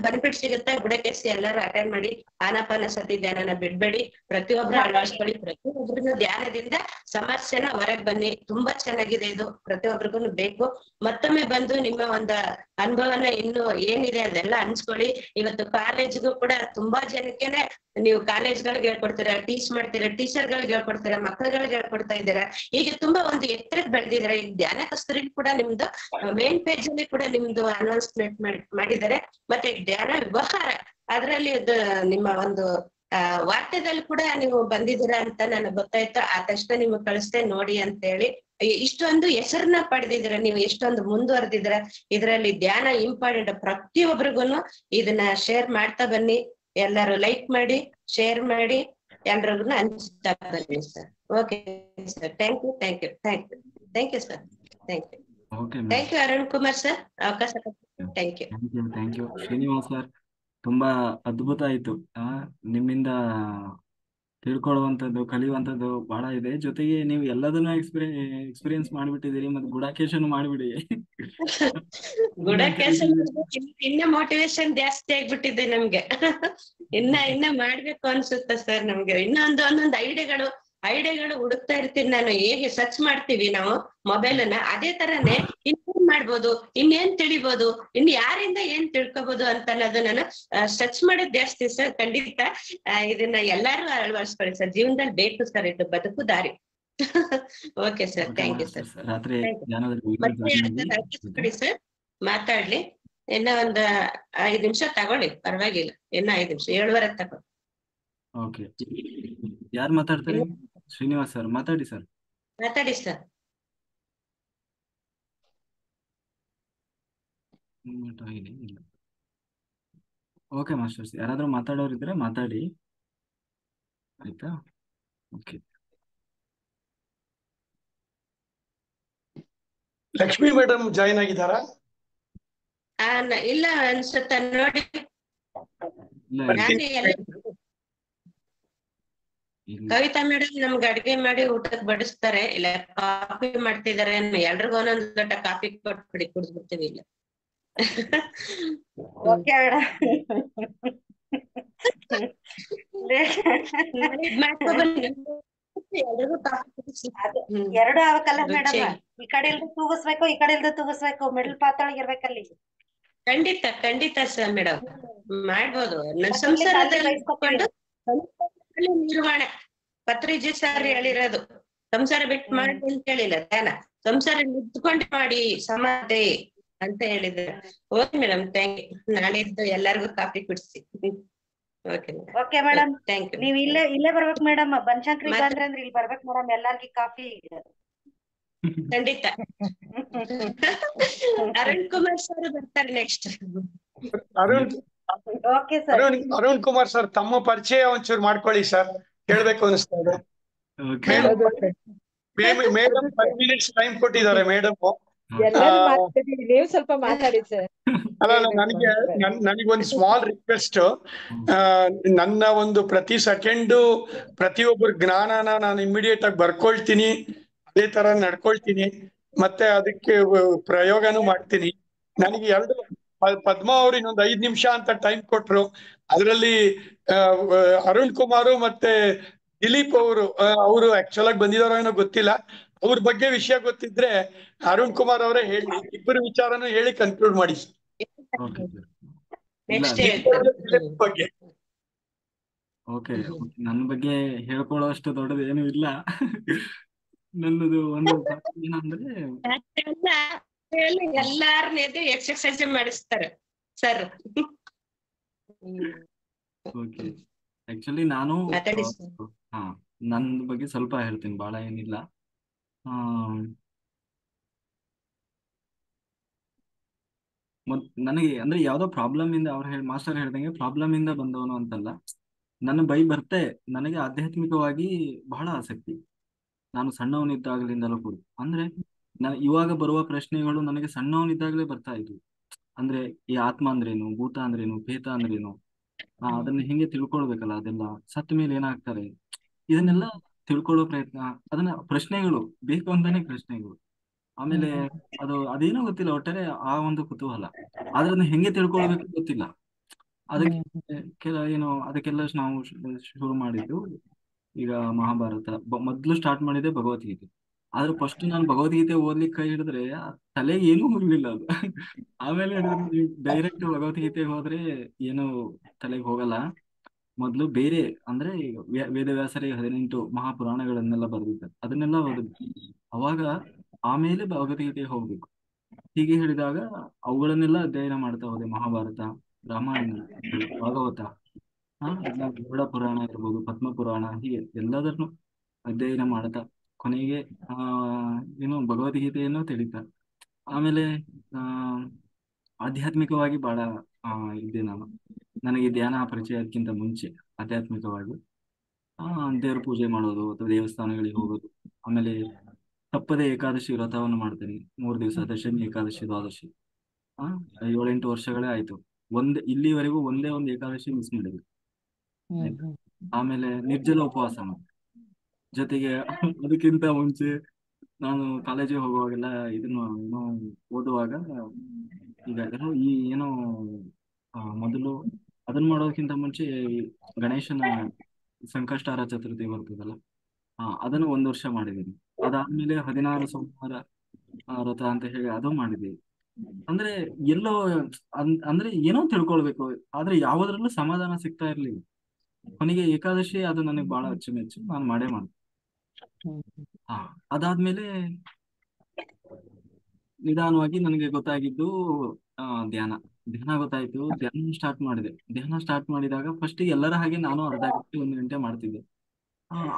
ಬೆನಿಫಿಟ್ ಸಿಗುತ್ತೆ. ಗುಡಕೇಶ ಎಲ್ಲರೂ ಅಟೆಂಡ್ ಮಾಡಿ. ಆನಾಪಾನಸತಿ ಧ್ಯಾನನ ಬಿಡ್ಬೇಡಿ, ಪ್ರತಿಯೊಬ್ರು ಅಳವಡಿಸ್ಕೊಳ್ಳಿ. ಪ್ರತಿಯೊಬ್ರು ಧ್ಯಾನದಿಂದ ಸಮಸ್ಯೆನ ಹೊರಗ್ ಬನ್ನಿ. ತುಂಬಾ ಚೆನ್ನಾಗಿದೆ ಇದು, ಪ್ರತಿಯೊಬ್ರಿಗೂ ಬೇಕು. ಮತ್ತೊಮ್ಮೆ ಬಂದು ನಿಮ್ಮ ಒಂದು ಅನುಭವನ ಇನ್ನು ಏನಿದೆ ಅದೆಲ್ಲ ಹಂಚ್ಕೊಳ್ಳಿ. ಇವತ್ತು ಕಾಲೇಜ್ಗೂ ಕೂಡ ತುಂಬಾ ಜನಕ್ಕೆನೆ ನೀವು ಕಾಲೇಜ್ಗಳಿಗೆ ಹೇಳ್ಕೊಡ್ತೀರಾ, ಟೀಚ್ ಮಾಡ್ತೀರಾ, ಟೀಚರ್ಗಳಿಗೆ ಹೇಳ್ಕೊಡ್ತೀರಾ, ಮಕ್ಕಳುಗಳಿಗೆ ಹೇಳ್ಕೊಡ್ತಾ ಇದ್ದೀರಾ. ಈಗ ತುಂಬಾ ಒಂದು ಎತ್ತರಕ್ಕೆ ಬೆಳೆದಿದ್ದೀರಾ. ಈಗ ಧ್ಯಾನ ಕಸ್ತೂರಿ ಕೂಡ ನಿಮ್ದು ಮೇನ್ ಪೇಜ್ ಅಲ್ಲಿ ಕೂಡ ನಿಮ್ದು ಅನೌನ್ಸ್ಮೆಂಟ್ ಮಾಡಿದ್ದಾರೆ. ಮತ್ತೆ ಧ್ಯಾನ ವ್ಯವಹಾರ ಅದ್ರಲ್ಲಿ ನಿಮ್ಮ ಒಂದು ವಾರ್ತೆದಲ್ಲಿ ಕೂಡ ನೀವು ಬಂದಿದ್ದೀರಾ ಅಂತ ನನಗೆ ಗೊತ್ತಾಯ್ತು. ಆ ತಕ್ಷಣ ನಿಮ್ಗೆ ಕಳಿಸ್ತೆ ನೋಡಿ ಅಂತ ಹೇಳಿ. ಇಷ್ಟೊಂದು ಹೆಸರನ್ನ ಪಡೆದಿದ್ದೀರಾ ನೀವು, ಎಷ್ಟೊಂದು ಮುಂದುವರೆದಿದ್ದೀರಾ. ಇದರಲ್ಲಿ ಧ್ಯಾನ ಇಂಪಾರ್ಟೆಂಟ್. ಪ್ರತಿಯೊಬ್ಬರಿಗೂ ಇದನ್ನ ಶೇರ್ ಮಾಡ್ತಾ ಬನ್ನಿ. ಎಲ್ಲರೂ ಲೈಕ್ ಮಾಡಿ, ಶೇರ್ ಮಾಡಿ, ಎಲ್ರಿಗೂ ಹಂಚ್ತಾ ಬನ್ನಿ sir. Okay sir, thank you sir. Thank you Arun Kumar sir, ಅವಕಾಶ. Thank you. ಶ್ರೀನಿವಾಸ್ ಸರ್, ತುಂಬಾ ಅದ್ಭುತ ಆಯ್ತು. ನಿಮ್ಮಿಂದ ತಿಳ್ಕೊಳ್ಳುವಂಥದ್ದು, ಕಲಿಯುವಂಥದ್ದು ಬಹಳ ಇದೆ. ಜೊತೆಗೆ ನೀವು ಎಲ್ಲದನ್ನು ಎಕ್ಸ್ಪೀರಿಯನ್ಸ್ ಮಾಡ್ಬಿಟ್ಟಿದ್ದೀರಿ, ಮತ್ತೆ ಗುಡಕೇಶನು ಮಾಡ್ಬಿಡಿ. ಗುಡಕೇಶ ಇನ್ನ ಮೋಟಿವೇಶನ್ ಜಾಸ್ತಿ ಆಗ್ಬಿಟ್ಟಿದೆ ನಮ್ಗೆ. ಇನ್ನ ಮಾಡ್ಬೇಕು ಅನ್ಸುತ್ತೆ ಸರ್ ನಮ್ಗೆ. ಒಂದೊಂದು ಐಡಿಯಾಗಳು ಹುಡುಕ್ತಾ ಇರ್ತೀನಿ ನಾನು. ಹೇಗೆ ಸರ್ಚ್ ಮಾಡ್ತೀವಿ ನಾವು ಮೊಬೈಲ್ ಅನ್ನ, ಅದೇ ತರನೇ ಇನ್ನೇನ್ ಮಾಡ್ಬೋದು, ಇನ್ನೇನ್ ತಿಳಿಬೋದು, ಇನ್ ಯಾರಿಂದ ಏನ್ ತಿಳ್ಕೊಬೋದು ಅಂತ ಅನ್ನೋದು ನಾನು ಸರ್ಚ್ ಮಾಡೋದ್ ಜಾಸ್ತಿ ಸರ್. ಖಂಡಿತ ಇದನ್ನ ಎಲ್ಲಾರು ಅಳವಡಿಸ್ಕೊಳ್ಳಿ ಸರ್. ಜೀವನದಲ್ಲಿ ಬೇಕು ಸರ್, ಇದು ಬದುಕು ದಾರಿ. Okay sir, thank you sir. ಮತ್ತೆ ಸರ್ ಮಾತಾಡ್ಲಿ. ಇನ್ನ ಒಂದ್ 5 ನಿಮಿಷ ತಗೊಳ್ಳಿ, ಪರವಾಗಿಲ್ಲ. ಇನ್ನ 5 ನಿಮಿಷ, 7:15 ತಗೊಳ್ಳಿ. ಓಕೆ, ಯಾರು ಮಾತಾಡ್ತಾರೆ? ಶ್ರೀನಿವಾಸ್ ಸರ್ ಮಾತಾಡಿ ಸರ್. ಮಾತಾಡಿ ಸರ್. ಇಲ್ಲ. ಓಕೆ ಮಾಸ್ಟರ್ಸ್, ಯಾರಾದ್ರೂ ಮಾತಾಡೋರಿದ್ರೆ ಮಾತಾಡಿ, ಆಯ್ತಾ? ಓಕೆ. ಲಕ್ಷ್ಮಿ ಮೇಡಮ್ ಜಾಯಿನ್ ಆಗಿದ್ದಾರಾ? ಇಲ್ಲ ಅನ್ಸುತ್ತ ನೋಡಿ. ಇಲ್ಲ ನಾನು ಕವಿತಾ ಮೇಡಮ್ ನಮ್ಗೆ ಅಡ್ಗೆ ಮಾಡಿ ಊಟಕ್ಕೆ ಬಡಿಸ್ತಾರೆ, ಇಲ್ಲ ಕಾಫಿ ಮಾಡ್ತಿದಾರೆ. ಎಲ್ರಿಗೂ ಒಂದೊಂದು ದೊಡ್ಡ ಕಾಫಿ ಕೊಟ್ಬಿಡಿ, ಕುಡಿದ್ಬಿಡ್ತೀವಿ. ಇಲ್ಲ ಓಕೆ ಎರಡು ಅವಕಲ್ಲ ಮೇಡಮ್, ಈ ಕಡೆ ಇಲ್ದ ತೂಗಿಸ್ಬೇಕು, ಈ ಕಡೆ ಇಲ್ದ ತೂಗಿಸ್ಬೇಕು, ಮಿಡಲ್ ಪಾತ್ರೊಳಗೆ ಇರ್ಬೇಕಲ್ಲಿ. ಖಂಡಿತ ಖಂಡಿತ ಸರ್ ಮೇಡಮ್ ಮಾಡ್ಬೋದು. ಸಂಸಾರದಲ್ಲಿ ನಿರ್ವಹಣೆ ಪತ್ರಿಜಿ ಸರ್ ಹೇಳಿರೋದು, ಸಂಸಾರ ಬಿಟ್ಟು ಮಾಡಿ ಅಂತ ಹೇಳಿಲ್ಲ, ಧ್ಯಾನ ಸಂಸಾರ ನಿಂತ್ಕೊಂಡು ಮಾಡಿ ಸಮಾಧಿ ಅಂತ ಹೇಳಿದ್ದಾರೆ. Okay madam, thank you. ನಾಳಿದ್ದು ಎಲ್ಲರಿಗೂ ಕಾಫಿ ಕುಡಿಸಿ. Okay madam, thank you. ನೀವ್ ಇಲ್ಲೇ ಬರ್ಬೇಕು ಮೇಡಮ್. ಬನಶಂಕರಿ ಬಂದ್ರೆ ಇಲ್ಲಿ ಬರ್ಬೇಕು ಮೇಡಮ್, ಎಲ್ಲಾರ್ಗಿ ಕಾಫಿ. ಖಂಡಿತ. ಅರುಣ್ ಕುಮಾರ್ ಸರ್ ಬರ್ತಾರೆ next. Okay sir. Arun Kumar sir, ತಮ್ಮ ಪರಿಚಯ ಒಂಚೂರು ಮಾಡ್ಕೊಳ್ಳಿ ಸರ್, ಹೇಳ್ಬೇಕು ಅನಿಸ್ತಾ ಇದೆ. ಮೇಡಮ್ 5 minutes ಟೈಮ್ ಕೊಟ್ಟಿದ್ದಾರೆ ಮೇಡಮ್. ನೀವು ಸ್ವಲ್ಪ ಮಾತಾಡಿ ಸರ್. ಅಲ್ಲ, ನನಗೊಂದು ಸ್ಮಾಲ್ ರಿಕ್ವೆಸ್ಟ್. ನನ್ನ ಒಂದು ಪ್ರತಿ ಸೆಕೆಂಡು ಪ್ರತಿಯೊಬ್ಬರ ಜ್ಞಾನನ ನಾನು ಇಮಿಡಿಯೇಟ್ ಆಗಿ ಬರ್ಕೊಳ್ತೀನಿ, ಅದೇ ತರ ನಡ್ಕೊಳ್ತೀನಿ, ಮತ್ತೆ ಅದಕ್ಕೆ ಪ್ರಯೋಗನೂ ಮಾಡ್ತೀನಿ. ನನಗೆ ಪದ್ಮಾ ಅವ್ರು ಇನ್ನೊಂದು 5 ನಿಮಿಷ ಅಂತ ಟೈಮ್ ಕೊಟ್ರು. ಅದರಲ್ಲಿ ಅರುಣ್ ಕುಮಾರ್ ಮತ್ತೆ ದಿಲೀಪ್ ಅವರು ಆಕ್ಚುಲ್ ಆಗಿ ಬಂದಿದಾರೋ ಏನೋ ಗೊತ್ತಿಲ್ಲ. ಅವ್ರ ಬಗ್ಗೆ ವಿಷಯ ಗೊತ್ತಿದ್ರೆ ಅರುಣ್ ಕುಮಾರ್ ಅವರೇ ಹೇಳಿ, ಇಬ್ಬರು ವಿಚಾರನೂ ಹೇಳಿ ಕನ್ಕ್ಲೂಡ್ ಮಾಡಿ. ಓಕೆ, ನನ್ನ ಬಗ್ಗೆ ಹೇಳ್ಕೊಳ್ಳೋಷ್ಟು ದೊಡ್ಡದು ಏನು ಇಲ್ಲ. ನನ್ನದು ಒಂದು ಏನಂದ್ರೆ, ಎಲ್ಲಾರನ್ನೆದು ಎಕ್ಸರ್ಸೈಸ್ ಮಾಡಿಸ್ತಾರೆ ಸರ್. ಓಕೆ, ಆಕ್ಚುಲಿ ನಾನು ನನ್ನ ಬಗ್ಗೆ ಸ್ವಲ್ಪ ಹೇಳ್ತೀನಿ, ಬಹಳ ಏನಿಲ್ಲ. ನನಗೆ ಅಂದ್ರೆ ಯಾವ್ದೋ ಪ್ರಾಬ್ಲಮ್ ಇಂದ, ಮಾಸ್ಟರ್ ಹೇಳ್ದಂಗೆ ಪ್ರಾಬ್ಲಮ್ ಇಂದ ಬಂದವನು ಅಂತಲ್ಲ. ನನ್ನ ಬರ್ತೆ ನನಗೆ ಆಧ್ಯಾತ್ಮಿಕವಾಗಿ ಬಹಳ ಆಸಕ್ತಿ. ನಾನು ಸಣ್ಣವನಿದ್ದಾಗಲಿಂದಲೂ ಕೂಡ, ಅಂದ್ರೆ ಇವಾಗ ಬರುವ ಪ್ರಶ್ನೆಗಳು ನನಗೆ ಸಣ್ಣವನಿದ್ದಾಗಲೇ ಬರ್ತಾ ಇದ್ವು. ಅಂದ್ರೆ ಈ ಆತ್ಮ ಅಂದ್ರೇನು, ಭೂತ ಅಂದ್ರೇನು, ಪ್ರೇತ ಅಂದ್ರೇನು, ಅದನ್ನ ಹೆಂಗೆ ತಿಳ್ಕೊಳ್ಬೇಕಲ್ಲ, ಅದೆಲ್ಲ ಸತ್ತ ಮೇಲೆ ಏನಾಗ್ತಾರೆ, ಇದನ್ನೆಲ್ಲ ತಿಳ್ಕೊಳ್ಳೋ ಪ್ರಯತ್ನ, ಅದನ್ನ ಪ್ರಶ್ನೆಗಳು ಬೇಕು ಅಂತಾನೆ ಪ್ರಶ್ನೆಗಳು. ಆಮೇಲೆ ಅದೇನೋ ಗೊತ್ತಿಲ್ಲ, ಒಟ್ಟಾರೆ ಆ ಒಂದು ಕುತೂಹಲ. ಆದ್ರೆ ಅದನ್ನ ಹೆಂಗೆ ತಿಳ್ಕೊಳ್ಬೇಕು ಗೊತ್ತಿಲ್ಲ. ಅದಕ್ಕೆ ಅದಕ್ಕೆಲ್ಲ ನಾವು ಶುರು ಮಾಡಿದ್ದು ಈಗ ಮಹಾಭಾರತ. ಮೊದ್ಲು ಸ್ಟಾರ್ಟ್ ಮಾಡಿದೆ ಭಗವದ್ಗೀತೆ. ಆದ್ರೆ ಫಸ್ಟ್ ನಾನು ಭಗವದ್ಗೀತೆ ಓದ್ಲಿಕ್ಕೆ ಕೈ ಹಿಡಿದ್ರೆ ತಲೆಗೆ ಏನೂ ಹೋಗ್ಲಿಲ್ಲ ಅದು. ಆಮೇಲೆ ಡೈರೆಕ್ಟ್ ಭಗವದ್ಗೀತೆಗೆ ಹೋದ್ರೆ ಏನು ತಲೆಗೆ ಹೋಗಲ್ಲ. ಮೊದ್ಲು ಬೇರೆ ಅಂದ್ರೆ ವೇದವ್ಯಾಸರೇ 18 ಮಹಾಪುರಾಣಗಳನ್ನೆಲ್ಲ ಬರೆದಿದ್ದಾರೆ, ಅದನ್ನೆಲ್ಲ ಓದಬೇಕು. ಅವಾಗ ಆಮೇಲೆ ಭಗವದ್ಗೀತೆಗೆ ಹೋಗ್ಬೇಕು. ಹೀಗೆ ಹೇಳಿದಾಗ ಅವುಗಳನ್ನೆಲ್ಲ ಅಧ್ಯಯನ ಮಾಡ್ತಾ ಹೋದೆ. ಮಹಾಭಾರತ, ರಾಮಾಯಣ, ಭಾಗವತ, ಗರುಡ ಪುರಾಣ ಇರ್ಬೋದು, ಪದ್ಮ ಪುರಾಣ, ಹೀಗೆ ಎಲ್ಲದನ್ನು ಅಧ್ಯಯನ ಮಾಡ್ತಾ ಕೊನೆಗೆ ಭಗವದ್ಗೀತೆಯನ್ನು ತಿಳಿತಾ. ಆಮೇಲೆ ಆಧ್ಯಾತ್ಮಿಕವಾಗಿ ಬಹಳ ಇದ್ದೆ ನಾನು. ನನಗೆ ಧ್ಯಾನ ಪರಿಚಯ ಅದಕ್ಕಿಂತ ಮುಂಚೆ ಆಧ್ಯಾತ್ಮಿಕವಾಗಿ ದೇವ್ರ ಪೂಜೆ ಮಾಡೋದು ಅಥವಾ ದೇವಸ್ಥಾನಗಳಿಗೆ ಹೋಗೋದು. ಆಮೇಲೆ ತಪ್ಪದೆ ಏಕಾದಶಿ ವ್ರತವನ್ನು ಮಾಡ್ತೇನೆ, 3 ದಿವಸ, ದಶಮಿ, ಏಕಾದಶಿ, ದ್ವಾದಶಿ. 7-8 ವರ್ಷಗಳೇ ಆಯ್ತು. ಇಲ್ಲಿವರೆಗೂ ಒಂದೇ ಒಂದು ಏಕಾದಶಿ ಮಿಸ್ ಮಾಡಿದ್ವಿ. ಆಮೇಲೆ ನಿರ್ಜಲ ಉಪವಾಸ ಮಾಡಿ, ಜೊತೆಗೆ ಅದಕ್ಕಿಂತ ಮುಂಚೆ ನಾನು ಕಾಲೇಜಿಗೆ ಹೋಗುವಾಗೆಲ್ಲ ಇದನ್ನು ಓದುವಾಗ ಈಗ ಮೊದಲು ಅದನ್ನ ಮಾಡೋದಕ್ಕಿಂತ ಮುಂಚೆ ಗಣೇಶನ ಸಂಕಷ್ಟಾರ ಚತುರ್ಥಿ ಬರ್ತದಲ್ಲ, ಅದನ್ನು 1 ವರ್ಷ ಮಾಡಿದ್ದೀನಿ. ಅದಾದ್ಮೇಲೆ 16 ಸೋಮವಾರ ವ್ರತ ಅಂತ ಹೇಳಿ ಅದು ಮಾಡಿದ್ದೀವಿ. ಅಂದ್ರೆ ಎಲ್ಲೋ ಅಂದ್ರೆ ಏನೋ ತಿಳ್ಕೊಳ್ಬೇಕು, ಆದ್ರೆ ಯಾವುದ್ರಲ್ಲೂ ಸಮಾಧಾನ ಸಿಗ್ತಾ ಇರ್ಲಿಲ್ಲ. ಕೊನೆಗೆ ಏಕಾದಶಿ ಅದು ನನಗೆ ಬಹಳ ಅಚ್ಚುಮೆಚ್ಚು, ನಾನು ಮಾಡೇ ಮಾಡಿದೆ. ಅದಾದ್ಮೇಲೆ ನಿಧಾನವಾಗಿ ನನಗೆ ಗೊತ್ತಾಗಿದ್ದು ಧ್ಯಾನ ಗೊತ್ತಾಯ್ತು. ಧ್ಯಾನ ಸ್ಟಾರ್ಟ್ ಮಾಡಿದೆ. ಧ್ಯಾನ ಸ್ಟಾರ್ಟ್ ಮಾಡಿದಾಗ ಫಸ್ಟ್ ಎಲ್ಲರ ಹಾಗೆ ನಾನು ಅರ್ಧ ಗಂಟೆ 1 ಗಂಟೆ ಮಾಡ್ತಿದ್ದೆ.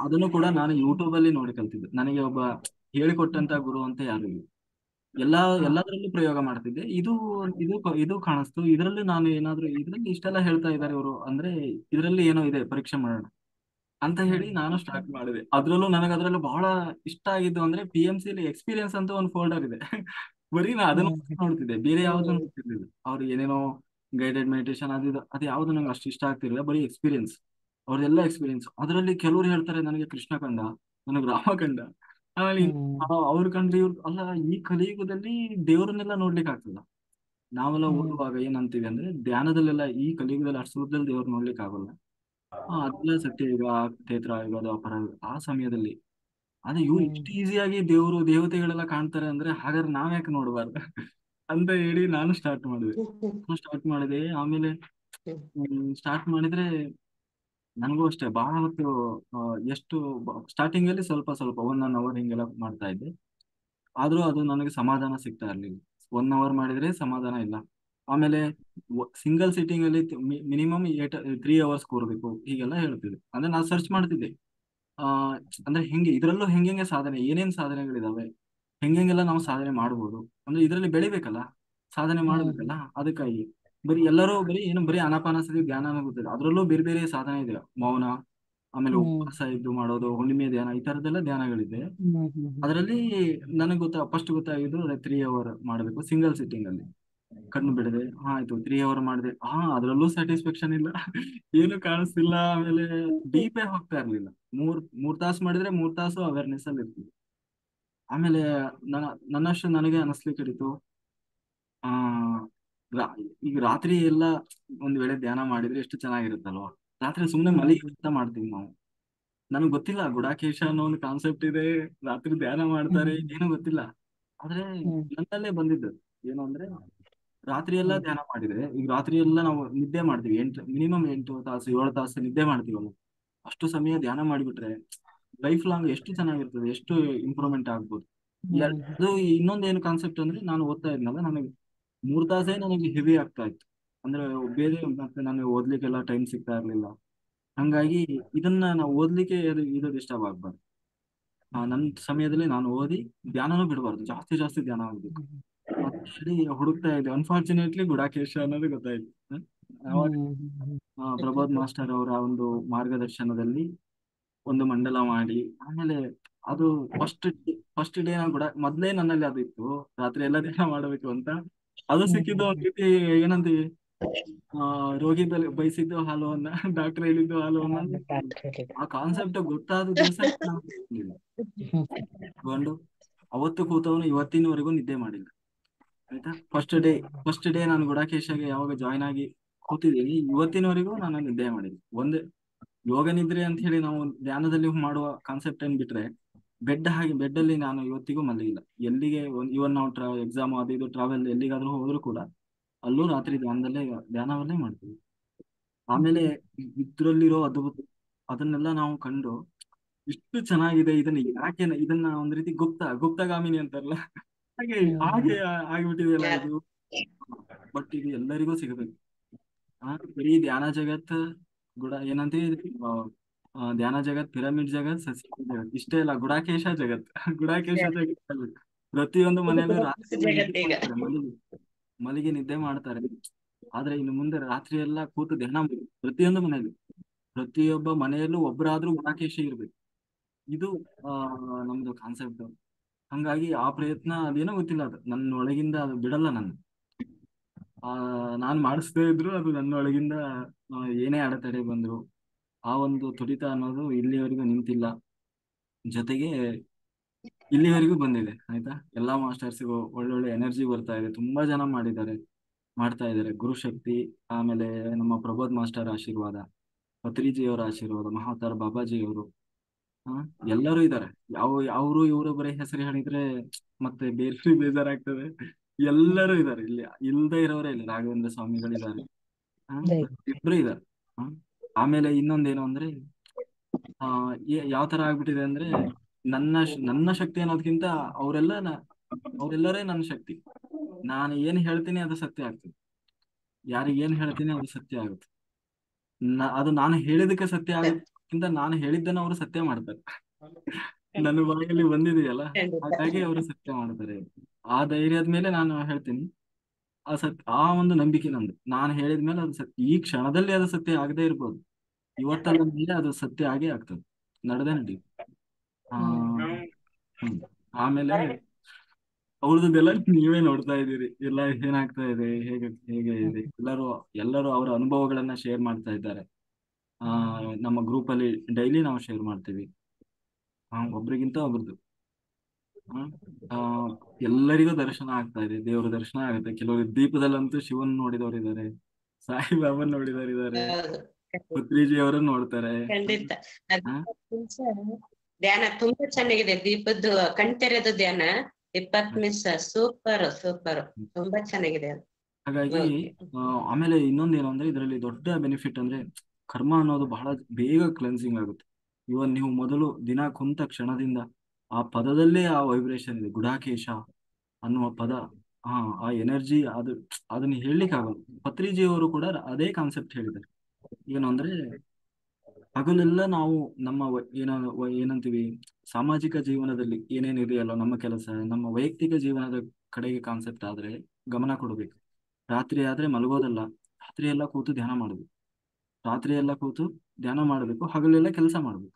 ಅದನ್ನು ಕೂಡ ನಾನು ಯೂಟ್ಯೂಬ್ ಅಲ್ಲಿ ನೋಡಿ ಕಲ್ತಿದ್ದೆ. ನನಗೆ ಒಬ್ಬ ಹೇಳಿಕೊಟ್ಟಂತ ಗುರು ಅಂತ ಯಾರು ಇಲ್ಲ. ಎಲ್ಲದರಲ್ಲೂ ಪ್ರಯೋಗ ಮಾಡ್ತಿದ್ದೆ. ಇದು ಕಾಣಿಸ್ತು, ಇದರಲ್ಲಿ ನಾನು ಏನಾದ್ರು ಇದ್ರಲ್ಲಿ ಇಷ್ಟೆಲ್ಲ ಹೇಳ್ತಾ ಇದ್ದಾರೆ ಇವರು ಅಂದ್ರೆ ಇದರಲ್ಲಿ ಏನೋ ಇದೆ, ಪರೀಕ್ಷೆ ಮಾಡೋಣ ಅಂತ ಹೇಳಿ ನಾನು ಸ್ಟಾರ್ಟ್ ಮಾಡಿದೆ. ಅದ್ರಲ್ಲೂ ಬಹಳ ಇಷ್ಟ ಆಗಿದ್ದು ಅಂದ್ರೆ PMC ಅಲ್ಲಿ ಎಕ್ಸ್ಪೀರಿಯನ್ಸ್ ಅಂತ ಒಂದು ಫೋಲ್ಡರ್ ಇದೆ. ಬರೀ ನಾ ಅದನ್ನು ನೋಡ್ತಿದ್ದೆ, ಬೇರೆ ಯಾವ್ದು ನೋಡ್ತಿರ್ಲಿಲ್ಲ. ಅವ್ರು ಏನೇನೋ ಗೈಡೆಡ್ ಮೆಡಿಟೇಷನ್ ಅದು ಯಾವ್ದು ನಂಗೆ ಅಷ್ಟು ಇಷ್ಟ ಆಗ್ತಿರ್ಲಿಲ್ಲ. ಬರೀ ಎಕ್ಸ್ಪೀರಿಯನ್ಸ್, ಅವ್ರದೆಲ್ಲ ಎಕ್ಸ್ಪೀರಿಯನ್ಸ್. ಅದರಲ್ಲಿ ಕೆಲವರು ಹೇಳ್ತಾರೆ ನನಗೆ ಕೃಷ್ಣ ಕಂಡ, ನನಗೆ ರಾಮ ಕಂಡ, ಆಮೇಲೆ ಅವ್ರು ಕಂಡ್ರೆ ಇವ್ರು ಅಲ್ಲ. ಈ ಕಲಿಯುಗದಲ್ಲಿ ದೇವರನ್ನೆಲ್ಲ ನೋಡ್ಲಿಕ್ಕೆ ಆಗ್ತದ. ನಾವೆಲ್ಲ ಓದುವಾಗ ಏನಂತೀವಿ ಅಂದ್ರೆ ಧ್ಯಾನದಲ್ಲೆಲ್ಲ ಈ ಕಲಿಯುಗದಲ್ಲಿ ಅಷ್ಟು ಸುಲಭದಲ್ಲಿ ದೇವ್ರು ನೋಡ್ಲಿಕ್ಕೆ ಆಗಲ್ಲ. ಅದೆಲ್ಲ ಸತ್ಯಯುಗ, ತ್ರೇತಾಯುಗ, ದ್ವಾಪರ ಆ ಸಮಯದಲ್ಲಿ. ಅದೇ ಇವ್ರು ಇಷ್ಟು ಈಸಿಯಾಗಿ ದೇವತೆಗಳೆಲ್ಲ ಕಾಣ್ತಾರೆ ಅಂದ್ರೆ ಹಾಗಾದ್ರೆ ನಾವ್ಯಾಕೆ ನೋಡ್ಬಾರ್ದು ಅಂತ ಹೇಳಿ ನಾನು ಸ್ಟಾರ್ಟ್ ಮಾಡಿದೆ. ಆಮೇಲೆ ಸ್ಟಾರ್ಟ್ ಮಾಡಿದ್ರೆ ನನಗೂ ಅಷ್ಟೇ ಬಹಳ ಹೊತ್ತು ಎಷ್ಟು ಸ್ಟಾರ್ಟಿಂಗ್ ಅಲ್ಲಿ ಸ್ವಲ್ಪ 1 hour ಹಿಂಗೆಲ್ಲ ಮಾಡ್ತಾ ಇದ್ದೆ. ಆದ್ರೂ ಅದು ನನಗೆ ಸಮಾಧಾನ ಸಿಗ್ತಾ ಇರ್ಲಿಲ್ಲ. 1 hour ಮಾಡಿದ್ರೆ ಸಮಾಧಾನ ಇಲ್ಲ. ಆಮೇಲೆ ಸಿಂಗಲ್ ಸಿಟ್ಟಿಂಗ್ ಅಲ್ಲಿ ಮಿನಿಮಮ್ 3 hours ಕೂರ್ಬೇಕು ಹೀಗೆಲ್ಲ ಹೇಳ್ತಿದ್ದೆ. ಅಂದ್ರೆ ನಾನು ಸರ್ಚ್ ಮಾಡ್ತಿದ್ದೆ ಅಂದ್ರೆ ಇದ್ರಲ್ಲೂ ಹೆಂಗೆ ಸಾಧನೆ, ಏನೇನ್ ಸಾಧನೆಗಳಿದಾವೆ, ಹೆಂಗೆಲ್ಲ ನಾವು ಸಾಧನೆ ಮಾಡ್ಬೋದು. ಅಂದ್ರೆ ಇದರಲ್ಲಿ ಬೆಳಿಬೇಕಲ್ಲ, ಸಾಧನೆ ಮಾಡ್ಬೇಕಲ್ಲ. ಅದಕ್ಕಾಗಿ ಬರೀ ಆನಾಪಾನಸತಿ ಧ್ಯಾನ ಗೊತ್ತಿದೆ. ಅದ್ರಲ್ಲೂ ಬೇರೆ ಬೇರೆ ಸಾಧನೆ ಇದೆ. ಮೌನ, ಆಮೇಲೆ ಉಪವಾಸ ಇದ್ದು ಮಾಡೋದು, ಹುಣ್ಣಿಮೆ ಧ್ಯಾನ, ಈ ತರದೆಲ್ಲ ಧ್ಯಾನಗಳಿದೆ. ಅದರಲ್ಲಿ ನನಗೆ ಫಸ್ಟ್ ಗೊತ್ತಾಗಿದ್ದು ಅದೇ 3 hour ಮಾಡಬೇಕು ಸಿಂಗಲ್ ಸಿಟ್ಟಿಂಗ್ ಅಲ್ಲಿ. ಕಣ್ಣು ಬಿಡದೆ ಆಯ್ತು 3 hour ಮಾಡಿದೆ. ಅದ್ರಲ್ಲೂ ಸ್ಯಾಟಿಸ್ಫ್ಯಾಕ್ಷನ್ ಇಲ್ಲ, ಏನು ಕಾಣಿಸ್ತಿಲ್ಲ. ಆಮೇಲೆ ಡೀಪೇ ಹೋಗ್ತಾ ಇರ್ಲಿಲ್ಲ. ಮೂರ್ ತಾಸು ಮಾಡಿದ್ರೆ 3 ತಾಸು ಅವೇರ್ನೆಸ್ ಅಲ್ಲಿ ಇರ್ತಿದೆ. ಆಮೇಲೆ ನನ್ನಷ್ಟು ನನಗೆ ಅನಿಸ್ಲಿಕ್ಕೆ ಹಿಡಿತು, ಆ ಈಗ ರಾತ್ರಿ ಎಲ್ಲ ಒಂದ್ ವೇಳೆ ಧ್ಯಾನ ಮಾಡಿದ್ರೆ ಎಷ್ಟು ಚೆನ್ನಾಗಿರುತ್ತಲ್ವಾ. ರಾತ್ರಿ ಸುಮ್ನೆ ಮಲಗಿ ಅಂತ ಮಾಡ್ತೀವಿ ನಾವು. ನನಗೆ ಗೊತ್ತಿಲ್ಲ ಗುಡಾಕೇಶ ಅನ್ನೋ ಒಂದು ಕಾನ್ಸೆಪ್ಟ್ ಇದೆ, ರಾತ್ರಿ ಧ್ಯಾನ ಮಾಡ್ತಾರೆ, ಏನೂ ಗೊತ್ತಿಲ್ಲ. ಆದ್ರೆ ನನ್ನಲ್ಲೇ ಬಂದಿದ್ದು ಏನು ಅಂದ್ರೆ ರಾತ್ರಿ ಎಲ್ಲ ಧ್ಯಾನ ಮಾಡಿದ್ರೆ, ಈಗ ರಾತ್ರಿ ಎಲ್ಲ ನಾವು ನಿದ್ದೆ ಮಾಡ್ತೀವಿ. ಮಿನಿಮಮ್ 8 ತಾಸು 7 ತಾಸು ನಿದ್ದೆ ಮಾಡ್ತೀವಲ್ಲ. ಅಷ್ಟು ಸಮಯ ಧ್ಯಾನ ಮಾಡಿಬಿಟ್ರೆ ಲೈಫ್ ಲಾಂಗ್ ಎಷ್ಟು ಚೆನ್ನಾಗಿರ್ತದೆ, ಎಷ್ಟು ಇಂಪ್ರೂವ್ಮೆಂಟ್ ಆಗ್ಬೋದು. ಅದು ಇನ್ನೊಂದೇನು ಕಾನ್ಸೆಪ್ಟ್ ಅಂದ್ರೆ, ನಾನು ಓದ್ತಾ ಇದ್ನಲ್ಲ, ನನಗೆ 3 ತಾಸೇ ನನಗೆ ಹೆವಿ ಆಗ್ತಾ ಇತ್ತು. ಅಂದ್ರೆ ಬೇರೆ ಮತ್ತೆ ನನಗೆ ಓದ್ಲಿಕ್ಕೆಲ್ಲ ಟೈಮ್ ಸಿಗ್ತಾ ಇರ್ಲಿಲ್ಲ. ಹಂಗಾಗಿ ಇದನ್ನ ನಾವು ಓದ್ಲಿಕ್ಕೆ ಇದು ಡಿಸ್ಟರ್ಬ್ ಆಗ್ಬಾರ್ದು. ನನ್ನ ಸಮಯದಲ್ಲಿ ನಾನು ಓದಿ ಧ್ಯಾನನೂ ಬಿಡಬಾರ್ದು, ಜಾಸ್ತಿ ಧ್ಯಾನ ಆಗ್ಬೇಕು ಅಂತ ಹೇಳಿ ಹುಡುಕ್ತಾ ಇದ್ದೆ. ಅನ್ಫಾರ್ಚುನೇಟ್ಲಿ ಗುಡಾಕೇಶ ಅನ್ನೋದು ಗೊತ್ತಾಯ್ತು. ಅವಾಗ ಪ್ರಬೋಧ್ ಮಾಸ್ಟರ್ ಅವರ ಒಂದು ಮಾರ್ಗದರ್ಶನದಲ್ಲಿ ಒಂದು ಮಂಡಲ ಮಾಡಿ, ಆಮೇಲೆ ಅದು ಫಸ್ಟ್ ಡೇ ಮೊದ್ಲೇ ನನ್ನಲ್ಲಿ ಅದು ಇತ್ತು, ರಾತ್ರಿ ಎಲ್ಲ ಧ್ಯಾನ ಮಾಡಬೇಕು ಅಂತ. ಅದು ಸಿಕ್ಕಿದ್ದು ಒಂದ್ ರೀತಿ ಏನಂತೀವಿ, ರೋಗಿ ಬಯಸಿದ್ದು ಹಾಲು ಅನ್ನ, ಡಾಕ್ಟರ್ ಹೇಳಿದ್ದು ಹಾಲು ಅನ್ನ. ಆ ಕಾನ್ಸೆಪ್ಟ್ ಗೊತ್ತಾದ ದಿವಸ ತಗೊಂಡು ಅವತ್ತು ಕೂತವನು ಇವತ್ತಿನವರೆಗೂ ನಿದ್ದೆ ಮಾಡಿಲ್ಲ. ಆಯ್ತಾ. ಫಸ್ಟ್ ಡೇ ನಾನು ಗುಡಾಕೇಶಗೆ ಯಾವಾಗ ಜಾಯ್ನ್ ಆಗಿ ಕೂತಿದ್ದೀನಿ, ಇವತ್ತಿನವರೆಗೂ ನಾನು ನಿದ್ದೆ ಮಾಡಿದ್ದೆ. ಒಂದೇ ಯೋಗ ನಿದ್ರೆ ಅಂತ ಹೇಳಿ ನಾವು ಧ್ಯಾನದಲ್ಲಿ ಮಾಡುವ ಕಾನ್ಸೆಪ್ಟ್ ಏನ್ ಬಿಟ್ರೆ, ಬೆಡ್ ಅಲ್ಲಿ ನಾನು ಇವತ್ತಿಗೂ ಮಲಗಿಲ್ಲ. ಎಲ್ಲಿಗೆ ಇವನ್ ನಾವು ಎಕ್ಸಾಮ್ ಅದು ಇದು ಟ್ರಾವೆಲ್ ಎಲ್ಲಿಗಾದ್ರೂ ಹೋದ್ರು ಕೂಡ ಅಲ್ಲೂ ರಾತ್ರಿ ಧ್ಯಾನವನ್ನೇ ಮಾಡ್ತೀವಿ. ಆಮೇಲೆ ಇದ್ರಲ್ಲಿರೋ ಅದನ್ನೆಲ್ಲ ನಾವು ಕಂಡು ಇಷ್ಟು ಚೆನ್ನಾಗಿದೆ, ಇದನ್ನ ಒಂದ್ ರೀತಿ ಗುಪ್ತಗಾಮಿನಿ ಅಂತಾರಲ್ಲ, ಹಾಗೆ ಆಗ್ಬಿಟ್ಟಿದೆಯಲ್ಲ ಇದು. ಬಟ್ ಇದು ಎಲ್ಲರಿಗೂ ಸಿಗಬೇಕು. ಬರೀ ಧ್ಯಾನ ಜಗತ್ ಏನಂತೀವಿ, ಧ್ಯಾನ ಜಗತ್, ಪಿರಮಿಡ್ ಜಗತ್, ಸಸ್ಯ ಜಗತ್ ಇಷ್ಟೇ ಇಲ್ಲ, ಗುಡಾಕೇಶ ಜಗತ್ ಜಗತ್ ಪ್ರತಿಯೊಂದು ಮನೆಯಲ್ಲೂ ರಾತ್ರಿ ಮಲಗಿ ನಿದ್ದೆ ಮಾಡ್ತಾರೆ. ಆದ್ರೆ ಇನ್ನು ಮುಂದೆ ರಾತ್ರಿ ಎಲ್ಲ ಕೂತು ಧ್ಯಾನ ಪ್ರತಿಯೊಬ್ಬ ಮನೆಯಲ್ಲೂ ಒಬ್ಬರಾದ್ರೂ ಗುಡಾಕೇಶ ಇರ್ಬೇಕು. ಇದು ನಮ್ದು ಕಾನ್ಸೆಪ್ಟ್. ಹಂಗಾಗಿ ಆ ಪ್ರಯತ್ನ ಅದೇನೋ ಗೊತ್ತಿಲ್ಲ, ಅದು ನನ್ನ ಒಳಗಿಂದ ಅದು ಬಿಡಲ್ಲ. ನಾನ್ ಮಾಡಿಸ್ದೇ ಇದ್ರು ಅದು ನನ್ನ ಒಳಗಿಂದ ಏನೇ ಅಡೆತಡೆ ಬಂದ್ರು ಆ ಒಂದು ತುಡಿತ ಅನ್ನೋದು ಇಲ್ಲಿವರೆಗೂ ನಿಂತಿಲ್ಲ. ಜೊತೆಗೆ ಇಲ್ಲಿವರೆಗೂ ಬಂದಿದೆ. ಆಯ್ತಾ. ಎಲ್ಲಾ ಮಾಸ್ಟರ್ಸ್ಗೂ ಒಳ್ಳೊಳ್ಳೆ ಎನರ್ಜಿ ಬರ್ತಾ ಇದೆ. ತುಂಬಾ ಜನ ಮಾಡ್ತಾ ಇದ್ದಾರೆ. ಗುರುಶಕ್ತಿ, ಆಮೇಲೆ ನಮ್ಮ ಪ್ರಬೋಧ್ ಮಾಸ್ಟರ್ ಆಶೀರ್ವಾದ, ಪತ್ರಿಜಿಯವರ ಆಶೀರ್ವಾದ, ಮಹಾವತಾರ ಬಾಬಾಜಿಯವರು, ಎಲ್ಲರೂ ಇದ್ದಾರೆ. ಅವರು ಇವರು ಬರೀ ಹೆಸರು ಹೇಳಿದ್ರೆ ಮತ್ತೆ ಬೇಜಾರಾಗ್ತದೆ. ಎಲ್ಲರೂ ಇದ್ದಾರೆ ಇಲ್ಲಿ, ಇಲ್ದೇ ಇರೋರೇ ಇಲ್ಲ. ರಾಘವೇಂದ್ರ ಸ್ವಾಮಿಗಳಿದ್ದಾರೆ, ಇಬ್ರು ಇದ್ದಾರೆ. ಆಮೇಲೆ ಇನ್ನೊಂದೇನು ಅಂದ್ರೆ ಯಾವ ತರ ಆಗ್ಬಿಟ್ಟಿದೆ ಅಂದ್ರೆ, ನನ್ನ ಶಕ್ತಿ ಅನ್ನೋದಕ್ಕಿಂತ ಅವರೆಲ್ಲರೇ ನನ್ನ ಶಕ್ತಿ. ನಾನು ಏನ್ ಹೇಳ್ತೀನಿ ಅದು ಸತ್ಯ ಆಗ್ತದೆ. ಯಾರಿಗೆ ಏನ್ ಹೇಳ್ತೀನಿ ಅದು ಸತ್ಯ ಆಗುತ್ತೆ. ಅದು ನಾನು ಹೇಳಿದಕ್ಕೆ ಸತ್ಯ ಆಗುತ್ತೆ ನಾನು ಹೇಳಿದ್ದನ್ನು ಅವರು ಸತ್ಯ ಮಾಡ್ತಾರೆ. ನನ್ನ ಬಾಯಲ್ಲಿ ಬಂದಿದೆಯಲ್ಲ, ಹಾಗಾಗಿ ಅವರು ಸತ್ಯ ಮಾಡ್ತಾರೆ. ಆ ಧೈರ್ಯದ ಮೇಲೆ ನಾನು ಹೇಳ್ತೀನಿ, ಆ ಒಂದು ನಂಬಿಕೆ ನಂದು. ನಾನು ಹೇಳಿದ್ಮೇಲೆ ಅದು ಈ ಕ್ಷಣದಲ್ಲಿ ಅದು ಸತ್ಯ ಆಗದೆ ಇರ್ಬೋದು, ಇವತ್ತಲ್ಲ ಮೇಲೆ ಅದು ಸತ್ಯ ಆಗೇ ಆಗ್ತದೆ, ನಡೆದೇ ನಡೀತು. ಆಮೇಲೆ ಅವ್ರದ್ದೆಲ್ಲ ನೀವೇ ನೋಡ್ತಾ ಇದ್ದೀರಿ, ಎಲ್ಲ ಏನಾಗ್ತಾ ಇದೆ, ಹೇಗೆ ಹೇಗೆ ಇದೆ, ಎಲ್ಲರೂ ಅವರ ಅನುಭವಗಳನ್ನ ಶೇರ್ ಮಾಡ್ತಾ ಇದ್ದಾರೆ. ನಮ್ಮ ಗ್ರೂಪ್ ಅಲ್ಲಿ ಡೈಲಿ ನಾವು ಶೇರ್ ಮಾಡ್ತೀವಿ, ಒಬ್ರಿಗಿಂತ ಒಬ್ರದ್ದು. ಎಲ್ಲರಿಗೂ ದರ್ಶನ ಆಗ್ತಾ ಇದೆ, ದೇವರ ದರ್ಶನ ಆಗುತ್ತೆ. ಕೆಲವರು ದೀಪದಲ್ಲಂತೂ ಶಿವನ್ ನೋಡಿದವರು ಇದ್ದಾರೆ, ಸಾಯಿಬಾಬನ್ ನೋಡಿದವರು ಇದ್ದಾರೆ, ಪತ್ರಿಜಿ ಅವರನ್ನು ನೋಡ್ತಾರೆ. ಖಂಡಿತ ಧ್ಯಾನ ತುಂಬಾ ಚೆನ್ನಾಗಿದೆ. ದೀಪದ್ದು ಕಣ್ತೆರೆದು ಧ್ಯಾನ 20 ಮಿಸ್ ಸೂಪರ್ ತುಂಬಾ ಚೆನ್ನಾಗಿದೆ. ಹಾಗಾಗಿ ಆಮೇಲೆ ಇನ್ನೊಂದೇನು ಅಂದ್ರೆ, ಇದರಲ್ಲಿ ದೊಡ್ಡ ಬೆನಿಫಿಟ್ ಅಂದ್ರೆ ಕರ್ಮ ಅನ್ನೋದು ಬಹಳ ಬೇಗ ಕ್ಲೆನ್ಸಿಂಗ್ ಆಗುತ್ತೆ. ಇವನ್ ನೀವು ಮೊದಲು ದಿನ ಕುಂತ ಕ್ಷಣದಿಂದ ಆ ಪದದಲ್ಲೇ ಆ ವೈಬ್ರೇಷನ್ ಇದೆ, ಗುಡಾಕೇಶ ಅನ್ನುವ ಪದ, ಆ ಎನರ್ಜಿ, ಅದನ್ನ ಹೇಳಲಿಕ್ಕೆ ಆಗಲ್ಲ. ಪತ್ರಿಜಿ ಅವರು ಕೂಡ ಅದೇ ಕಾನ್ಸೆಪ್ಟ್ ಹೇಳಿದ್ದಾರೆ. ಏನು ಅಂದ್ರೆ, ಹಗಲೆಲ್ಲ ನಾವು ನಮ್ಮ ಏನಂತೀವಿ, ಸಾಮಾಜಿಕ ಜೀವನದಲ್ಲಿ ಏನೇನಿದೆಯಲ್ಲ, ನಮ್ಮ ಕೆಲಸ, ನಮ್ಮ ವೈಯಕ್ತಿಕ ಜೀವನದ ಕಡೆಗೆ ಕಾನ್ಸೆಪ್ಟ್ ಆದ್ರೆ ಗಮನ ಕೊಡಬೇಕು. ರಾತ್ರಿ ಆದ್ರೆ ಮಲಗೋದಲ್ಲ, ರಾತ್ರಿ ಎಲ್ಲ ಕೂತು ಧ್ಯಾನ ಮಾಡಬೇಕು, ರಾತ್ರಿ ಎಲ್ಲ ಕೂತು ಧ್ಯಾನ ಮಾಡಬೇಕು, ಹಗಲೆಲ್ಲ ಕೆಲಸ ಮಾಡ್ಬೇಕು.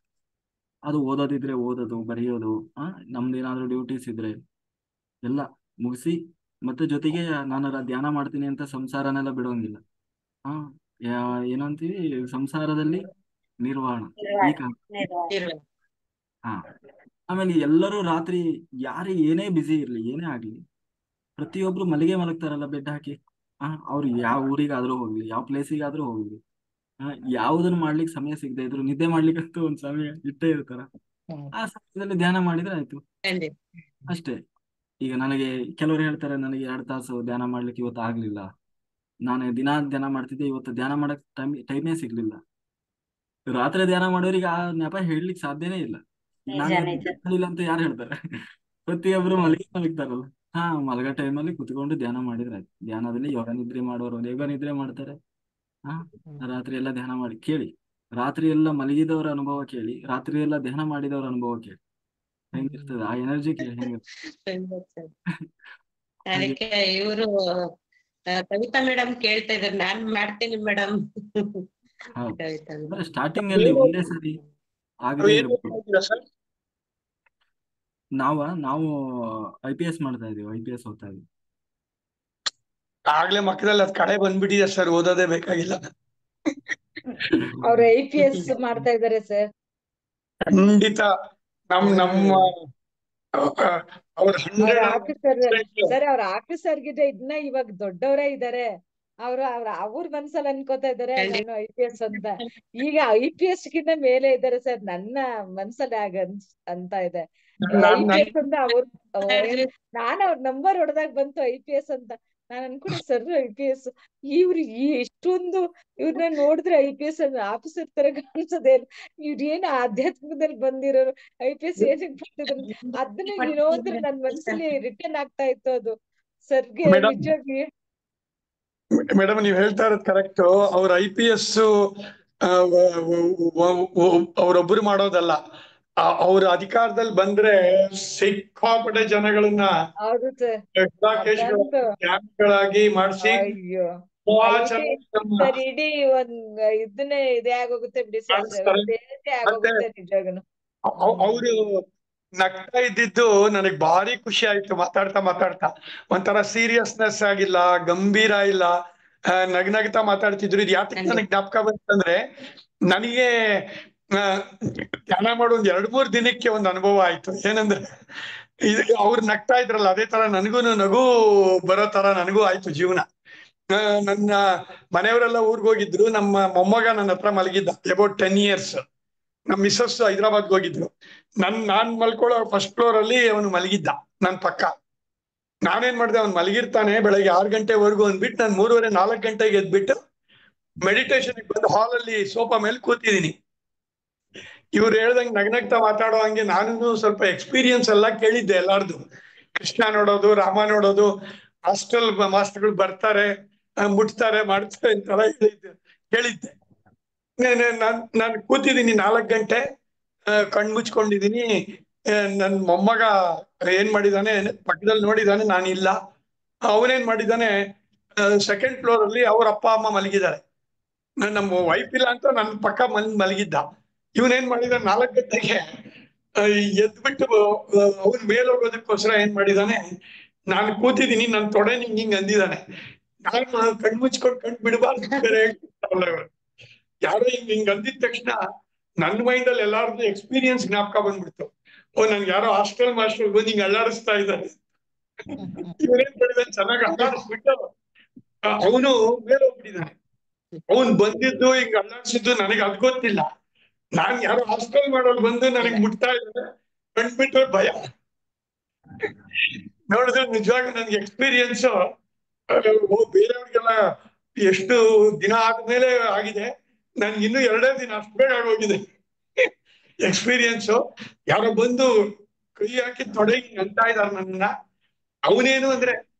ಅದು ಓದೋದಿದ್ರೆ ಓದೋದು, ಬರೆಯೋದು, ನಮ್ದೇನಾದ್ರೂ ಡ್ಯೂಟೀಸ್ ಇದ್ರೆ ಎಲ್ಲ ಮುಗಿಸಿ, ಮತ್ತೆ ಜೊತೆಗೆ ನಾನು ಧ್ಯಾನ ಮಾಡ್ತೀನಿ ಅಂತ ಸಂಸಾರನೆಲ್ಲ ಬಿಡೋಂಗಿಲ್ಲ. ಏನಂತೀವಿ, ಸಂಸಾರದಲ್ಲಿ ನಿರ್ವಾಣ, ಈ ಆಮೇಲೆ ಎಲ್ಲರೂ ರಾತ್ರಿ ಯಾರೇ ಏನೇ ಬಿಸಿ ಇರ್ಲಿ, ಏನೇ ಆಗ್ಲಿ, ಪ್ರತಿಯೊಬ್ರು ಮಲಗ್ತಾರಲ್ಲ ಬೆಡ್ ಹಾಕಿ. ಅವ್ರು ಯಾವ ಊರಿಗಾದ್ರೂ ಹೋಗ್ಲಿ, ಯಾವ ಪ್ಲೇಸಿಗಾದ್ರೂ ಹೋಗ್ಲಿ, ಯಾವುದನ್ನು ಮಾಡ್ಲಿಕ್ಕೆ ಸಮಯ ಸಿಗದೆ ಇದ್ರು ನಿದ್ದೆ ಮಾಡ್ಲಿಕ್ಕಂತೂ ಒಂದ್ ಸಮಯ ಇಟ್ಟೇ ಇರ್ತಾರ. ಆ ಸಮಯದಲ್ಲಿ ಧ್ಯಾನ ಮಾಡಿದ್ರೆ ಆಯ್ತು ಅಷ್ಟೇ. ಈಗ ನನಗೆ ಕೆಲವರು ಹೇಳ್ತಾರೆ, ನನಗೆ 2 ತಾಸು ಧ್ಯಾನ ಮಾಡ್ಲಿಕ್ಕೆ ಇವತ್ತು ಆಗ್ಲಿಲ್ಲ, ನಾನು ದಿನ ಧ್ಯಾನ ಮಾಡ್ತಿದ್ದೆ, ಇವತ್ತು ಧ್ಯಾನ ಮಾಡಕ್ ಟೈಮೇ ಸಿಗ್ಲಿಲ್ಲ. ರಾತ್ರಿ ಧ್ಯಾನ ಮಾಡೋರಿಗೆ ಆ ನೆಪ ಹೇಳಲಿಕ್ಕೆ ಸಾಧ್ಯನೇ ಇಲ್ಲ. ನಾನು ಅಂತ ಯಾರು ಹೇಳ್ತಾರೆ? ಪ್ರತಿಯೊಬ್ರು ಮಲಗ್ತಾರಲ್ಲ, ಮಲಗೋ ಟೈಮಲ್ಲಿ ಕುತ್ಕೊಂಡು ಧ್ಯಾನ ಮಾಡಿದ್ರೆ ಆಯ್ತು. ಧ್ಯಾನದಲ್ಲಿ ಯೋಗ ನಿದ್ರೆ ಮಾಡೋರು ಯೋಗ ನಿದ್ರೆ ಮಾಡ್ತಾರೆ. ರಾತ್ರಿ ಎಲ್ಲ ಧ್ಯಾನ ಮಾಡಿ ಕೇಳಿ, ರಾತ್ರಿ ಎಲ್ಲ ಮಲಗಿದವರ ಅನುಭವ ಕೇಳಿ, ರಾತ್ರಿ ಎಲ್ಲ ಧ್ಯಾನ ಮಾಡಿದವರ ಅನುಭವ ಕೇಳಿ, ಹೆಂಗಿರ್ತದೆ ಆ ಎನರ್ಜಿ ಕೇಳಿ ಹೆಂಗಿರ್ತದೆ. ಅದಕ್ಕೆ ಇವರು ಕವಿತಾ ಮೇಡಮ್ ಕೇಳ್ತಾ ಇದಾರೆ, ನಾನ್ ಮಾಡ್ತೀನಿ ಮೇಡಮ್. ಸ್ಟಾರ್ಟಿಂಗ್ ಅಲ್ಲಿ ಒಂದೇ ಸರಿ ಆಗದೆ ನಾವು IPS ಮಾಡ್ತಾ ಇದೀವಿ, IPS ಓದ್ತಾ ಇದೀವಿ. ಆಗ್ಲೇ ಮಕ್ಕಳಲ್ಲಿ ಅದ್ ಕಡೆ ಬಂದ್ಬಿಟ್ಟಿದೆ ಸರ್, ಓದೋದೇ ಬೇಕಾಗಿಲ್ಲ. ಅವ್ರು IPS ಮಾಡ್ತಾ ಇದಾರೆ ಸರ್. ಖಂಡಿತ ನಮ್ಮ ಅವ್ರ ಸರ್ ಅವ್ರ ಆಫೀಸರ್ ಗಿದ್ರೆ ಇನ್ನ ಇವಾಗ ದೊಡ್ಡವರೇ ಇದಾರೆ. ಅವ್ರ ಮನ್ಸಲ್ಲಿ ಅನ್ಕೋತಾ ಇದಾರೆ ನಾನು IPS ಅಂತ. ಈಗ IPS ಗಿಂತ ಮೇಲೆ ಇದ್ದಾರೆ ಸರ್, ನನ್ನ ಮನ್ಸಲ್ಲಿ ಅಂತ ಇದೆ. IPS ಅಂತ ನಾನು ಅವ್ರ ನಂಬರ್ ಹೊಡೆದಾಗ ಬಂತು IPS ಅಂತ. ನಾನ್ ಅನ್ಕೊಂಡೆ ಸರ್ IPS ಇವ್ರು ಎಷ್ಟೊಂದು ಇವ್ರನ್ನ ನೋಡಿದ್ರೆ IPS ಆಫೀಸರ್ ತರ ಕಾಣಿಸೋದೇ ಇಲ್ಲ. ಇವ್ರೇನು ಆಧ್ಯಾತ್ಮದಲ್ಲಿ ಬಂದಿರೋರು, IPS ಏನಕ್ಕೆ ಬರ್ತಿದ್ರು ಅದನ್ನ ನೋಡಿದ್ರೆ ನನ್ ಮನ್ಸಲ್ಲಿ ರಿಟರ್ನ್ ಆಗ್ತಾ ಇತ್ತು ಅದು ಸರ್ಗೆ. ನಿಜವಾಗಿ ಮೇಡಮ್ ನೀವ್ ಹೇಳ್ತಾ ಇರೋದು ಕರೆಕ್ಟ್. ಅವ್ರ IPS ಅವ್ರೊಬ್ರು ಮಾಡೋದಲ್ಲ, ಅವ್ರ ಅಧಿಕಾರದಲ್ಲಿ ಬಂದ್ರೆ ಸಿಕ್ಕಾಪಟ್ಟೆ ಜನಗಳನ್ನ ಧ್ಯಾನಗಳಾಗಿ ಮಾಡಿಸಿ ಇಡೀ ಒಂದ್ ಇದನ್ನೇ ಇದೇ ಆಗೋಗುತ್ತೆ ಬಿಡಿ ಸರ್, ಆಗೋಗುತ್ತೆ ನಿಜವಾಗನು. ಅವರು ನಗ್ತಾ ಇದ್ದಿದ್ದು ನನಗ್ ಭಾರಿ ಖುಷಿ ಆಯ್ತು. ಮಾತಾಡ್ತಾ ಒಂಥರ ಸೀರಿಯಸ್ನೆಸ್ ಆಗಿಲ್ಲ, ಗಂಭೀರ ಇಲ್ಲ, ನಗ್ನಗ್ತಾ ಮಾತಾಡ್ತಿದ್ರು. ಇದು ಯಾತಕ್ಕೆ ನನಗೆ ಜ್ಞಾಪಕ ಬಂತಂದ್ರೆ, ನನಗೆ ಧ್ಯಾನ ಮಾಡೋ 2-3 ದಿನಕ್ಕೆ ಒಂದು ಅನುಭವ ಆಯ್ತು. ಏನಂದ್ರೆ ಅವ್ರು ನಗ್ತಾ ಇದ್ರಲ್ಲ, ಅದೇ ತರ ನನಗೂ ನಗು ಬರೋ ತರ ನನಗೂ ಆಯ್ತು ಜೀವನ. ನನ್ನ ಮನೆಯವರೆಲ್ಲ ಊರ್ಗ್ ಹೋಗಿದ್ರು, ನಮ್ಮ ಮೊಮ್ಮಗ ನನ್ನ ಹತ್ರ ಮಲಗಿದ್ದ, ಅಬೌಟ್ 10 years. ನಮ್ಮ ಮಿಸ್ಸಸ್ ಹೈದರಾಬಾದ್ಗೆ ಹೋಗಿದ್ರು. ನಾನ್ ಮಲ್ಕೊಳ್ಳೋ ಫಸ್ಟ್ ಫ್ಲೋರ್ ಅಲ್ಲಿ ಅವನು ಮಲಗಿದ್ದ ನನ್ ಪಕ್ಕ. ನಾನೇನ್ ಮಾಡ್ದೆ, ಅವ್ನು ಮಲಗಿರ್ತಾನೆ ಬೆಳಗ್ಗೆ 6 ಗಂಟೆವರೆಗೂ ಅಂದ್ಬಿಟ್ಟು ನಾನು 3:30-4 ಗಂಟೆಗೆ ಎದ್ಬಿಟ್ಟು ಮೆಡಿಟೇಷನ್ ಬಂದು ಹಾಲಲ್ಲಿ ಸೋಫಾ ಮೇಲೆ ಕೂತಿದೀನಿ. ಇವ್ರು ಹೇಳ್ದಂಗೆ ನಗ್ನಗ್ತಾ ಮಾತಾಡೋ ಹಂಗೆ ನಾನು ಸ್ವಲ್ಪ ಎಕ್ಸ್ಪೀರಿಯನ್ಸ್ ಎಲ್ಲ ಕೇಳಿದ್ದೆ ಎಲ್ಲಾರ್ದು. ಕೃಷ್ಣ ನೋಡೋದು, ರಾಮ ನೋಡೋದು, ಹಾಸ್ಟೆಲ್ ಮಾಸ್ಟರ್ಗಳು ಬರ್ತಾರೆ, ಮುಟ್ತಾರೆ, ಮಾಡ್ತಾರೆ ಅಂತೆಲ್ಲ ಕೇಳಿದ್ದೆ. ನಾನು ಕೂತಿದ್ದೀನಿ 4 ಗಂಟೆ, ಕಣ್ ಮುಚ್ಕೊಂಡಿದ್ದೀನಿ. ನನ್ ಮೊಮ್ಮಗ ಏನ್ ಮಾಡಿದಾನೆ, ಪಕ್ಕದಲ್ಲಿ ನೋಡಿದಾನೆ, ನಾನಿಲ್ಲ. ಅವನೇನ್ ಮಾಡಿದಾನೆ, ಸೆಕೆಂಡ್ ಫ್ಲೋರ್ ಅಲ್ಲಿ ಅವ್ರ ಅಪ್ಪ ಅಮ್ಮ ಮಲಗಿದ್ದಾರೆ. ನಮ್ಮ ವೈಫ್ ಇಲ್ಲ ಅಂತ ನನ್ನ ಪಕ್ಕ ಮಲಗಿದ್ದ. ಇವನೇನ್ ಮಾಡಿದ 4 ಗಂಟೆಗೆ ಎದ್ಬಿಟ್ಟು ಅವ್ನ್ ಮೇಲ್ ಹೋಗೋದಕ್ಕೋಸ್ಕರ ಏನ್ ಮಾಡಿದಾನೆ, ನಾನು ಕೂತಿದ್ದೀನಿ, ನನ್ ತೊಡೆ ಹಿಂಗ್ ಅಂದಿದ್ದಾನೆ. ನಾನು ಕಣ್ ಮುಚ್ಕೊಂಡು ಕಣ್ ಬಿಡಬಾರ್ದು ಬೇರೆ ಹೇಳ್ತಾರಲ್ಲ ಇವ್ರು. ಯಾರೋ ಹಿಂಗ್ ಅಂದಿದ ತಕ್ಷಣ ನನ್ನ ಮೈಂಡ್ ಅಲ್ಲಿ ಎಲ್ಲಾರ್ದು ಎಕ್ಸ್ಪೀರಿಯನ್ಸ್ ಜ್ಞಾಪಕ ಬಂದ್ಬಿಡ್ತು. ನನ್ಗೆ ಯಾರೋ ಹಾಸ್ಟೆಲ್ ಮಾಸ್ಟರ್ ಬಂದು ಹಿಂಗ್ ಅಲ್ಲಾಡಿಸ್ತಾ ಇದ್ದಾರೆ. ಇವನೇನ್ ಮಾಡಿದಾನೆ, ಚೆನ್ನಾಗಿ ಅಲ್ಲಾಡಿಸ್ಬಿಟ್ಟು ಅವನು ಮೇಲೆ ಹೋಗ್ಬಿಟ್ಟಿದ್ದಾನೆ. ಅವನ್ ಬಂದಿದ್ದು ಹಿಂಗ್ ಅಲ್ಲಾಡ್ಸಿದ್ದು ನನಗೆ ಅದ್ ಗೊತ್ತಿಲ್ಲ. ನಾನ್ ಯಾರೋ ಹಾಸ್ಟೆಲ್ ಮಾಡೋರು ಬಂದು ನನಗ್ ಮುಟ್ತಾ ಇದ್ದಾರೆ, ಕಂಡ್ಬಿಟ್ರೆ ಭಯ. ನೋಡಿದ್ರೆ ನಿಜವಾಗ ನನ್ಗೆ ಎಕ್ಸ್ಪೀರಿಯನ್ಸ್ ಬೇರೆಯವ್ರಿಗೆಲ್ಲ ಎಷ್ಟು ದಿನ ಆದ್ಮೇಲೆ ಆಗಿದೆ, ನನ್ಗೆ ಇನ್ನು 2 ದಿನ ಅಷ್ಟು ಬೇಗ ಆಗೋಗಿದೆ ಎಕ್ಸ್ಪೀರಿಯನ್ಸ್. ಯಾರೋ ಬಂದು ಕೈ ಹಾಕಿ ತೊಡೆಗಿ ಅಂತ ಇದಾರೆ ನನ್ನ. ಅವನೇನು ಅಂದ್ರೆ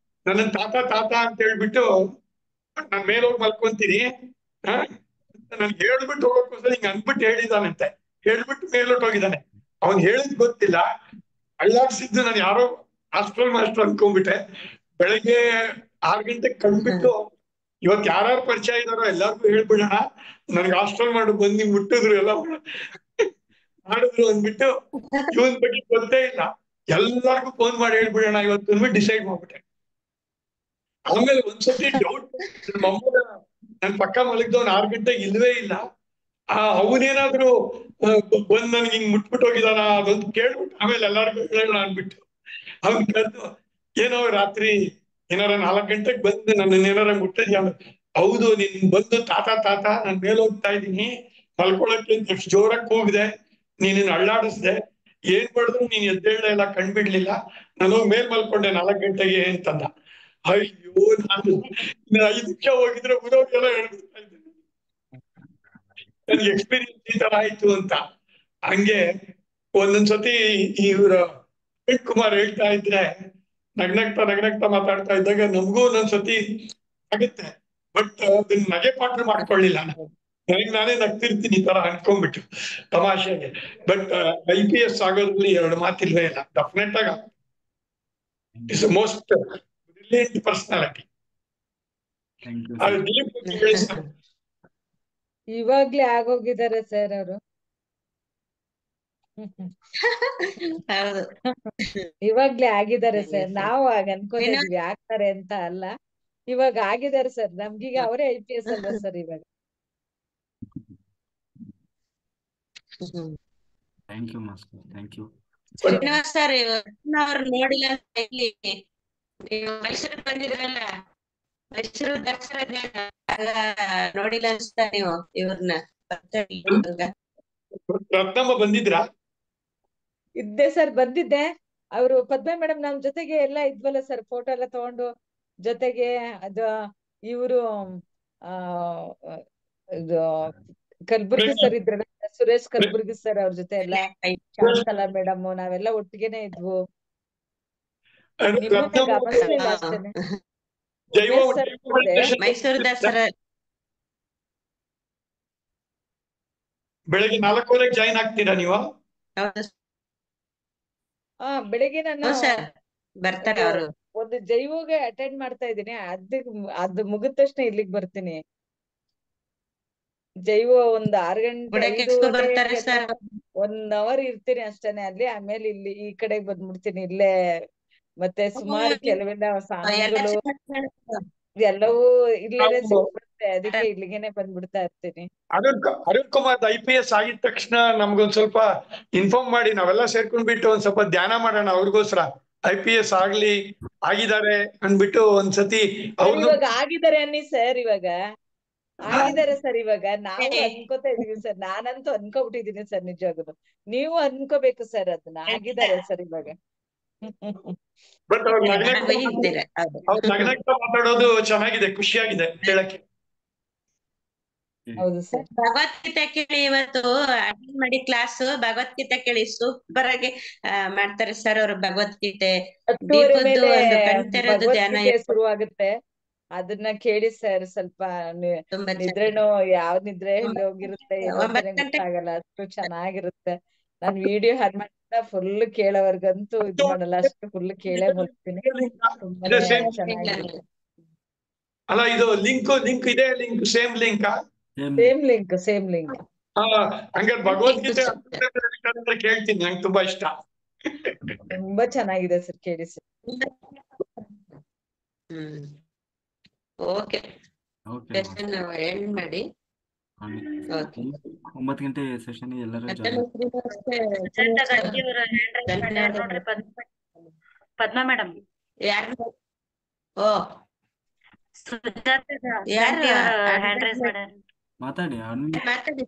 ನನ್ನ ತಾತ ತಾತ ಅಂತ ಹೇಳ್ಬಿಟ್ಟು ನಾನ್ ಮೇಲೋಗಿ ಮಲ್ಕೊಂತೀನಿ, ನನ್ಗೆ ಹೇಳ್ಬಿಟ್ಟು ಹೋಗೋಕ್ಕೋಸ್ಕರ ಹಿಂಗ್ ಅನ್ಬಿಟ್ಟು ಹೇಳಿದಾನಂತೆ. ಹೇಳ್ಬಿಟ್ಟು ಮೇಲೋಟ್ ಹೋಗಿದ್ದಾನೆ. ಅವ್ನ್ ಹೇಳಿದ್ ಗೊತ್ತಿಲ್ಲ, ಅಳ್ಳಾಡ್ಸಿದ್ದು ನಾನು ಯಾರೋ ಹಾಸ್ಟೆಲ್ ಮಾಸ್ಟರ್ ಅನ್ಕೊಂಡ್ಬಿಟ್ಟೆ. ಬೆಳಗ್ಗೆ 6 ಗಂಟೆಗೆ ಕಂಡ್ಬಿಟ್ಟು ಇವತ್ ಯಾರ್ಯಾರು ಪರಿಚಯ ಇದಾರೋ ಎಲ್ಲಾರ್ಗು ಹೇಳ್ಬಿಡೋಣ, ನನ್ಗೆ ಹಾಸ್ಟೆಲ್ ಮಾಡಿ ಬಂದು ಮುಟ್ಟಿದ್ರು ಎಲ್ಲ ಮಾಡಿದ್ರು ಅಂದ್ಬಿಟ್ಟು ಇವನ್ ಬಗ್ಗೆ ಗೊತ್ತೇ ಇಲ್ಲ, ಎಲ್ಲಾರ್ಗು ಫೋನ್ ಮಾಡಿ ಹೇಳ್ಬಿಡೋಣ ಇವತ್ತು ಅಂದ್ಬಿಟ್ಟು ಡಿಸೈಡ್ ಮಾಡ್ಬಿಟ್ಟೆ. ಆಮೇಲೆ ಒಂದ್ಸತಿ ಡೌಟ್, ಮೊಮ್ಮಗ ನನ್ ಪಕ್ಕ ಮಲಗಿದವನ್ 6 ಗಂಟೆಗೆ ಇಲ್ವೇ ಇಲ್ಲ. ಅವನೇನಾದ್ರು ಬಂದ್ ನನ್ಗೆ ಹಿಂಗ್ ಮುಟ್ಬಿಟ್ಟು ಹೋಗಿದಾನ ಅದೊಂದು ಕೇಳ್ಬಿಟ್ಟು ಆಮೇಲೆ ಎಲ್ಲಾರ್ಗು ಹೇಳೋಣ ಅನ್ಬಿಟ್ಟು ಅವ್ನ್ ಕರೆದು, ಏನೋ ರಾತ್ರಿ ಏನಾರ 4 ಗಂಟೆಗೆ ಬಂದು ನನ್ನ ಏನಾರ ಮುಟ್ಟಿದ್ಯಾ? ಹೌದು, ನೀನ್ ಬಂದು ತಾತ ತಾತ ನಾನ್ ಮೇಲೆ ಹೋಗ್ತಾ ಇದ್ದೀನಿ ಮಲ್ಕೊಳಕ್ಕೆ ಅಂತ ಎಷ್ಟು ಜೋರಾಗಿ ಕೂಗಿದೆ, ನೀನ್ ಅಳ್ಳಾಡಿಸ್ದೆ, ಏನ್ ಮಾಡಿದ್ರು ನೀನ್ ಎದ್ದೇಳ ಇಲ್ಲ, ಕಂಡ್ಬಿಡ್ಲಿಲ್ಲ, ನಾನು ಮೇಲ್ ಮಲ್ಕೊಂಡೆ 4 ಗಂಟೆಗೆ ಅಂತಂದ. ಅಯ್ಯೋ, ನಾನು 5 ನಿಮಿಷ ಹೋಗಿದ್ರೆ ಊರವ್ರಿಗೆಲ್ಲ ಹೇಳ್ಬಿಡ್ತಾ ಇದ್ದೆ ನನ್ಗೆ ಎಕ್ಸ್ಪೀರಿಯನ್ಸ್ ಈ ತರ ಆಯ್ತು ಅಂತ. ಹಂಗೆ ಒಂದೊಂದ್ಸತಿ ಇವ್ರ ಕುಮಾರ್ ಹೇಳ್ತಾ ಇದ್ರೆ ನಗ್ನಗ್ತಾ ಮಾತಾಡ್ತಾ ಇದ್ದಾಗ ನಮಗೂ ಒಂದೊಂದ್ಸತಿ ಆಗುತ್ತೆ. ಬಟ್ ಅದನ್ನ ನಗೆ ಪಾತ್ರ ಮಾಡ್ಕೊಳ್ಳಿಲ್ಲ ನಾನು. ನನಗೆ ನಾನೇ ನಗ್ತಿರ್ತೀನಿ ಈ ತರ ಅನ್ಕೊಂಡ್ಬಿಟ್ಟು ತಮಾಷೆಗೆ. ಬಟ್ IPS ಆಗೋದ್ರಲ್ಲಿ 2 ಮಾತಿಲ್ವೇ ಇಲ್ಲ. ಡೆಫಿನೆಟ್ ಆಗ ಇಟ್ಸ್ ಮೋಸ್ಟ್ ಬ್ರಿಲಿಯಂಟ್ ಪರ್ಸನಾಲಿಟಿ. ಇವಾಗ್ಲೇ ಆಗೋಗಿದ್ದಾರೆ ಸರ್ ಅವರು. ಹೌದು, ಇವಾಗ್ಲೇ ಆಗಿದ್ದಾರೆ ಸರ್. ನಾವು ಆಗ ಅನ್ಕೊಂಡಿದ್ವಿ ಆಗ್ತಾರೆ ಅಂತ ಅಲ್ಲ, ಇವಾಗ ಆಗಿದ್ದಾರೆ ಸರ್. ನಮ್ಗೀಗ ಅವರೇ IPS ಅಲ್ವಾ ಸರ್ ಇವಾಗ. Thank you master, thank you. Srinivas sir, ಅವ್ರು ನೋಡಿಲ್ಲ ಅಂತ ಇಲ್ಲಿ ನೀವು ಮೈಸೂರು ಬಂದಿದ್ರಲ್ಲ, ಮೈಸೂರು ದಸರಾ ನೋಡಿಲ್ಲ ಅನ್ಸ್ತಾ ನೀವು ಇವ್ರನ್ನ. ರತ್ನಮ್ಮ ಬಂದಿದ್ರಾ? ಇದ್ದೆ ಸರ್, ಬಂದಿದ್ದೆ. ಅವರು ಪದ್ಮ ಮೇಡಮ್ ನಮ್ ಜೊತೆಗೆ ಎಲ್ಲ ಇದ್ವಲ್ಲ ಸರ್, ಫೋಟೋ ಎಲ್ಲ ತಗೊಂಡು ಜೊತೆಗೆ. ಅದು ಇವರು ಇದು ಕಲ್ಬುರ್ಗಿ ಸರ್ ಇದ್ರಲ್ಲ, ಸುರೇಶ್ ಕಲ್ಬುರ್ಗಿ ಸರ್, ಅವ್ರ ಜೊತೆ ಎಲ್ಲ ಶಾಂತಲಾ ಮೇಡಮ್ ನಾವೆಲ್ಲ ಒಟ್ಟಿಗೆನೆ ಇದ್ವು. ನಿಮ್ಮನ್ನ ಗಮನಿಸ್ಲಿಲ್ಲ ಅಷ್ಟೇನೆ. ಮೈಸೂರು ದಸರಾ ಬೆಳಗ್ಗೆ 4:00 ಜಾಯಿನ್ ಆಗ್ತೀರಾ ನೀವು? ಬೆಳಿಗ್ಗೆ ನಾನು ಬರ್ತಾರೆ ಅವರು. ಒಂದು ಜೈವಗೆ ಅಟೆಂಡ್ ಮಾಡ್ತಾ ಇದ್ದೀನಿ. ಅದು ಮುಗಿದ ತಕ್ಷಣ ಇಲ್ಲಿಗೆ ಬರ್ತೀನಿ. ಜೈವ ಒಂದ್ 6 ಗಂಟೆ 1 ಅವರ್ ಇರ್ತೀನಿ ಅಷ್ಟೇನೆ ಅಲ್ಲಿ. ಆಮೇಲೆ ಇಲ್ಲಿ ಈ ಕಡೆ ಬಂದ್ಬಿಡ್ತೀನಿ. ಇಲ್ಲೇ ಮತ್ತೆ ಸುಮಾರು ಕೆಲವೆಲ್ಲ ಸಾಂಗ್ಗಳು ಎಲ್ಲವೂ ಇಲ್ಲೇನೆ ಸಿಕ್ಬಿಡುತ್ತೆ, ಅದಕ್ಕೆ ಇಲ್ಲಿಗೆನೆ ಬಂದ್ಬಿಡ್ತಾ ಇರ್ತೀನಿ. ಅರುಣ್ ಕುಮಾರ್ IPS ಆಗಿದ ತಕ್ಷಣ ನಮ್ಗೊಂದ್ ಸ್ವಲ್ಪ ಇನ್ಫಾರ್ಮ್ ಮಾಡಿ, ನಾವೆಲ್ಲ ಸೇರ್ಕೊಂಡ್ಬಿಟ್ಟು ಒಂದ್ ಸ್ವಲ್ಪ ಧ್ಯಾನ ಮಾಡೋಣ ಅವ್ರಿಗೋಸ್ಕರ. IPS ಆಗಿದ್ದಾರೆ ಅನ್ಬಿಟ್ಟು ಒಂದ್ಸತಿ ಅವ್ರು ಇವಾಗ ಆಗಿದ್ದಾರೆ ಅನ್ನಿ ಸರ್. ಇವಾಗ ಆಗಿದ್ದಾರೆ ಸರ್. ಇವಾಗ ನಾವು ಅನ್ಕೋತಾ ಇದೀವಿ ಸರ್. ನಾನಂತೂ ಅನ್ಕೋಬಿಟ್ಟಿದೀನಿ ಸರ್. ನಿಜವಾಗ್ಲು ನೀವು ಅನ್ಕೋಬೇಕು ಸರ್, ಅದನ್ನ ಆಗಿದ್ದಾರೆ ಸರ್ ಇವಾಗ. ಬಟ್ ಅವ್ರು ನಗ್ನಗ್ತಾ ಮಾತಾಡೋದು ಚೆನ್ನಾಗಿದೆ, ಖುಷಿಯಾಗಿದೆ ಕೇಳಕ್ಕೆ. ಹೌದು ಸರ್. ಭಗವದ್ಗೀತೆ ಕೇಳಿ, ಇವತ್ತು ಅಟೆಂಡ್ ಮಾಡಿ ಕ್ಲಾಸ್ ಭಗವದ್ಗೀತೆ ಕೇಳಿ ಸೂಪರ್ ಆಗಿ ಮಾಡ್ತಾರೆ ಸರ್ ಅವರು. ಭಗವದ್ಗೀತೆ ದೀಪದ್ದು ಒಂದು ಕಣ್ತೆರೆದು ಧ್ಯಾನ ಶುರುವಾಗುತ್ತೆ. ಅದನ್ನ ಕೇಳಿ ಸರ್. ಸ್ವಲ್ಪ ತುಂಬಾ ನಿದ್ರೆನೋ ಯಾವ ನಿದ್ರೆ ಹೋಗಿರುತ್ತೆ ಏನು ಅಂತಾನೆ 9 ಗಂಟೆ ಗೊತ್ತಾಗಲ್ಲ, ಅಷ್ಟು ಚೆನ್ನಾಗಿರುತ್ತೆ. ನಾನ್ ವಿಡಿಯೋ ಫುಲ್ ಕೇಳೋವರ್ಗಂತೂ ಇದ್ ಮಾಡಲ್ಲ, ಅಷ್ಟು ಫುಲ್ ಕೇಳೇ ಬರ್ತೀನಿ. ತುಂಬಾನೇ ಚೆನ್ನಾಗಿದೆ. ಅಲ್ಲ ಇದು ಲಿಂಕ್ ಇದೆ, ಸೇಮ್ ಲಿಂಕ್ ಸೇಮ್ ಲಿಂಕ್. ಹಂಗಾರೆ ಭಗವದ್ಗೀತೆ ಅಂತ ಕೇಳ್ತೀನಿ, ನಂಗೆ ತುಂಬಾ ಇಷ್ಟ. ತುಂಬಾ ಚೆನ್ನಾಗಿದೆ ಸರ್, ಕೇಳಿ ಸರ್. ಓಕೆ, ಸೆಷನ್ ಎಂಡ್ ಮಾಡಿ. 9 ಗಂಟೆ ಸೆಷನ್ ಎಲ್ಲರೂ ಪದ್ಮಾ ಮೇಡಮ್ ಯಾರು? ಓ ಹ್ಯಾಂಡ್ ರೈಸ್ ಮಾಡ್ಯಾರ. ಮಾತಾಡಿ, ಮಾತಾಡಿ.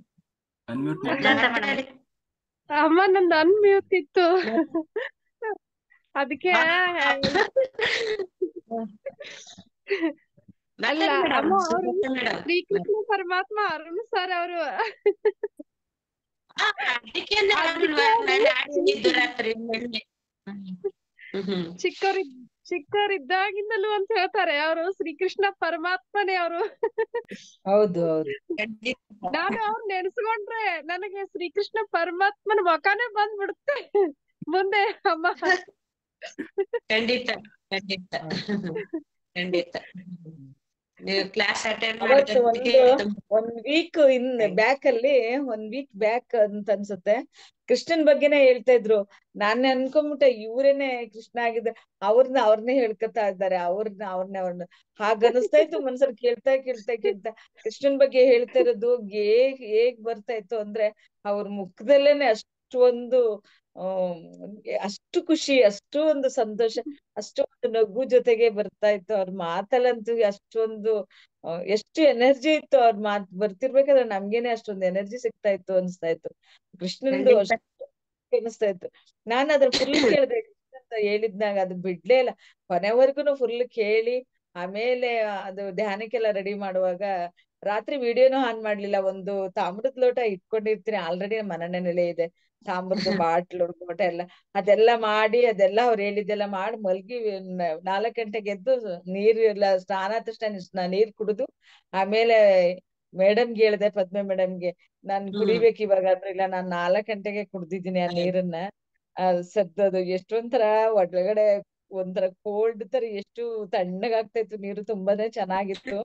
ಅಮ್ಮ ನಂದು ಅನ್ಮ್ಯೂಟ್ ಇತ್ತು, ಅದಕ್ಕೆ ಅಲ್ಲ ಅಮ್ಮ ಅವರು ಶ್ರೀಕೃಷ್ಣ ಪರಮಾತ್ಮ ಅರುಣ್ ಸರ್ ಅವರು ಚಿಕ್ಕವರಿದ್ದಾಗಿಂದಲೂ ಅಂತ ಹೇಳ್ತಾರೆ, ಅವರು ಶ್ರೀಕೃಷ್ಣ ಪರಮಾತ್ಮನೇ ಅವರು. ಹೌದು ಹೌದು. ನಾನು ಅವ್ರು ನೆನ್ಸ್ಕೊಂಡ್ರೆ ನನಗೆ ಶ್ರೀಕೃಷ್ಣ ಪರಮಾತ್ಮನ ಮುಖಾನೇ ಬಂದ್ಬಿಡುತ್ತೆ ಮುಂದೆ. ಅಮ್ಮ ಖಂಡಿತ ಖಂಡಿತ ಖಂಡಿತ. ನೀವು ಕ್ಲಾಸ್ ಅಟೆಂಡ್ ಅವತ್ತು ಒಂದ್ ವೀಕ್ ಬ್ಯಾಕ್ ಅಂತ ಅನ್ಸುತ್ತೆ, ಕೃಷ್ಣನ್ ಬಗ್ಗೆನೆ ಹೇಳ್ತಾ ಇದ್ರು. ನಾನೇ ಅನ್ಕೊಂಡ್ಬಿಟ್ಟೆ ಇವ್ರೇನೆ ಕೃಷ್ಣ ಆಗಿದ್ದ, ಅವ್ರನ್ನೇ ಹೇಳ್ಕೊತಾ ಇದ್ದಾರೆ, ಅವ್ರನ್ನ ಹಾಗನ್ನಿಸ್ತಾ ಇತ್ತು ಮನ್ಸಲ್ಲಿ. ಕೇಳ್ತಾ ಕೃಷ್ಣನ್ ಬಗ್ಗೆ ಹೇಳ್ತಾ ಇರೋದು ಹೇಗ್ ಬರ್ತಾ ಇತ್ತು ಅಂದ್ರೆ, ಅವ್ರ ಮುಖದಲ್ಲೇನೆ ಅಷ್ಟೊಂದು ಅಷ್ಟು ಖುಷಿ, ಅಷ್ಟು ಒಂದು ಸಂತೋಷ, ಅಷ್ಟು ಒಂದು ನಗು ಜೊತೆಗೆ ಬರ್ತಾ ಇತ್ತು. ಅವ್ರ ಮಾತಲ್ಲಂತೂ ಅಷ್ಟೊಂದು ಎಷ್ಟು ಎನರ್ಜಿ ಇತ್ತು. ಅವ್ರ ಮಾತ್ ಬರ್ತಿರ್ಬೇಕಾದ್ರೆ ನಮ್ಗೇನೆ ಅಷ್ಟೊಂದು ಎನರ್ಜಿ ಸಿಗ್ತಾ ಇತ್ತು ಅನ್ಸ್ತಾ ಇತ್ತು. ಕೃಷ್ಣಂದು ಅಷ್ಟು ಅನಿಸ್ತಾ ಇತ್ತು. ನಾನು ಅದ್ರ ಫುಲ್ ಕೇಳಿದೆ, ಕೃಷ್ಣ ಹೇಳಿದ್ನಾಗ ಅದು ಬಿಡ್ಲೇ ಇಲ್ಲ, ಕೊನೆವರೆಗೂ ಫುಲ್ ಕೇಳಿ. ಆಮೇಲೆ ಅದು ಧ್ಯಾನಕ್ಕೆಲ್ಲ ರೆಡಿ ಮಾಡುವಾಗ ರಾತ್ರಿ ವಿಡಿಯೋನು ಆನ್ ಮಾಡ್ಲಿಲ್ಲ. ಒಂದು ತಾಮ್ರದ ಲೋಟ ಇಟ್ಕೊಂಡಿರ್ತೀನಿ, ಆಲ್ರೆಡಿ ಮನೆಯಲ್ಲೇ ಇದೆ ತಾಮ್ರದ ಬಾಟ್ಲು ಲೋಟ ಎಲ್ಲ. ಅದೆಲ್ಲ ಮಾಡಿ ಅವ್ರು ಹೇಳಿದ್ದೆಲ್ಲ ಮಾಡಿ ಮಲ್ಗಿ 4 ಗಂಟೆಗೆ ಎದ್ದು ನೀರೆಲ್ಲ ಸ್ನಾನ ತಕ್ಷಣ ನೀರ್ ಕುಡಿದು, ಆಮೇಲೆ ಮೇಡಮ್ಗೆ ಹೇಳಿದೆ, ಪದ್ಮೆ ಮೇಡಮ್ಗೆ, ನಾನ್ ಕುಡಿಬೇಕು ಇವಾಗ ಅಂದ್ರೆ. ಇಲ್ಲ, ನಾನ್ 4 ಗಂಟೆಗೆ ಕುಡ್ದಿದ್ದೀನಿ ಆ ನೀರನ್ನ. ಸದ್ದದು ಎಷ್ಟೊಂಥರ ಒಳಗಡೆ ಒಂಥರ ಕೋಲ್ಡ್ ತರ ಎಷ್ಟು ತಣ್ಣಗಾಗ್ತಾ ಇತ್ತು ನೀರು, ತುಂಬಾನೇ ಚೆನ್ನಾಗಿತ್ತು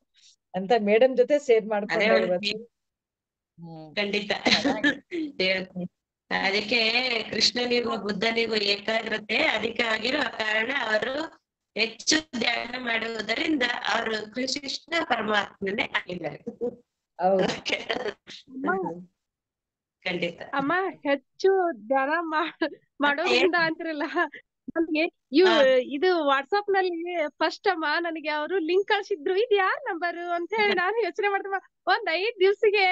ಅಂತ ಮೇಡಮ್ ಜೊತೆ ಶೇರ್ ಮಾಡ್ಕೊಂಡೆ ಇವತ್ತು. ಖಂಡಿತ. ಅದಕ್ಕೆ ಕೃಷ್ಣನಿಗೂ ಬುದ್ಧನಿಗೂ ಏಕಾಗ್ರತೆ ಅಧಿಕವಾಗಿರುವ ಕಾರಣ ಅವರು ಹೆಚ್ಚು ಧ್ಯಾನ ಮಾಡುವುದರಿಂದ ಅವರು ಕೃಷ್ಣ ಪರಮಾತ್ಮನೇ ಆಗಿದ್ದಾರೆ. ಖಂಡಿತ. ಅಮ್ಮ ಹೆಚ್ಚು ಧ್ಯಾನ ಮಾಡೋದ್ರಿಂದ ಅಂತಿರಲ್ಲ, ನನ್ಗೆ ಇದು ವಾಟ್ಸಪ್ ನಲ್ಲಿ ಫಸ್ಟ್ ಅಮ್ಮ ನನಗೆ ಅವರು ಲಿಂಕ್ ಕಳ್ಸಿದ್ರು, ಇದು ಯಾರ್ ನಂಬರ್ ಅಂತ ಹೇಳಿ ನಾನು ಯೋಚನೆ ಮಾಡ್ದೆ. ಒಂದ್ 5 ದಿವ್ಸಿಗೆ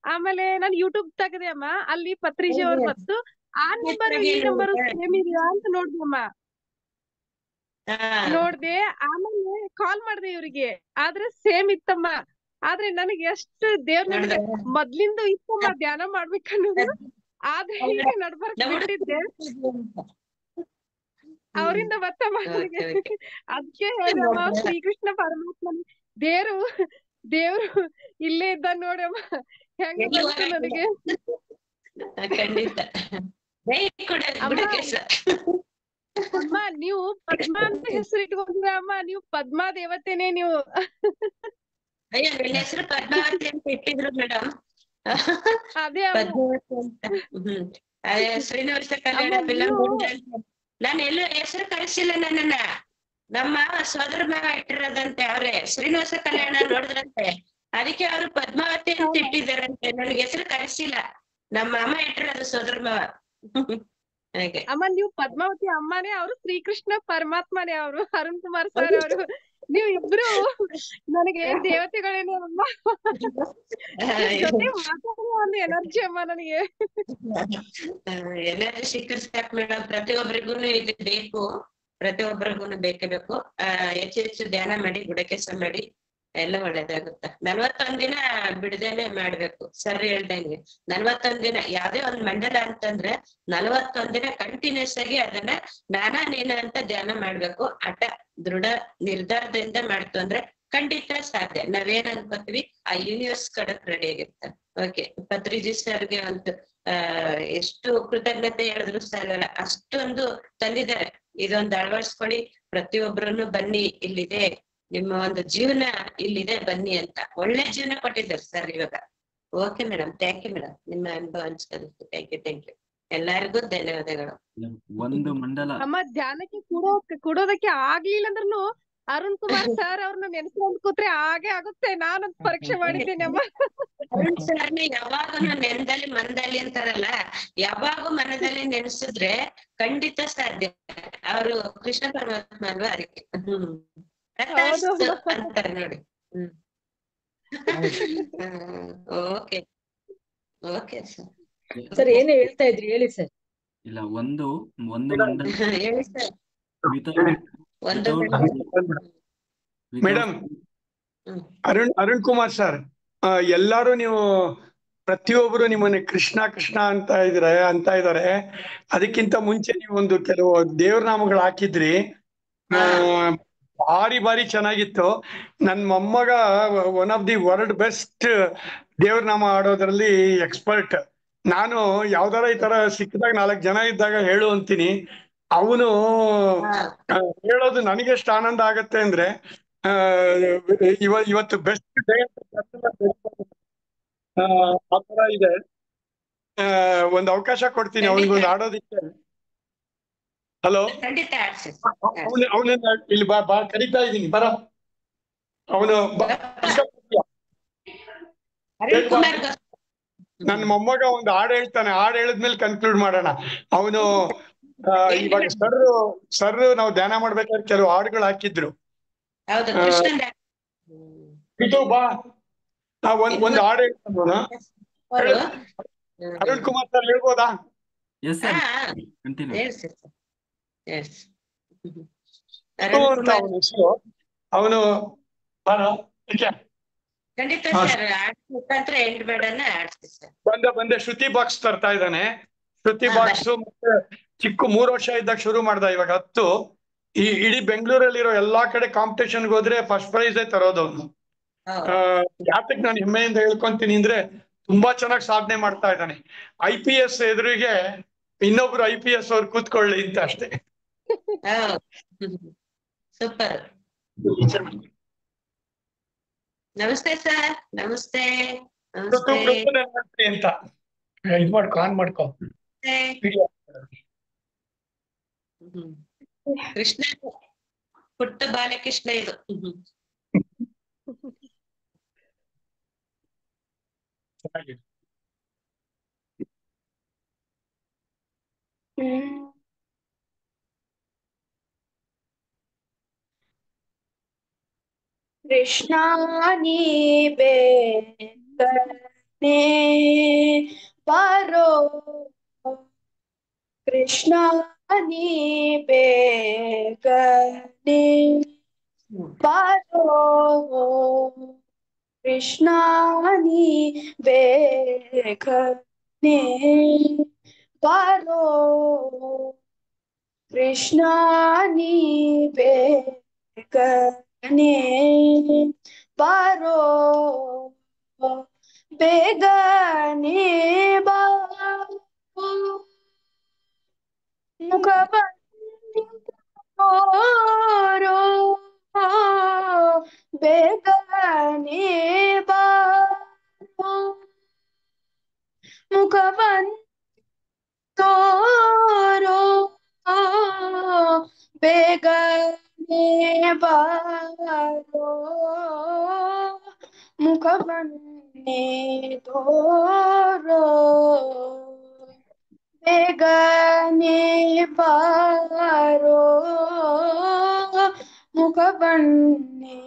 ಆಮೇಲೆ ನಾನು ಯೂಟ್ಯೂಬ್ ತೆಗದೆ ಅಮ್ಮ, ಅಲ್ಲಿ ಪತ್ರಿಜಿ ಅವ್ರು ಬಂತು. ಆ ನಂಬರ್ ಈ ನಂಬರ್ ಸೇಮ್ ಇದೆಯಾ ಅಂತ ನೋಡ್ದಮ್ಮ, ನೋಡ್ದೆ. ಆಮೇಲೆ ಕಾಲ್ ಮಾಡ್ದೆ ಇವ್ರಿಗೆ, ಆದ್ರೆ ಸೇಮ್ ಇತ್ತಮ್ಮ. ಆದ್ರೆ ನನಗೆ ಎಷ್ಟು ದೇವ್ರ ಮೊದ್ಲಿಂದ ಇತ್ತಮ್ಮ ಧ್ಯಾನ ಮಾಡ್ಬೇಕನ್ನೋದು, ಆದ್ರೆ ಈಗ ನಡ್ಬರ್ಕ್ ಬಿಟ್ಟಿದ್ದೆ ಅವರಿಂದ ಬತ್ತಮ್ಮ ನನಗೆ. ಅದಕ್ಕೆ ಹೇಳಿದಮ್ಮ, ಶ್ರೀಕೃಷ್ಣ ಪರಮಾತ್ಮನ ದೇವ್ರು ಇಲ್ಲೇ ಇದ್ದ ನೋಡಮ್ಮ, ಹೆಂಗ ಬಂತು ನನಗೆ. ಅಮ್ಮ ನೀವು ಪದ್ಮಾ ಅಂತ ಹೆಸರು ಇಟ್ಕೊಂಡಿರ ಅಮ್ಮ, ನೀವು ಪದ್ಮಾ ದೇವತೆನೆ ನೀವು. ಅಯ್ಯೋ, ನನ್ನ ಹೆಸರು ಪದ್ಮಾವತಿ ಅಂತ ಇಟ್ಟಿದ್ರು ಮೇಡಮ್. ಅದೇ ಶ್ರೀನಿವಾಸ ಕಲ್ಯಾಣ ಫಿಲಂ. ನಾನು ಎಲ್ಲೂ ಹೆಸರು ಕಳಿಸಿಲ್ಲ ನನ್ನನ್ನ, ನಮ್ಮ ಸೋದರ ಮಾವ ಇಟ್ಟಿರೋದಂತೆ. ಅವ್ರೆ ಶ್ರೀನಿವಾಸ ಕಲ್ಯಾಣ ನೋಡಿದ್ರಂತೆ, ಅದಕ್ಕೆ ಅವರು ಪದ್ಮಾವತಿ ಅಂತ ಇಟ್ಟಿದ್ದಾರಂತೆ. ನನಗೆ ಹೆಸರು ಕಳಿಸಿಲ್ಲ, ನಮ್ಮ ಅಮ್ಮ ಇಟ್ಟಿರೋದು ಸೋದರ ಮಾವ. ಹಾಗೆ ಅಮ್ಮ ನೀವು ಪದ್ಮಾವತಿ ಅಮ್ಮನೇ, ಅವರು ಶ್ರೀಕೃಷ್ಣ ಪರಮಾತ್ಮನೇ, ಅವರು ಅರುಣ್ ಕುಮಾರ್ ಸರ್ ಅವರು. ನೀವು ಇಬ್ರು ನನಗೆ ದೇವತೆಗಳೇನು ಅಮ್ಮ, ಜೊತೆ ಮಾತಾಡುವ ಒಂದು ಎನರ್ಜಿ ಅಮ್ಮ ನನಗೆ. ಎನರ್ಜಿ ಸಿಕ್ಕಿರ್ಬೇಕು ಮೇಡಮ್, ಪ್ರತಿಯೊಬ್ಬರಿಗೂ ಇದು ಬೇಕು, ಪ್ರತಿಯೊಬ್ಬರಿಗೂ ಬೇಕೇ ಬೇಕು. ಹೆಚ್ಚು ಧ್ಯಾನ ಮಾಡಿ, ಗುಡಕೆಸ ಮಾಡಿ, ಎಲ್ಲ ಒಳ್ಳೇದಾಗುತ್ತೆ. 41 ದಿನ ಬಿಡದೇನೆ ಮಾಡ್ಬೇಕು. ಸರಿ ಹೇಳ್ದಂಗೆ 41 ದಿನ ಯಾವ್ದೇ ಒಂದ್ ಮಂಡಲ ಅಂತಂದ್ರೆ 41 ದಿನ ಕಂಟಿನ್ಯೂಸ್ ಆಗಿ ಅದನ್ನ ನಾನಾ ನೀನ ಅಂತ ಧ್ಯಾನ ಮಾಡ್ಬೇಕು. ದೃಢ ನಿರ್ಧಾರದಿಂದ ಮಾಡ್ತು ಅಂದ್ರೆ ಖಂಡಿತ ಸಾಧ್ಯ. ನಾವೇನ್ ಅನ್ಕೋತೀವಿ ಆ ಯೂನಿವರ್ಸ್ ಕಡಕ್ ರೆಡಿ ಆಗಿರ್ತಾರೆ. ಓಕೆ, ಪತ್ರಿಜಿ ಸರ್ಗೆ ಒಂದು ಎಷ್ಟು ಕೃತಜ್ಞತೆ ಹೇಳಿದ್ರು ಸಾಲಲ್ಲ, ಅಷ್ಟೊಂದು ತಂದಿದ್ದಾರೆ. ಇದೊಂದು ಅಳವಡಿಸ್ಕೊಳ್ಳಿ, ಪ್ರತಿಯೊಬ್ಬರನ್ನು ಬನ್ನಿ, ಇಲ್ಲಿದೆ ನಿಮ್ಮ ಒಂದು ಜೀವನ, ಇಲ್ಲಿದೆ ಬನ್ನಿ ಅಂತ ಒಳ್ಳೆ ಜೀವನ ಕೊಟ್ಟಿದ್ದಾರೆ ಸರ್ ಇವಾಗ. Okay madam, thank you madam, ನಿಮ್ಮ ಅನುಭವ ಹಂಚ್ಕೊಳ್ಳೋದಕ್ಕೆ ಥ್ಯಾಂಕ್ ಯು. ಎಲ್ಲರಿಗೂ ಧನ್ಯವಾದಗಳು. ಒಂದು ಮಂಡಲ ಅಮ್ಮ ಧ್ಯಾನಕ್ಕೆ ಕೂಡೋದಕ್ಕೆ ಆಗ್ಲಿಲ್ಲ ಅಂದ್ರೂ ಅರುಣ್ ಕುಮಾರ್ ಸರ್ ಅವ್ರನ್ನ ನೆನ್ಸ್ಕೊಂಡ್ ಕೂತ್ರೆ ಹಾಗೆ ಆಗುತ್ತೆ. ನಾನಂತ ಪರೀಕ್ಷೆ ಮಾಡಿದ್ದೇನೆ ಅಮ್ಮ. ಅರುಣ್ ಸರ್ನ ಯಾವಾಗೂ ನೆನದಲ್ಲಿ ಮನದಲ್ಲಿ ಅಂತಾರಲ್ಲ, ಯಾವಾಗೂ ಮನದಲ್ಲಿ ನೆನೆಸಿದ್ರೆ ಖಂಡಿತ ಸಾಧ್ಯ. ಅವರು ಕೃಷ್ಣ ಪರಮಾತ್ಮ ಅಲ್ವಾ, ಅದಕ್ಕೆ ಅಂತಾರೆ ನೋಡಿ. Okay okay sir. ಸರ್ ಏನು ಹೇಳ್ತಾ ಇದ್ರಿ ಹೇಳಿ ಸರ್. ಇಲ್ಲ, ಒಂದು ಮಂಡಲ ಹೇಳಿ sir. Madam, Arun Kumar sir, ಎಲ್ಲಾರು ನೀವು ಪ್ರತಿಯೊಬ್ರು ನಿಮ್ಮನ್ನ ಕೃಷ್ಣ ಕೃಷ್ಣ ಅಂತ ಇದಾರೆ. ಅದಕ್ಕಿಂತ ಮುಂಚೆ ನೀವು ಒಂದು ಕೆಲವು ದೇವ್ರ ನಾಮಗಳು ಹಾಕಿದ್ರಿ, ಭಾರಿ ಚೆನ್ನಾಗಿತ್ತು. ನನ್ ಮೊಮ್ಮಗ one of the world best ದೇವ್ರ ನಾಮ ಆಡೋದ್ರಲ್ಲಿ ಎಕ್ಸ್ಪರ್ಟ್. ನಾನು ಯಾವ್ದಾರ ಈ ತರ ಸಿಕ್ಕಿದಾಗ 4 ಜನ ಇದ್ದಾಗ ಹೇಳು ಅಂತೀನಿ. ಅವನು ಹೇಳೋದು ನನಗೆ ಎಷ್ಟು ಆನಂದ ಆಗತ್ತೆ ಅಂದ್ರೆ, ಇವತ್ತು ಬೆಸ್ಟ್ ಡೇ ಆತರ ಇದೆ. ಒಂದು ಅವಕಾಶ ಕೊಡ್ತೀನಿ ಅವನಿಗೊಂದು ಆಡೋದಿಕ್ಕೆ. ಹಲೋ, ಅವನನ್ನ ಇಲ್ಲಿ ಬಾ ಕರೀತಾ ಇದ್ದೀನಿ, ಬರ. ಅವನು ನನ್ನ ಮೊಮ್ಮಗ ಒಂದು ಹಾಡು ಹೇಳ್ತಾನೆ, ಹಾಡು ಹೇಳಿದ್ಮೇಲೆ ಕನ್ಕ್ಲೂಡ್ ಮಾಡೋಣ. ಅವನು ಇವಾಗ ಸರ್ ನಾವು ಧ್ಯಾನ ಮಾಡ್ಬೇಕಾದ್ರೆ ಕೆಲವು ಹಾಡುಗಳು ಹಾಕಿದ್ರು. ಇದು ಬಾ, ಒಂದು ಹಾಡು ಹೇಳ್ತಾನ. ಅರುಣ್ ಕುಮಾರ್ ಸರ್ ಹೇಳ್ಬೋದಾ? ಅವನು ಬಂದೆ ಶ್ರುತಿ ಬಾಕ್ಸ್ ತರ್ತಾ ಇದ್ದಾನೆ. ಶ್ರುತಿ ಬಾಕ್ಸ್ ಮತ್ತೆ ಚಿಕ್ಕ 3 ವರ್ಷ ಇದ್ದಾಗ ಶುರು ಮಾಡ್ದ, ಇವಾಗ 10. ಈ ಇಡೀ ಬೆಂಗಳೂರಲ್ಲಿರೋ ಎಲ್ಲಾ ಕಡೆ ಕಾಂಪಿಟೇಷನ್ಗೆ ಹೋದ್ರೆ ಫಸ್ಟ್ ಪ್ರೈಸ್ ತರೋದು ಅವನು. ಯಾತಕ್ ನಾನು ಹೆಮ್ಮೆಯಿಂದ ಹೇಳ್ಕೊಂತೀನಿ ಅಂದ್ರೆ, ತುಂಬಾ ಚೆನ್ನಾಗಿ ಸಾಧನೆ ಮಾಡ್ತಾ ಇದ್ದಾನೆ. IPS ಎದುರಿಗೆ ಇನ್ನೊಬ್ರು IPS ಅವ್ರು ಕೂತ್ಕೊಳ್ಳಿ ಅಂತ ಅಷ್ಟೇ. ಸೂಪರ್. ನಮಸ್ತೆ ಸರ್. ನಮಸ್ತೆ ಅಂತ ಇದು ಮಾಡ್ಕೊ, ಆನ್ ಮಾಡ್ಕೊ. ಕೃಷ್ಣ ಪುಟ್ಟ ಬಾಲಕೃಷ್ಣ ಇದು. ಕೃಷ್ಣ ನೀ ಬೇಗನೆ ಬಾರೋ, ಕೃಷ್ಣ ನೀ ಬೇಗನೆ ಬಾರೋ, ಕೃಷ್ಣ ನೀ ಬೇಗನೆ ಬಾರೋ, ಕೃಷ್ಣ ನೀ ಬೇಗನೆ ಬಾರೋ, ಬೇಗನೆ ಬಾರೋ, ಮುಖ ತೋರೋ, ಬೇಗನೆ ಬಾರೋ, ಮುಖ ತೋರೋ, ಬೇಗನೆ ಬಾರೋ, ಮುಖವನ್ನೇ ತೋರೋ, ಬೇಗನೆ ಬಾರೋ, ಮುಖವನ್ನೇ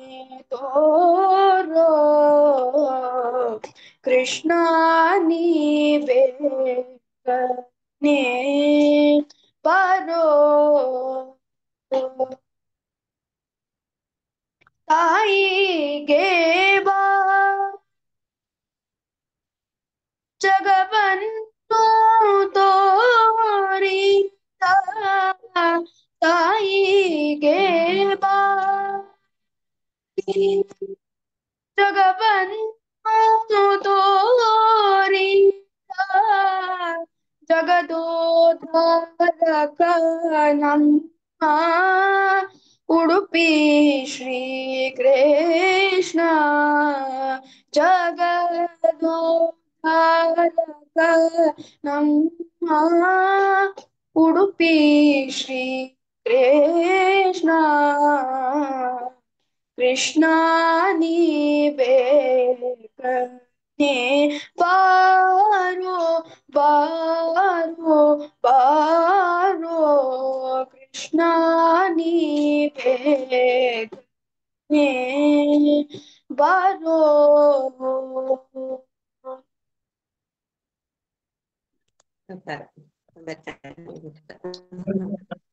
ತೋರೋ, ಕೃಷ್ಣ ನೀ ಬೇಗನೆ ಬಾರೋ, ತಾಯಿಗೆ ಬಾ ಜಗವನ್ನು ತೋರಿ, ತಾಯಿಗೆ ಬಾ ಜಗವನ್ನು ತೋರಿದ ಜಗದೋದ್ಧಾರಕ ನಮ್ಮ ಉಡುಪಿ ಶ್ರೀ ಕೃಷ್ಣ ಜಗದೋದ್ಧಾರಕ ನಮ್ಮ ಉಡುಪಿ ಶ್ರೀ ಕೃಷ್ಣ ಕೃಷ್ಣ ನೀ ಬೇಕನೆ ಬಾರೋ ಬಾರೋ ಬಾರೋ ಕೃಷ್ಣ ನೀ ಬೇಕನೆ ಬಾರೋ.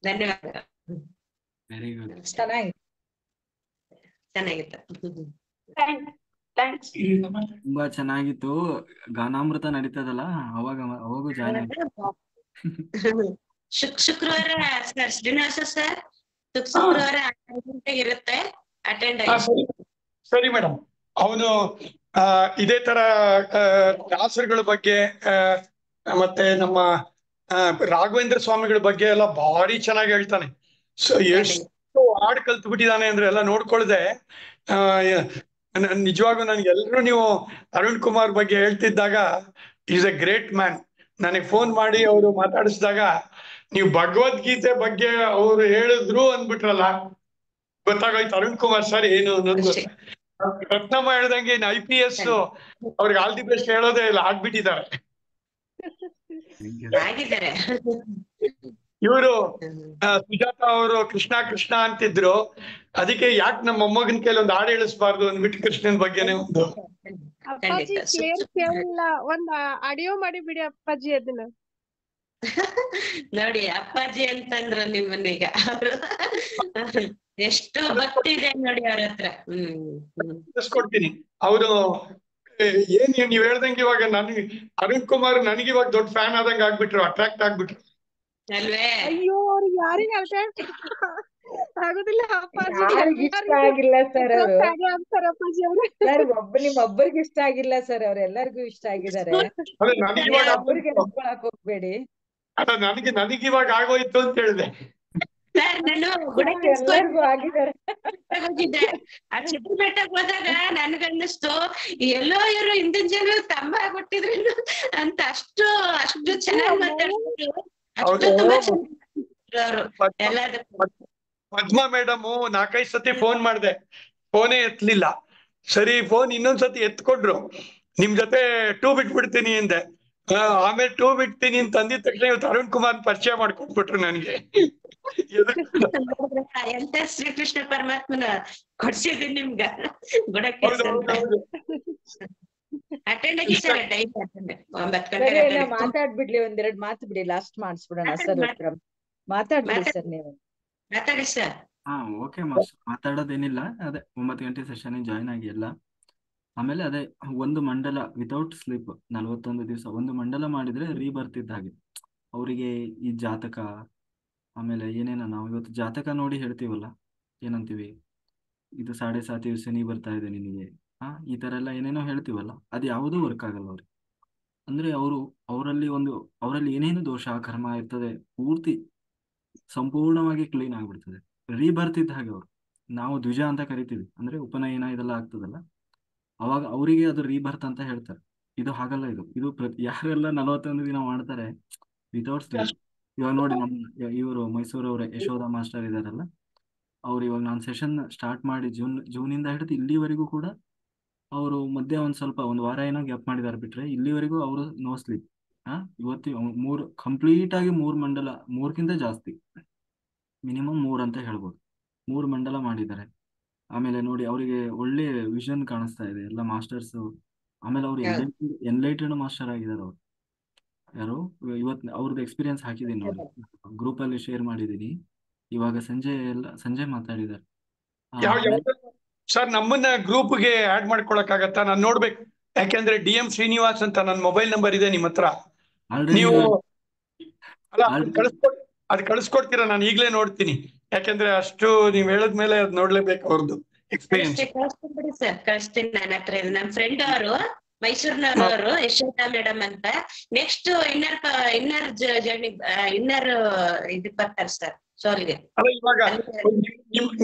ಧನ್ಯವಾದ. Very good. ಚೆನ್ನಾಗಿತ್ತು. ತುಂಬಾ ಚೆನ್ನಾಗಿತ್ತು. ಗಾನಾಮೃತ ನಡೀತದಲ್ಲ, ಅವಾಗೂ ಜಾಯ್ನ್ ಆಗಿ. ಶುಕ್ರವಾರ ಸರ್ ಶ್ರೀನಿವಾಸ ಸರ್ ಶುಕ್ರವಾರ 6 ಗಂಟೆಗೆ ಇರುತ್ತೆ, ಅಟೆಂಡ್ ಆಗಿ. ಸರಿ ಮೇಡಮ್. ಅವನು ಇದೇ ತರ ದಾಸರುಗಳ ಬಗ್ಗೆ ಮತ್ತೆ ನಮ್ಮ ರಾಘವೇಂದ್ರ ಸ್ವಾಮಿಗಳ ಬಗ್ಗೆ ಎಲ್ಲ ಭಾರಿ ಚೆನ್ನಾಗಿ ಹೇಳ್ತಾನೆ. ಸೊ ಎಷ್ಟು ಹಾಡ್ ಕಲ್ತು ಬಿಟ್ಟಿದ್ದಾನೆ ಅಂದ್ರೆ ಎಲ್ಲ ನೋಡ್ಕೊಳ್ದೆ. ನಿಜವಾಗೂ ನನಗೆ ಎಲ್ರು ನೀವು ಅರುಣ್ ಕುಮಾರ್ ಬಗ್ಗೆ ಹೇಳ್ತಿದ್ದಾಗ ಈಸ್ ಎ ಗ್ರೇಟ್ ಮ್ಯಾನ್. ನನಗೆ ಫೋನ್ ಮಾಡಿ ಅವರು ಮಾತಾಡಿಸಿದಾಗ ನೀವು ಭಗವದ್ಗೀತೆ ಬಗ್ಗೆ ಅವರು ಹೇಳಿದ್ರು ಅಂದ್ಬಿಟ್ರಲ್ಲ, ಗೊತ್ತಾಗೋಯ್ತು ಅರುಣ್ ಕುಮಾರ್ ಸರ್ ಏನು ಅನ್ನೋದು. ರತ್ನಮ್ಮ ಹೇಳ್ದಂಗೆ IPS ಅವ್ರಿಗೆ ಆಲ್ ದಿ ಬೆಸ್ಟ್ ಹೇಳೋದೇ ಇಲ್ಲ, ಆಗ್ಬಿಟ್ಟಿದ್ದಾರೆ. ಇವರು ಸುಜಾತ ಅವರು ಕೃಷ್ಣ ಕೃಷ್ಣ ಅಂತಿದ್ರು, ಅದಕ್ಕೆ ಯಾಕೆ ನಮ್ಮ ಮೊಮ್ಮಗನ ಕೈಲಿ ಒಂದು ಹಾಡು ಹೇಳಿಸ್ಬಾರ್ದು ಅಂದ್ಬಿಟ್ಟು ಕೃಷ್ಣನ್ ಬಗ್ಗೆನೇ ಒಂದು. ಅಪ್ಪಾಜಿ ಕ್ಲಿಯರ್ ಕೇಳಿಲ್ಲ, ಒಂದ್ ಆಡಿಯೋ ಮಾಡಿ ಬಿಡಿ ಅಪ್ಪಾಜಿ ಅದನ್ನ. ನೋಡಿ ಅಪ್ಪಾಜಿ ಅಂತಂದ್ರು ನಿಮ್ಮನ್ನೀಗ. ಅವರು ಎಷ್ಟು ಭಕ್ತಿ ಇದೆ ನೋಡಿ ಅವ್ರ ಹತ್ರ. ಕೊಡ್ತೀನಿ. ಅವರು ಏನ್ ನೀವ್ ಹೇಳ್ದಂಗೆ ಇವಾಗ ನನಗೆ ಅರುಣ್ ಕುಮಾರ್ ನನಗೆ ಇವಾಗ ದೊಡ್ಡ ಫ್ಯಾನ್ ಆದಂಗ ಆಗ್ಬಿಟ್ರು, ಅಟ್ರಾಕ್ಟ್ ಆಗ್ಬಿಟ್ರು ಅಲ್ವೇ? ಅಯ್ಯೋ ಅವ್ರಿಗೆ ಯಾರಿಗ ಆಗುದಿಲ್ಲ ಅಪ್ಪಾಜಿ. ಇಷ್ಟ ಆಗಿಲ್ಲ ಸರ್ ಅವರು. ಅಂತಾರ ಅಪ್ಪಾಜಿ ಅವ್ರು. ಸರ್ ನಿಮ್ಮೊಬ್ಬರಿಗೆ ಇಷ್ಟ ಆಗಿಲ್ಲ ಸರ್, ಅವ್ರ ಎಲ್ಲರಿಗೂ ಇಷ್ಟ ಆಗಿದ್ದಾರೆ. ಒಬ್ಬರಿಗೆ ನಿಂತ್ಕೊಳಕ್ ಹೋಗ್ಬೇಡಿ. ನನಗೆ ಇವಾಗ ಆಗೋಯ್ತು ಅಂತ ಹೇಳಿದೆ. ಸರ್ ನಾನು ಎಲ್ಲರಿಗೂ ಆಗಿದ್ದಾರೆ. ಹೋಗಿದ್ದೆ ಆ ಚಿತ್ರಪೇಟೆಗೆ ಹೋದಾಗ ನನ್ಗನ್ನಿಸ್ತು ಎಲ್ಲೋ ಇವರು ಹಿಂದಿನ ಜನ ತಮ್ಮ ಆಗ್ಬಿಟ್ಟಿದ್ರು ಅಂತ. ಅಷ್ಟು ಚೆನ್ನಾಗಿ ಮಾತಾಡ್ತಿದ್ರು. ಪದ್ಮಾ ಮೇಡಮ್ 4-5 ಸತಿ ಫೋನ್ ಮಾಡ್ದೆ, ಫೋನೇ ಎತ್ತಲಿಲ್ಲ. ಸರಿ ಫೋನ್ ಇನ್ನೊಂದ್ಸತಿ ಎತ್ಕೊಡ್ರು, ನಿಮ್ ಜೊತೆ 2 ಬಿಟ್ಬಿಡ್ತೀನಿ ಅಂದೆ. ಆಮೇಲೆ 2 ಬಿಡ್ತೀನಿ ಅಂತ ಅಂದಿದ ತಕ್ಷಣ ಇವತ್ತು ಅರುಣ್ ಕುಮಾರ್ ಪರಿಚಯ ಮಾಡ್ಕೊಟ್ಬಿಟ್ರು ನನಗೆ. ಎಂತ ಶ್ರೀಕೃಷ್ಣ ಪರಮಾತ್ಮನ ಕೊಡ್ಸಿದೀನಿ ನಿಮ್ಗ ಗುಡಕ್ಕೆ. ಅಟೆಂಡ್ ಆಗಿ ಸರ್ 9 ಗಂಟೆಗೆ ಮಾತಾಡ್ಬಿಡ್ಲಿ, ಒಂದೆರಡು ಮಾತು ಬಿಡಿ, ಲಾಸ್ಟ್ ಮಾಡಿಸ್ಬಿಡೋಣ ಸರ್. ಮಾತಾಡ್ಬಿಡಿ ಸರ್ ನೀವು. ಮಾತಾಡಿ ಸರ್. Okay master, ಮಾತಾಡೋದೇನಿಲ್ಲ. ಅದೇ 9 ಗಂಟೆ ಸೆಷನ್ ಜಾಯ್ನ್ ಆಗಿ ಎಲ್ಲ. ಆಮೇಲೆ ಅದೇ ಒಂದು ಮಂಡಲ ವಿತೌಟ್ ಸ್ಲೀಪ್ 41 ದಿವಸ ಒಂದು ಮಂಡಲ ಮಾಡಿದ್ರೆ ರೀಬರ್ತ್ ಇದ್ದ ಹಾಗೆ. ಅವರಿಗೆ ಈ ಜಾತಕ, ಆಮೇಲೆ ಏನೇನ ನಾವು ಇವತ್ತು ಜಾತಕ ನೋಡಿ ಹೇಳ್ತೀವಲ್ಲ, ಏನಂತೀವಿ, ಇದು 7.5 ಶನಿ ಬರ್ತಾ ಇದೆ ನಿನಗೆ, ಈ ತರ ಎಲ್ಲ ಏನೇನೋ ಹೇಳ್ತೀವಲ್ಲ, ಅದು ಯಾವುದೂ ವರ್ಕ್ ಆಗಲ್ಲ ಅವ್ರಿಗೆ. ಅಂದ್ರೆ ಅವರಲ್ಲಿ ಏನೇನು ದೋಷ ಕರ್ಮ ಇರ್ತದೆ ಪೂರ್ತಿ ಸಂಪೂರ್ಣವಾಗಿ ಕ್ಲೀನ್ ಆಗ್ಬಿಡ್ತದೆ. ರೀಬರ್ತ್ ಇದ್ದ ಹಾಗೆ ಅವರು. ನಾವು ದ್ವಿಜ ಅಂತ ಕರಿತೀವಿ, ಅಂದ್ರೆ ಉಪನಯನ ಇದೆಲ್ಲ ಆಗ್ತದಲ್ಲ, ಅವಾಗ ಅವರಿಗೆ ಅದು ರೀಬರ್ತ್ ಅಂತ ಹೇಳ್ತಾರೆ. ಇದು ಹಾಗಲ್ಲ. ಇದು ಯಾರೆಲ್ಲ 41 ದಿನ ಮಾಡ್ತಾರೆ ವಿತೌಟ್ ಸ್ಲೀಪ್. ಇವಾಗ ನೋಡಿ ಇವರು ಮೈಸೂರವ್ರ ಯಶೋಧ ಮಾಸ್ಟರ್ ಇದಾರಲ್ಲ, ಅವ್ರು ಇವಾಗ ನಾನು ಸೆಷನ್ ಸ್ಟಾರ್ಟ್ ಮಾಡಿ ಜೂನಿಂದ ಹಿಡಿದು ಇಲ್ಲಿವರೆಗೂ ಕೂಡ ಅವರು ಮಧ್ಯೆ ಒಂದು ವಾರ ಏನೋ ಗ್ಯಾಪ್ ಮಾಡಿದಾರೆ ಬಿಟ್ರೆ ಇಲ್ಲಿವರೆಗೂ ಅವರು ನೋ ಸ್ಲೀಪ್. ಇವತ್ತು ಕಂಪ್ಲೀಟ್ ಆಗಿ 3 ಮಂಡಲ, 3ಕ್ಕಿಂತ ಜಾಸ್ತಿ, ಮಿನಿಮಮ್ 3 ಅಂತ ಹೇಳ್ಬೋದು, 3 ಮಂಡಲ ಮಾಡಿದ್ದಾರೆ. ಆಮೇಲೆ ನೋಡಿ ಅವರಿಗೆ ಒಳ್ಳೆ ವಿಷನ್ ಕಾಣಿಸ್ತಾ ಇದೆ ಎಲ್ಲ ಮಾಸ್ಟರ್ಸ್. ಆಮೇಲೆ ಅವ್ರು ಎನ್ಲೈಟೆಡ್ ಮಾಸ್ಟರ್ ಆಗಿದ್ದಾರೆ ಅವ್ರು. ಯಾರು ಇವತ್ತು ಅವ್ರದ್ದು ಎಕ್ಸ್ಪೀರಿಯನ್ಸ್ ಹಾಕಿದೀನಿ ನೋಡಿ, ಗ್ರೂಪ್ ಅಲ್ಲಿ ಶೇರ್ ಮಾಡಿದೀನಿ. ಇವಾಗ ಸಂಜೆ ಮಾತಾಡಿದ್ದಾರೆ. ಸರ್ ನಮ್ಮನ್ನ ಗ್ರೂಪ್ಗೆ ಆಡ್ ಮಾಡ್ಕೊಳಕ್ಕಾಗತ್ತಾ? ನಾನು ನೋಡ್ಬೇಕು, ಯಾಕೆಂದ್ರೆ DM ಶ್ರೀನಿವಾಸ್ ಅಂತ ನನ್ನ ಮೊಬೈಲ್ ನಂಬರ್ ಇದೆ ನಿಮ್ಮ ಹತ್ರ. ನೀವು ಅದು ಕಳಿಸ್ಕೊಡ್ತೀರಾ? ನಾನು ಈಗಲೇ ನೋಡ್ತೀನಿ, ಯಾಕೆಂದ್ರೆ ಅಷ್ಟು ನೀವ್ ಹೇಳದ್ಮೇಲೆ ಅದ್ ನೋಡ್ಲೇಬೇಕು ಅವ್ರದ್ದು ಎಕ್ಸ್ಪೀರಿಯನ್ಸ್. ಕಳಿಸ್ತೀನಿ ಸರ್, ಕಳಿಸ್ತೀನಿ. ನನ್ನ ಹತ್ರ ಇದೆ. ನಮ್ಮ ಫ್ರೆಂಡ್ ಅವರು ಮೈಸೂರಿನವರು ಯಶೋಧ ಮೇಡಮ್ ಅಂತ. ನೆಕ್ಸ್ಟ್ ಇನ್ನರ್ ಇದಕ್ ಬರ್ತಾರೆ ಸರ್ ಸೋಲ್ಗೆ. ಅಲ್ಲ ಇವಾಗ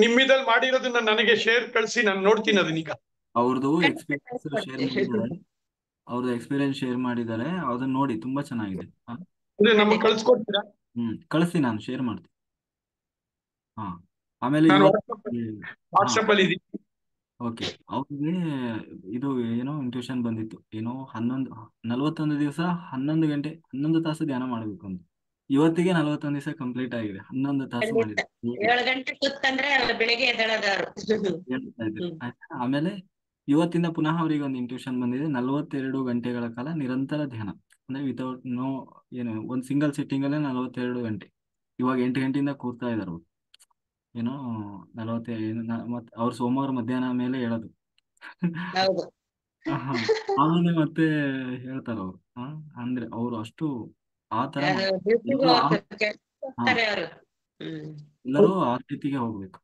ನಿಮ್ಮಿದಲ್ಲಿ ಮಾಡಿರೋದನ್ನ ನನಗೆ ಶೇರ್ ಕಳಿಸಿ, ನಾನು ನೋಡ್ತೀನಿ ಅದನ್ನೀಗ. ಅವ್ರದ್ದು ಎಕ್ಸ್ಪೀರಿಯನ್ಸ್ ಶೇರ್ ಮಾಡಿದ್ದಾರೆ, ಅವ್ರದ್ದು ಎಕ್ಸ್ಪೀರಿಯನ್ಸ್ ಶೇರ್ ಮಾಡಿದ್ದಾರೆ, ಅದನ್ನ ನೋಡಿ ತುಂಬಾ ಚೆನ್ನಾಗಿದೆ. ನಮಗೆ ಕಳ್ಸ್ಕೊಡ್ತೀರಾ? ಕಳಿಸ್ತೀನಿ, ನಾನು ಶೇರ್ ಮಾಡ್ತೀನಿ. ಹಾ ಆಮೇಲೆ ವಾಟ್ಸಪ್ ಅಲ್ಲಿ ಇದೀನಿ. ಓಕೆ. ಅವ್ರಿಗೆ ಇದು ಏನೋ ಇಂಟ್ಯೂಷನ್ ಬಂದಿತ್ತು, ಏನೋ 41 ದಿವಸ 11 ತಾಸು ಧ್ಯಾನ ಮಾಡ್ಬೇಕು ಅಂತ. ಇವತ್ತಿಗೆ 41 ದಿವಸ ಕಂಪ್ಲೀಟ್ ಆಗಿದೆ. 11 ತಾಸು ಮಾಡಿದ್ರು. 7 ಗಂಟೆ ಕೂತ್ಕಂದ್ರೆ ಬೆಳಿಗ್ಗೆ ಎದ್ದೇಳೋದವ್ರು. ಹೇಳ್ತಾ ಇದ್ರು. ಆಮೇಲೆ ಇವತ್ತಿಂದ ಪುನಃ ಅವ್ರಿಗೆ ಒಂದು ಇಂಟ್ಯೂಷನ್ ಬಂದಿದೆ. 42 ಗಂಟೆಗಳ ಕಾಲ ನಿರಂತರ ಧ್ಯಾನ, ಅಂದ್ರೆ ವಿತೌಟ್ ಏನು ಒಂದು ಸಿಂಗಲ್ ಸಿಟ್ಟಿಂಗ್ ಅಲ್ಲೇ 42 ಗಂಟೆ. ಇವಾಗ 8 ಗಂಟೆಯಿಂದ ಕೂರ್ತಾ ಇದಾರೆ ಅವ್ರು. ಏನೋ 45 ಮತ್ತೆ ಅವ್ರು ಸೋಮವಾರ ಮಧ್ಯಾಹ್ನ ಮೇಲೆ ಹೇಳೋದು. ಆಮೇಲೆ ಮತ್ತೆ ಹೇಳ್ತಾರ ಅವ್ರು. ಅಂದ್ರೆ ಅವ್ರು ಅಷ್ಟು ಆ ತರ ಎಲ್ಲರೂ ಆ ಸ್ಥಿತಿಗೆ ಹೋಗ್ಬೇಕು.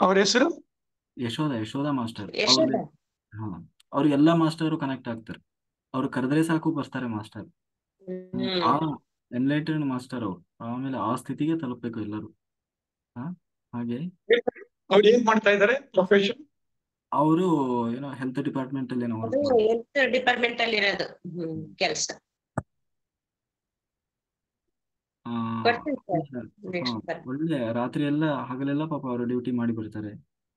ಅವ್ರ ಹೆಸರು ಯಶೋಧ ಮಾಸ್ಟರ್. ಅವ್ರಿಗೆಲ್ಲ ಮಾಸ್ಟರ್ ಕನೆಕ್ಟ್ ಆಗ್ತಾರೆ. ಅವ್ರು ಕರೆದ್ರೆ ಸಾಕು ಬರ್ತಾರೆ ಮಾಸ್ಟರ್. ಆ ಎನ್ಲೈಟೆಡ್ ಮಾಸ್ಟರ್ ಅವ್ರು. ಆಮೇಲೆ ಆ ಸ್ಥಿತಿಗೆ ತಲುಪಬೇಕು ಎಲ್ಲರೂ. ಹಾಗೆ ಅವ್ರು ಏನ್ ಮಾಡ್ತಾ ಇದಾರೆ ಪ್ರೊಫೆಷನ್? ಅವರು ಏನೋ ಹೆಲ್ತ್ ಡಿಪಾರ್ಟ್ಮೆಂಟ್ ಅಲ್ಲಿ ಏನೋ ಹೆಲ್ತ್ ಡಿಪಾರ್ಟ್ಮೆಂಟ್ ಅಲ್ಲಿ ಇರೋದು ಕೆಲಸ. ಒಳ್ಳೆ ರಾತ್ರಿ ಎಲ್ಲ ಹಗಲೆಲ್ಲ ಪಾಪ ಅವರು ಡ್ಯೂಟಿ ಮಾಡಿ ಬರ್ತಾರೆ.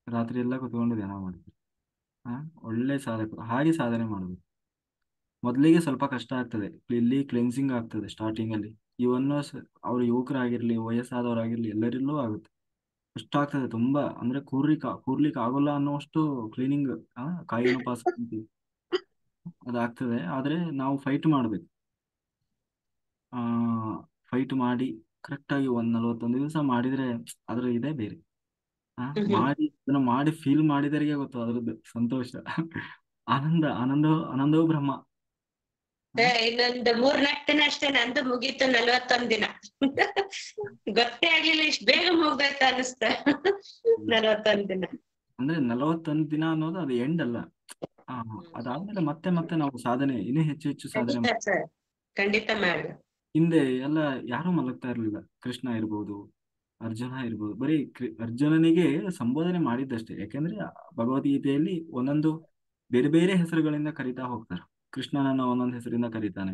ರಾತ್ರಿ ಎಲ್ಲ ಕುತ್ಕೊಂಡು ಧ್ಯಾನ ಮಾಡ್ತಾರೆ. ಒಳ್ಳೆ ಸಾಧಕರು. ಹಾಗೆ ಸಾಧನೆ ಮಾಡ್ಬೇಕು. ಮೊದಲಿಗೆ ಸ್ವಲ್ಪ ಕಷ್ಟ ಆಗ್ತದೆ, ಇಲ್ಲಿ ಕ್ಲೆನ್ಸಿಂಗ್ ಆಗ್ತದೆ ಸ್ಟಾರ್ಟಿಂಗ್ ಅಲ್ಲಿ. ಇವನ್ನು ಅವ್ರು ಯುವಕರಾಗಿರ್ಲಿ ವಯಸ್ಸಾದವರಾಗಿರ್ಲಿ ಎಲ್ಲರಲ್ಲೂ ಆಗುತ್ತೆ. ಕಷ್ಟ ಆಗ್ತದೆ ತುಂಬಾ. ಅಂದ್ರೆ ಕೂರ್ಲಿಕ್ಕೆ ಆಗೋಲ್ಲ ಅನ್ನೋಷ್ಟು ಕ್ಲೀನಿಂಗ್, ಕಾಯಿ ಅನುಪಾಸ ಅದಾಗ್ತದೆ. ಆದ್ರೆ ನಾವು ಫೈಟ್ ಮಾಡ್ಬೇಕು. ಫೈಟ್ ಮಾಡಿ ಕರೆಕ್ಟ್ ಆಗಿ 41 ದಿವಸ ಮಾಡಿದ್ರೆ ಅದ್ರ ಇದೇ ಬೇರೆ. ಅದನ್ನ ಮಾಡಿ ಫೀಲ್ ಮಾಡಿದರಿಗೆ ಗೊತ್ತು ಅದ್ರದ್ದು ಸಂತೋಷ. ಆನಂದವೂ ಬ್ರಹ್ಮ. ಇನ್ನೊಂದು 3-4 ದಿನ ಅಷ್ಟೇ ನಂದು ಮುಗೀತು. 41 ದಿನ ಗೊತ್ತೇ ಆಗ್ಲಿಲ್ಲ ಇಷ್ಟು ಬೇಗ ಮುಗ್ದೈತ ಅನಿಸ್ತ. 41 ದಿನ ಅಂದ್ರೆ 41 ದಿನ ಅನ್ನೋದು ಅದು ಎಂಡ್ ಅಲ್ಲ. ಅದಾದ್ಮೇಲೆ ಮತ್ತೆ ಮತ್ತೆ ನಾವು ಸಾಧನೆ ಇನ್ನೂ ಹೆಚ್ಚು ಸಾಧನೆ ಖಂಡಿತ ಮಾಡಿ. ಹಿಂದೆ ಎಲ್ಲ ಯಾರು ಮಲಗ್ತಾ ಇರ್ಲಿಲ್ಲ. ಕೃಷ್ಣ ಇರ್ಬೋದು, ಅರ್ಜುನ ಇರ್ಬೋದು, ಬರೀ ಅರ್ಜುನನಿಗೆ ಸಂಬೋಧನೆ ಮಾಡಿದ್ದಷ್ಟೇ. ಯಾಕೆಂದ್ರೆ ಭಗವದ್ಗೀತೆಯಲ್ಲಿ ಒಂದೊಂದು ಬೇರೆ ಬೇರೆ ಹೆಸರುಗಳಿಂದ ಕರೀತಾ ಹೋಗ್ತಾರೆ. ಕೃಷ್ಣನನ್ನ ಒಂದೊಂದು ಹೆಸರಿಂದ ಕರೀತಾನೆ,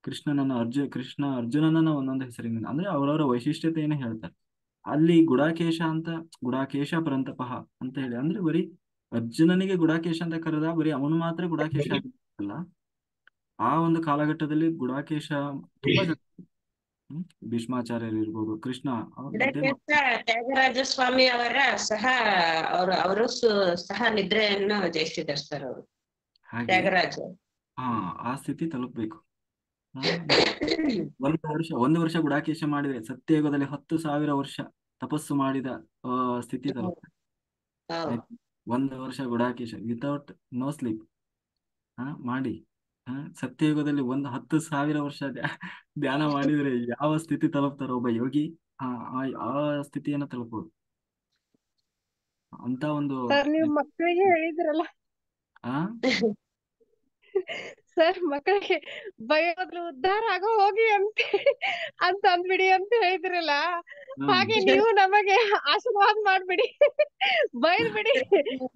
ಕೃಷ್ಣ ಅರ್ಜುನನನ್ನ ಒಂದೊಂದು ಹೆಸರಿಂದ, ಅಂದ್ರೆ ಅವರವರ ವೈಶಿಷ್ಟ್ಯತೆಯನ್ನು ಹೇಳ್ತಾರೆ. ಅಲ್ಲಿ ಗುಡಾಕೇಶ ಪರಂತಪಃ ಅಂತ ಹೇಳಿ, ಅಂದ್ರೆ ಬರೀ ಅರ್ಜುನನಿಗೆ ಗುಡಾಕೇಶ ಅಂತ ಕರೆದ, ಬರೀ ಅವನು ಮಾತ್ರ ಗುಡಾಕೇಶ ಆಗಿಲ್ಲ. ಆ ಒಂದು ಕಾಲಘಟ್ಟದಲ್ಲಿ ಗುಡಾಕೇಶ ತುಂಬಾ ಭೀಷ್ಮಾಚಾರ್ಯರು ಇರ್ಬೋದು, ಕೃಷ್ಣ ತ್ಯಾಗರಾಜ ಸ್ವಾಮಿ ಅವರ ಅವರು ಸಹ ನಿದ್ರೆಯನ್ನು ಜಯಿಸಿದ್ದಾರೆ ಸರ್ ಅವರು. ತ್ಯಾಗರಾಜ ಆ ಸ್ಥಿತಿ ತಲುಪಬೇಕು. 1 ವರ್ಷ ಗುಡಾಕೇಶ ಮಾಡಿದ್ರೆ ಸತ್ಯಯುಗದಲ್ಲಿ 10,000 ವರ್ಷ ತಪಸ್ಸು ಮಾಡಿದ ಸ್ಥಿತಿ ತಲುಪ್ತಾರೆ. 1 ವರ್ಷ ಗುಡಾಕೇಶ ವಿತೌಟ್ ನೋ ಸ್ಲೀಪ್ ಮಾಡಿ ಸತ್ಯಯುಗದಲ್ಲಿ 10,000 ವರ್ಷ ಧ್ಯಾನ ಮಾಡಿದ್ರೆ ಯಾವ ಸ್ಥಿತಿ ತಲುಪ್ತಾರ ಒಬ್ಬ ಯೋಗಿ. ಆ ಸ್ಥಿತಿಯನ್ನ ತಲುಪಬಹುದು ಅಂತ ಒಂದು. ನೀವು ಮಕ್ಕಳಿಗೆ ಹೇಳಿದ್ರಲ್ಲ ಸರ್, ಮಕ್ಕಳಿಗೆ ಬಯೋದ್ರು ಉದ್ಧಾರ ಆಗೋ ಹೋಗಿ ಅಂತ ಅಂದ್ಬಿಡಿ ಅಂತ ಹೇಳಿದ್ರಲ್ಲ, ಹಾಗೆ ನೀವು ನಮಗೆ ಆಶೀರ್ವಾದ ಮಾಡ್ಬಿಡಿ, ಬೈದ್ಬಿಡಿ,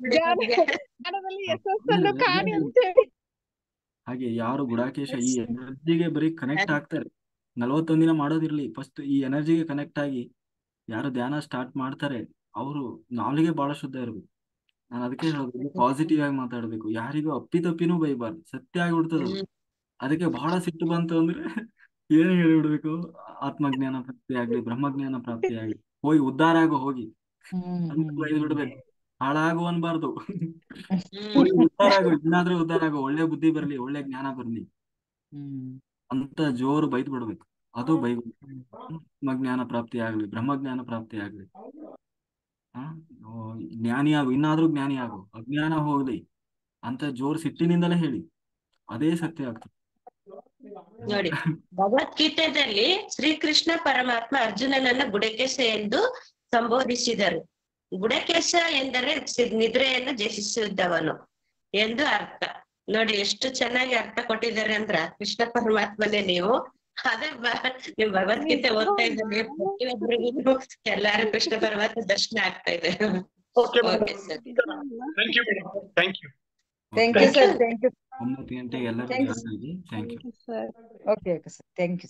ಜ್ಞಾನದಲ್ಲಿ ಯಶಸ್ಸನ್ನು ಕಾಣಿ ಅಂತ ಹೇಳಿ. ಹಾಗೆ ಯಾರು ಗುಡಾಕೇಶ ಈ ಎನರ್ಜಿಗೆ ಬರೀ ಕನೆಕ್ಟ್ ಆಗ್ತಾರೆ, 41 ದಿನ ಮಾಡೋದಿರ್ಲಿ, ಫಸ್ಟ್ ಈ ಎನರ್ಜಿಗೆ ಕನೆಕ್ಟ್ ಆಗಿ ಯಾರು ಧ್ಯಾನ ಸ್ಟಾರ್ಟ್ ಮಾಡ್ತಾರೆ ಅವರು ನಾಲಿಗೆ ಬಹಳ ಶುದ್ಧ ಇರ್ಬೇಕು. ನಾನು ಅದಕ್ಕೆ ಹೇಳೋದು, ಪಾಸಿಟಿವ್ ಆಗಿ ಮಾತಾಡ್ಬೇಕು, ಯಾರಿಗೂ ಅಪ್ಪಿತಪ್ಪಿನೂ ಬೈಬಾರ್ದು, ಸತ್ಯ ಆಗಿಬಿಡ್ತದ. ಅದಕ್ಕೆ ಬಹಳ ಸಿಟ್ಟು ಬಂತು ಅಂದ್ರೆ ಏನು ಹೇಳಿಬಿಡ್ಬೇಕು, ಆತ್ಮಜ್ಞಾನ ಪ್ರಾಪ್ತಿ ಆಗ್ಲಿ, ಬ್ರಹ್ಮಜ್ಞಾನ ಪ್ರಾಪ್ತಿ ಆಗ್ಲಿ, ಹೋಗಿ ಉದ್ಧಾರ ಆಗೋ ಹೋಗಿ ಅಂತ ಬೈದು ಬಿಡ್ಬೇಕು. ಹಾಳಾಗು ಅನ್ಬಾರ್ದು, ಹೋಗಿ ಉದ್ಧಾರ ಆಗು, ಇನ್ನಾದ್ರೂ ಉದ್ಧಾರ ಆಗು, ಒಳ್ಳೆ ಬುದ್ಧಿ ಬರ್ಲಿ, ಒಳ್ಳೆ ಜ್ಞಾನ ಬರ್ಲಿ ಅಂತ ಜೋರು ಬೈದ್ ಬಿಡ್ಬೇಕು. ಅದು ಬೈಬೇಕು. ಆತ್ಮಜ್ಞಾನ ಪ್ರಾಪ್ತಿ ಆಗ್ಲಿ, ಬ್ರಹ್ಮಜ್ಞಾನ ಪ್ರಾಪ್ತಿ ಆಗ್ಲಿ, ಜ್ಞಾನಿ ಆಗು, ಇನ್ನಾದ್ರೂ ಜ್ಞಾನಿ ಆಗು, ಅಜ್ಞಾನ ಹೋಗ್ಲಿ ಅಂತ ಜೋರ್ ಸಿಟ್ಟಿನಿಂದಲೇ ಹೇಳಿ, ಅದೇ ಸತ್ಯ ಆಗ್ತದೆ. ನೋಡಿ, ಭಗವದ್ಗೀತೆಯಲ್ಲಿ ಶ್ರೀಕೃಷ್ಣ ಪರಮಾತ್ಮ ಅರ್ಜುನನನ್ನ ಗುಡಕೇಶ ಎಂದು ಸಂಬೋಧಿಸಿದರು. ಗುಡಕೇಶ ಎಂದರೆ ನಿದ್ರೆಯನ್ನು ಜಯಿಸಿದವನು ಎಂದು ಅರ್ಥ. ನೋಡಿ ಎಷ್ಟು ಚೆನ್ನಾಗಿ ಅರ್ಥ ಕೊಟ್ಟಿದ್ದಾರೆ ಅಂದ್ರ ಕೃಷ್ಣ ಪರಮಾತ್ಮನೇ ನೀವು. ಅದೇ ನೀವು ಭಗವದ್ಗೀತೆ ಓದ್ತಾ ಇದ್ದಾರೆ ಪ್ರತಿಯೊಬ್ಬರಿಗೂ ಎಲ್ಲಾರು ಕೃಷ್ಣ ಪರಮಾತ್ಮ ದರ್ಶನ ಆಗ್ತಾ ಇದೆ. Okay okay sir, thank you madam, thank you. Thank you sir, thank you. 9 ಗಂಟೆಗೆ ಎಲ್ಲರೂ Thank you. ಜಾಯ್ನ್ ಆಗಿ thank you. Sir okay okay sir, thank you.